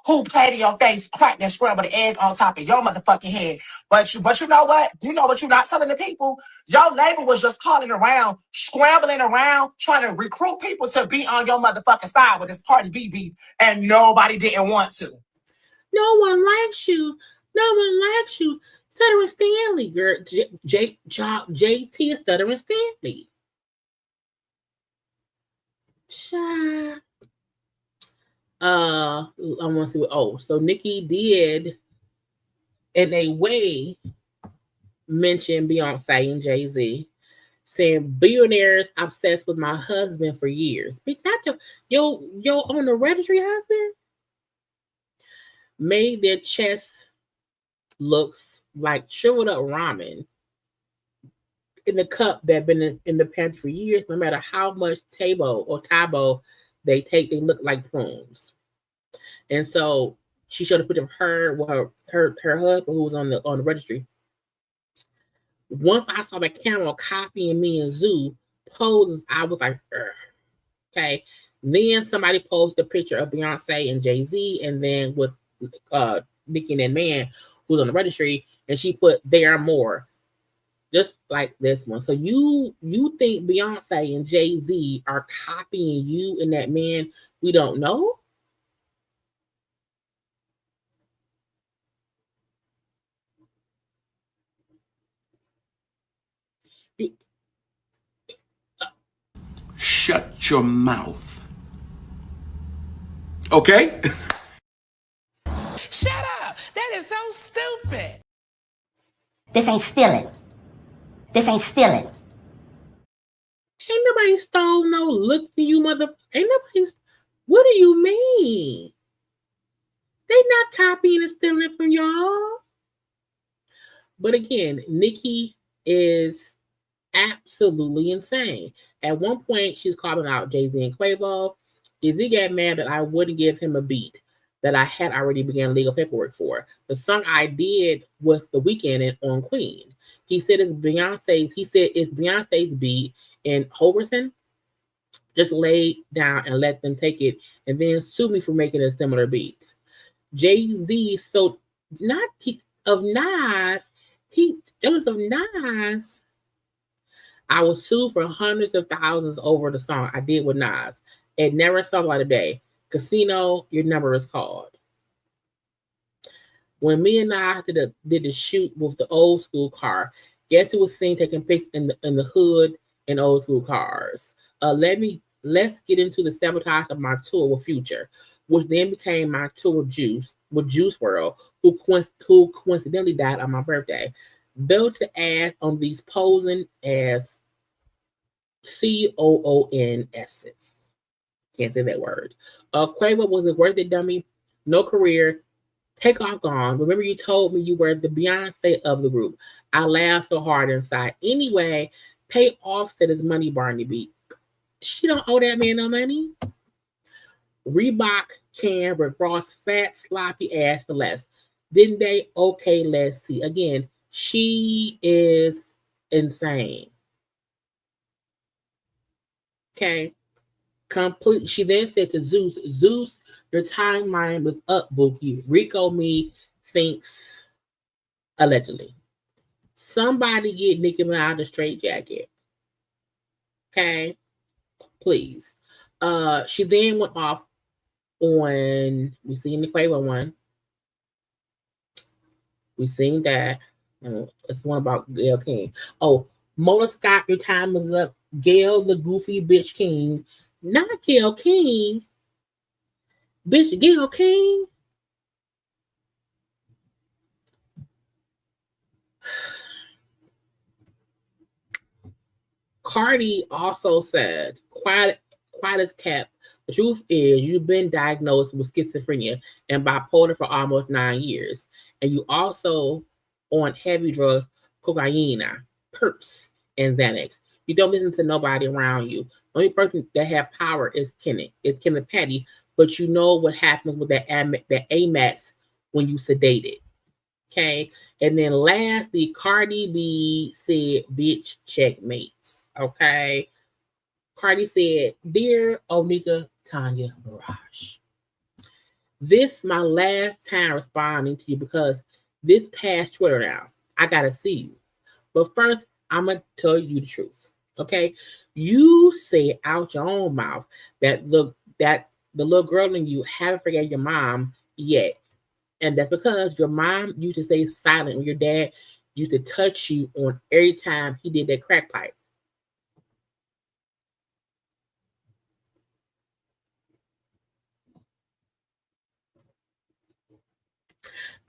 who played in your face, cracked that scrambled egg on top of your motherfucking head. But you know what? You know what you're not telling the people? Your label was just calling around, scrambling around, trying to recruit people to be on your motherfucking side with this Cardi B beef, and nobody didn't want to. No one likes you. No one likes you. Stuttering Stanley, girl. JT is Stuttering Stanley. I want to see what. So Nicki did, in a way, mention Beyonce and Jay-Z, saying billionaires obsessed with my husband for years. Not your on the registry husband made their chest looks like shriveled up ramen in the cup that been in the pantry for years. No matter how much tabo they take, they look like prunes. And so she showed a picture of her with her husband who was on the registry. once I saw the camera copying me and Zoo poses, I was like, ugh. Okay. Then somebody posted a picture of Beyonce and Jay-Z, and then with Nicki and that man who's on the registry, and she put "there are more," just like this one. So you think Beyonce and Jay-Z are copying you and that man we don't know? Shut your mouth. Okay? Shut up! That is so stupid. This ain't stealing. This ain't stealing. Ain't nobody stole no look for you, mother. Ain't nobody. What do you mean? They not copying and stealing from y'all. But again, Nicki is absolutely insane. At one point, she's calling out Jay-Z and Quavo. Jay-Z got mad that I wouldn't give him a beat that I had already began legal paperwork for. The song I did with The Weeknd on Queen. He said it's Beyonce's beat, and Hoverson just laid down and let them take it and then sue me for making a similar beat. Jay-Z so not of Nas, he jealous of Nas. I was sued for hundreds of thousands over the song I did with Nas. It never saw the light of day. Casino, your number is called. When me and I did the shoot with the old school car, guess who was seen taking pics in the hood in old school cars? Let's get into the sabotage of my tour with Future, which then became my tour with Juice WRLD, who coincidentally died on my birthday. Built to add on these posing as COONSs. Can't say that word. Quavo, was it worth it, dummy? No career. Take off gone. Remember you told me you were the Beyonce of the group. I laughed so hard inside. Anyway, pay Offset his money, Barney B. She don't owe that man no money. Reebok can Rick Ross fat, sloppy ass for less. Didn't they? Okay, let's see. Again, she is insane. Okay. Complete. She then said to Zeus, your timeline was up, Bookie. Rico me thinks allegedly. Somebody get Nicki Minaj a straight jacket. Okay. Please. She then went off on, we seen the Quavo one. We seen that. It's one about Gayle King. Oh, Mona Scott, your time is up. Gayle, the goofy bitch king. Not Gayle King. Bitch, Gayle King. Cardi also said, quiet as kept. The truth is, you've been diagnosed with schizophrenia and bipolar for almost 9 years. And you also on heavy drugs, cocaine, perps, and Xanax. You don't listen to nobody around you. The only person that have power is Kenneth. It's Kenneth Petty, but you know what happens with that Amex when you sedate it. Okay. And then lastly, Cardi B said, bitch, checkmates. Okay. Cardi said, dear Onika Tanya Barrage, this my last time responding to you because this past Twitter now, I gotta see you. But first, I'm gonna tell you the truth. Okay. You say out your own mouth that the little girl in you haven't forget your mom yet. And that's because your mom used to stay silent when your dad used to touch you on every time he did that crack pipe.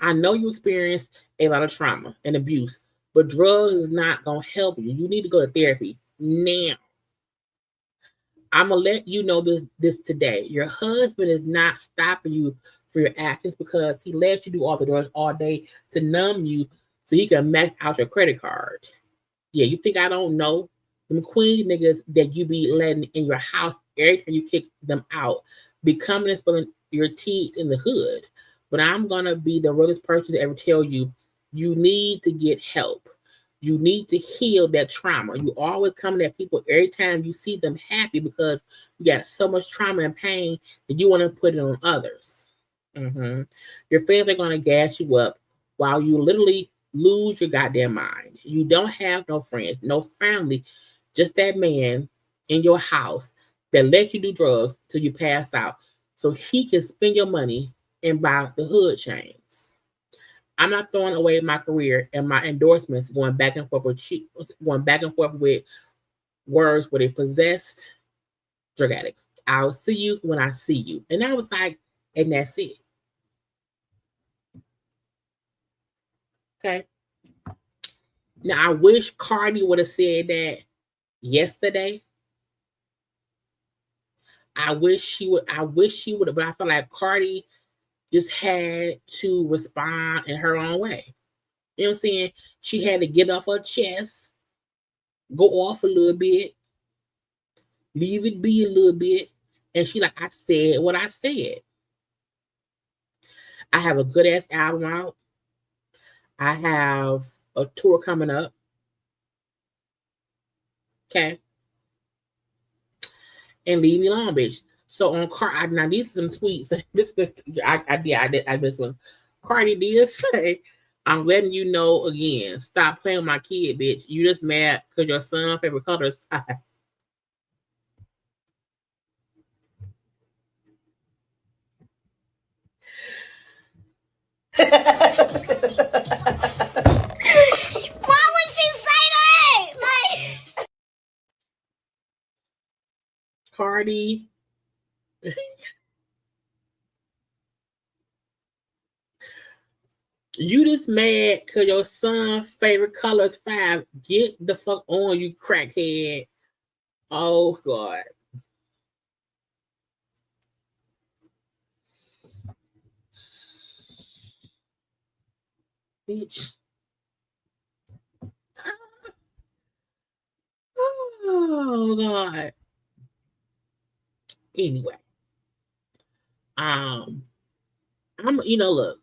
I know you experienced a lot of trauma and abuse, but drugs is not going to help you. You need to go to therapy now. I'm going to let you know this today. Your husband is not stopping you for your actions because he lets you do all the drugs all day to numb you so he can max out your credit card. Yeah, you think I don't know? Them queen niggas that you be letting in your house every time you kick them out, be coming and spilling your teeth in the hood. But I'm going to be the realest person to ever tell you, you need to get help. You need to heal that trauma. You always coming at people every time you see them happy because you got so much trauma and pain that you want to put it on others. Your friends are going to gas you up while you literally lose your goddamn mind. You don't have no friends, no family, just that man in your house that let you do drugs till you pass out so he can spend your money and buy the hood chains. I'm not throwing away my career and my endorsements going back and forth with words with a possessed drug addict. I'll see you when I see you. And I was like, and that's it. Okay. Now I wish Cardi would have said that yesterday. I wish she would have, but I feel like Cardi just had to respond in her own way. You know what I'm saying? She had to get off her chest, go off a little bit, leave it be a little bit. And she like, I said what I said. I have a good ass album out. I have a tour coming up. Okay. And leave me alone, bitch. So on now these are some tweets. I missed one. Cardi did say, I'm letting you know again, stop playing with my kid, bitch. You just mad because your son's favorite color is 5. Why would she say that? Like, Cardi. You just mad because your son's favorite color is 5. Get the fuck on, you crackhead. Oh, God. Bitch. Oh, God. Anyway. Look.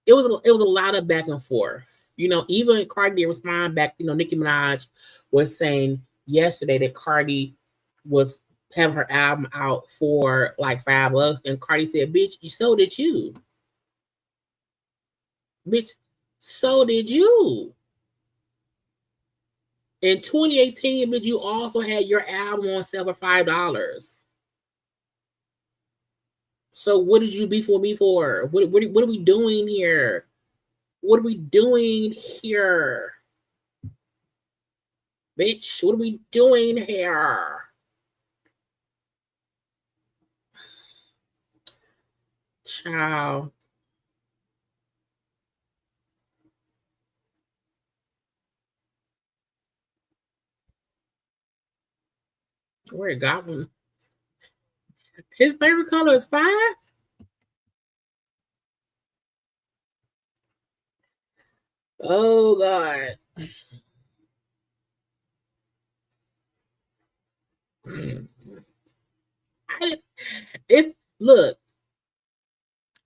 It was a lot of back and forth. Even Cardi did respond back. Nicki Minaj was saying yesterday that Cardi was having her album out for like $5, and Cardi said, "Bitch, so did you, bitch, so did you." In 2018, bitch, you also had your album on sale for $5. So what did you beef with me for? What are we doing here? What are we doing here? Bitch, what are we doing here? Ciao. Where it got one? His favorite color is 5? Oh, God.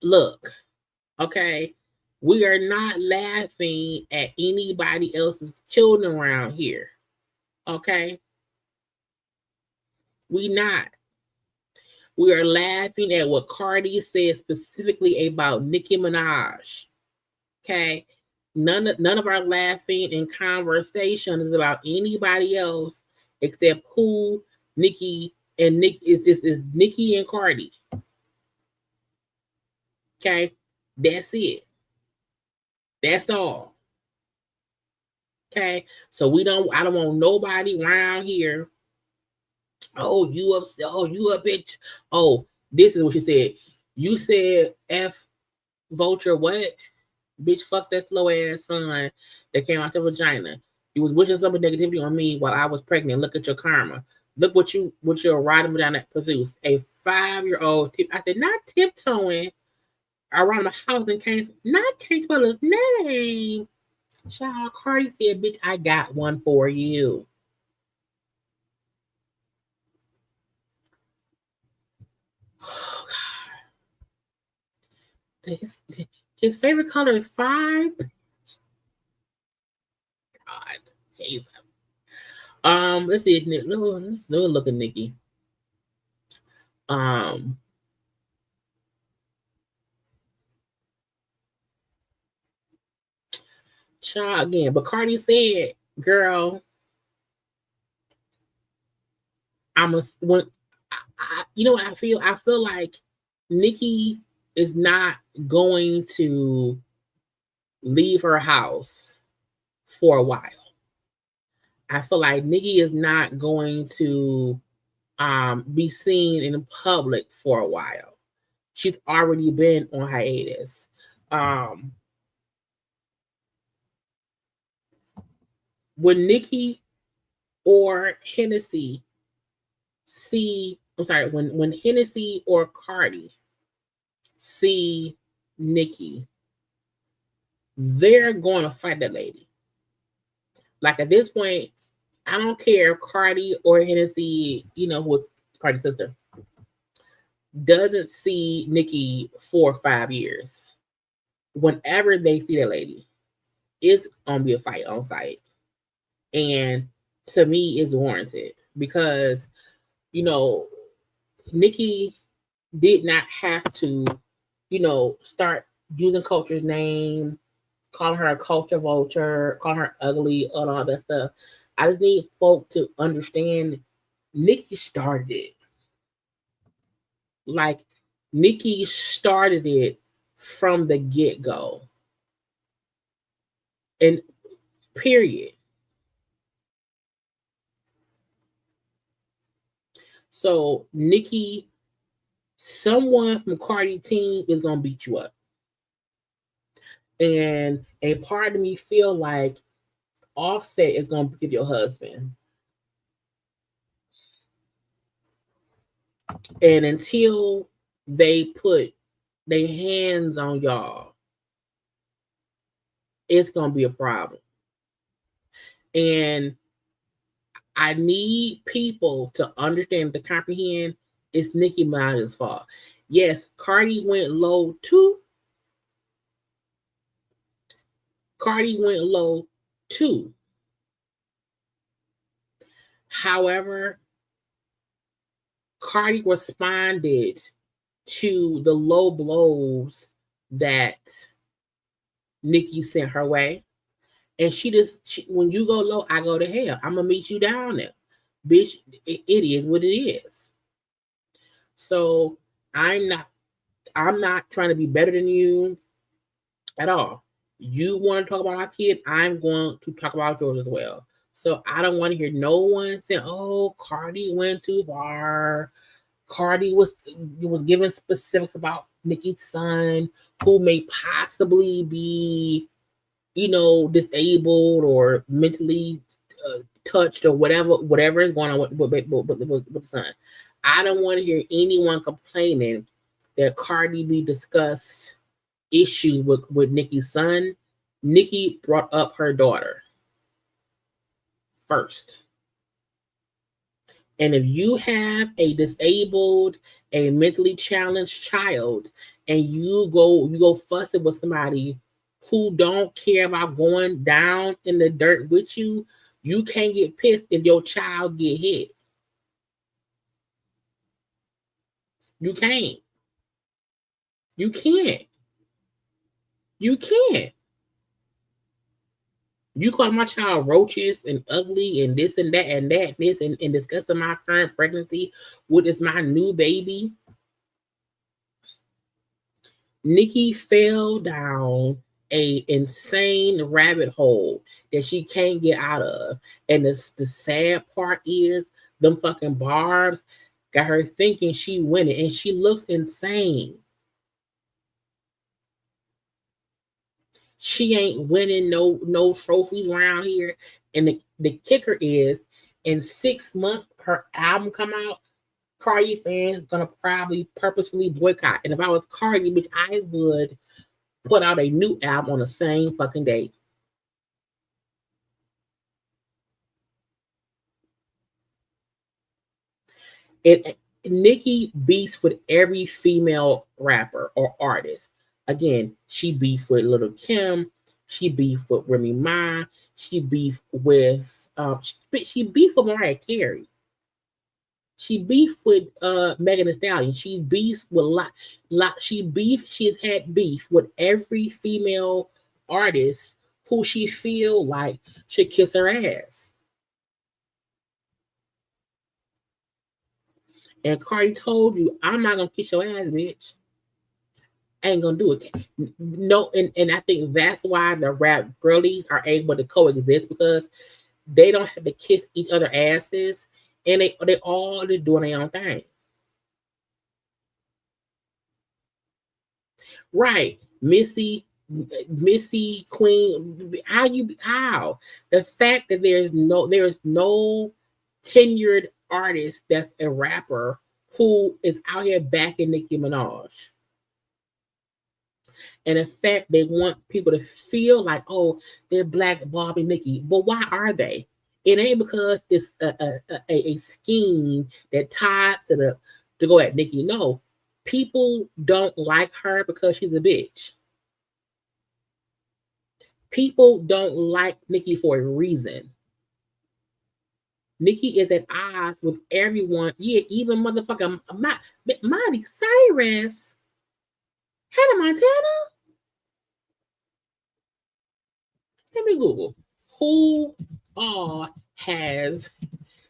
Look, okay. We are not laughing at anybody else's children around here. Okay? We not. We are laughing at what Cardi said specifically about Nicki Minaj. Okay? None of our laughing and conversation is about anybody else except who Nicki and Nick is Nicki and Cardi. Okay? That's it. That's all. Okay? So I don't want nobody around here. Oh, you upset. Oh, you up it. Oh, this is what she said. You said F vulture what? Bitch, fuck that slow ass son that came out the vagina. You was wishing some negativity on me while I was pregnant. Look at your karma. Look what you're riding down that produced. A 5-year-old I said, not tiptoeing around the house and can't spell his name. Child, Cardi said, bitch, I got one for you. Oh, God. His favorite color is 5. Jesus. Let's see. Let's look at Nicki. Child again, but Cardi said, "Girl, you know what I feel? I feel like Nicki is not going to leave her house for a while. I feel like Nicki is not going to be seen in public for a while. She's already been on hiatus. When Nicki or Hennessy when Hennessy or Cardi see Nicki, they're going to fight that lady. Like at this point, I don't care if Cardi or Hennessy, who was Cardi's sister, doesn't see Nicki for 5 years. Whenever they see that lady, it's going to be a fight on site. And to me, it's warranted because, Nicki did not have to, start using Culture's name, calling her a culture vulture, calling her ugly, all that stuff. I just need folk to understand Nicki started it. Like, Nicki started it from the get-go. And period. So, Nicki, someone from Cardi team is going to beat you up. And a part of me feel like Offset is going to beat your husband. And until they put their hands on y'all, it's going to be a problem. And I need people to understand, to comprehend, it's Nicki Minaj's fault. Yes, Cardi went low too. However, Cardi responded to the low blows that Nicki sent her way. And when you go low, I go to hell. I'm going to meet you down there. Bitch, it is what it is. So I'm not trying to be better than you at all. You want to talk about our kid, I'm going to talk about yours as well. So I don't want to hear no one saying, oh, Cardi went too far. Cardi was given specifics about Nicki's son, who may possibly be, disabled or mentally touched or whatever is going on with the son. I don't want to hear anyone complaining that Cardi B discussed issues with Nicki's son. Nicki brought up her daughter first. And if you have a disabled, a mentally challenged child, and you go fussing with somebody who don't care about going down in the dirt with you, you can't get pissed if your child get hit. You can't. You can't. You can't. You call my child roaches and ugly and this and that and that, this and discussing my current pregnancy, what is my new baby. Nicki fell down a insane rabbit hole that she can't get out of. And the sad part is them fucking barbs got her thinking she winning, and she looks insane. She ain't winning no trophies around here. And the kicker is, in 6 months, her album come out, Cardi fans gonna probably purposefully boycott. And if I was Cardi, bitch, I would put out a new album on the same fucking day. Nicki beefs with every female rapper or artist. Again, she beefed with Lil' Kim. She beefed with Remy Ma. She beefed with she beefed with Mariah Carey. She beefed with Megan Thee Stallion. She beefs with she's had beef with every female artist who she feel like should kiss her ass. And Cardi told you, I'm not gonna kiss your ass, bitch. I ain't gonna do it. No, and I think that's why the rap girlies are able to coexist, because they don't have to kiss each other asses, and they all just doing their own thing. Right. Missy Queen, how? The fact that there's no tenured artist that's a rapper who is out here backing Nicki Minaj. And in fact, they want people to feel like, oh, they're Black Bobby Nicki. But why are they? It ain't because it's a scheme that ties it up to go at Nicki. No, people don't like her because she's a bitch. People don't like Nicki for a reason. Nicki is at odds with everyone. Yeah, even motherfucking Miley Cyrus. Hannah Montana. Let me Google. Who all has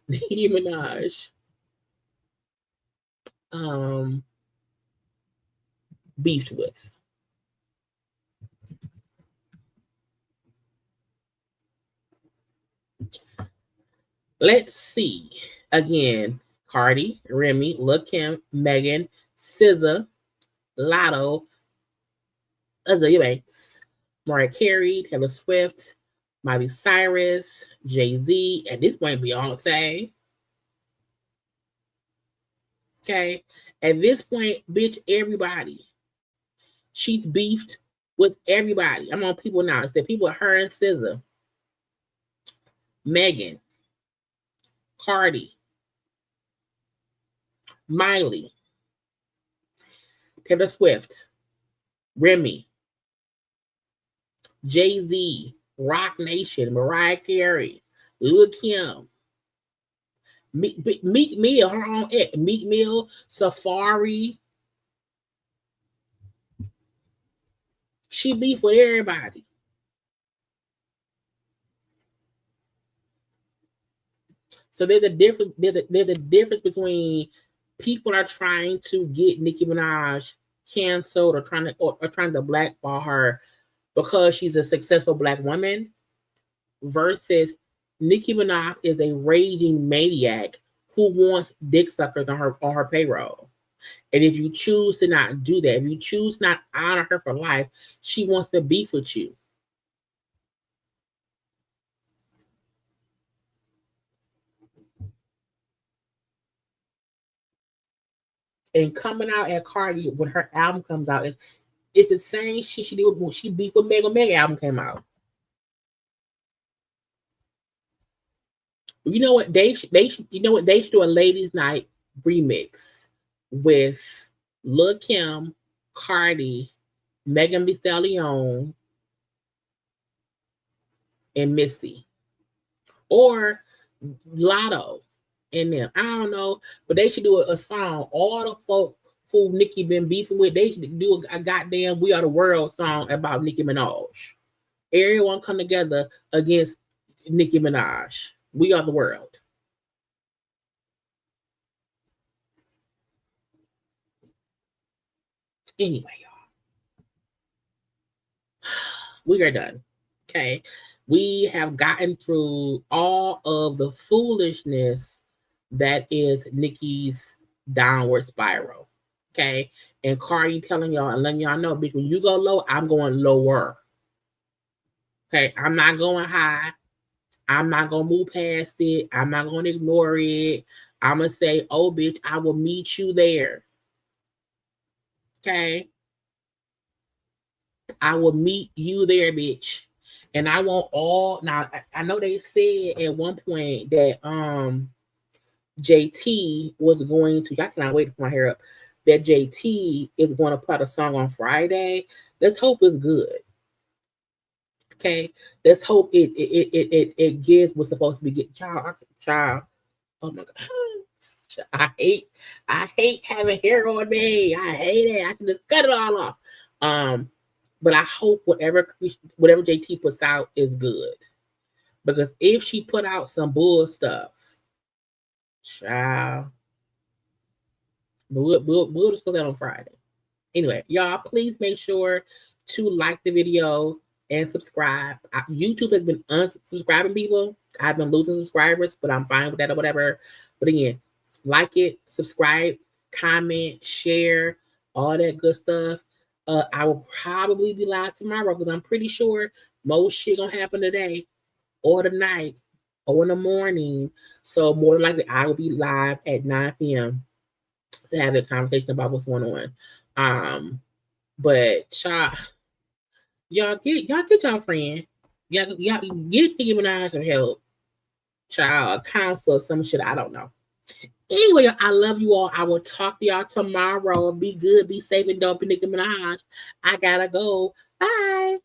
Nicki Minaj beefed with? Let's see. Again, Cardi, Remy, Lil' Kim, Megan, SZA, Lotto, Azalea Banks, Mariah Carey, Taylor Swift, Miley Cyrus, Jay-Z, at this point, Beyonce. Okay. At this point, bitch, everybody. She's beefed with everybody. I'm on people now. It's the people with her and SZA. Megan. Cardi. Miley. Taylor Swift. Remy. Jay-Z. Rock Nation. Mariah Carey. Lil' Kim. Meek Mill, her own ex. Meek Mill, Safari. She beef with everybody. So there's a difference. There's a difference between people are trying to get Nicki Minaj canceled or trying to blackball her because she's a successful Black woman, versus Nicki Minaj is a raging maniac who wants dick suckers on her payroll. And if you choose to not do that, if you choose not to honor her for life, she wants to beef with you. And coming out at Cardi when her album comes out, it's the same shit she did when she beefed with Meg when Meg album came out. You know what they should do a ladies' night remix with Lil' Kim, Cardi, Megan Thee Stallion, and Missy, or Lotto and them. I don't know, but they should do a song. All the folk who Nicki been beefing with, they should do a goddamn "We Are the World" song about Nicki Minaj. Everyone come together against Nicki Minaj. We are the world. Anyway, y'all, we are done. Okay. We have gotten through all of the foolishness that is Nicki's downward spiral. Okay. And Cardi telling y'all and letting y'all know, bitch, when you go low, I'm going lower. Okay. I'm not going high. I'm not going to move past it. I'm not going to ignore it. I'm going to say, oh, bitch, I will meet you there. Okay. I will meet you there, bitch. And I want all. Now, I know they said at one point that JT was going to, I cannot wait to put my hair up, that JT is going to put a song on Friday. Let's hope it's good. Okay, let's hope it gives what's supposed to be getting. Child. Oh my god, I hate having hair on me. I hate it. I can just cut it all off. But I hope whatever JT puts out is good, because if she put out some bull stuff, child, we'll discuss that on Friday. Anyway, y'all, please make sure to like the video and subscribe. YouTube has been unsubscribing people. I've been losing subscribers, but I'm fine with that or whatever. But again, like it, subscribe, comment, share, all that good stuff. I will probably be live tomorrow because I'm pretty sure most shit gonna happen today or tonight or in the morning. So more than likely, I will be live at 9 p.m. to have a conversation about what's going on. But y'all get y'all friend. Y'all get Nicki Minaj some help. Child, a counselor, some shit, I don't know. Anyway, I love you all. I will talk to y'all tomorrow. Be good, be safe, and don't be Nicki Minaj. I gotta go. Bye.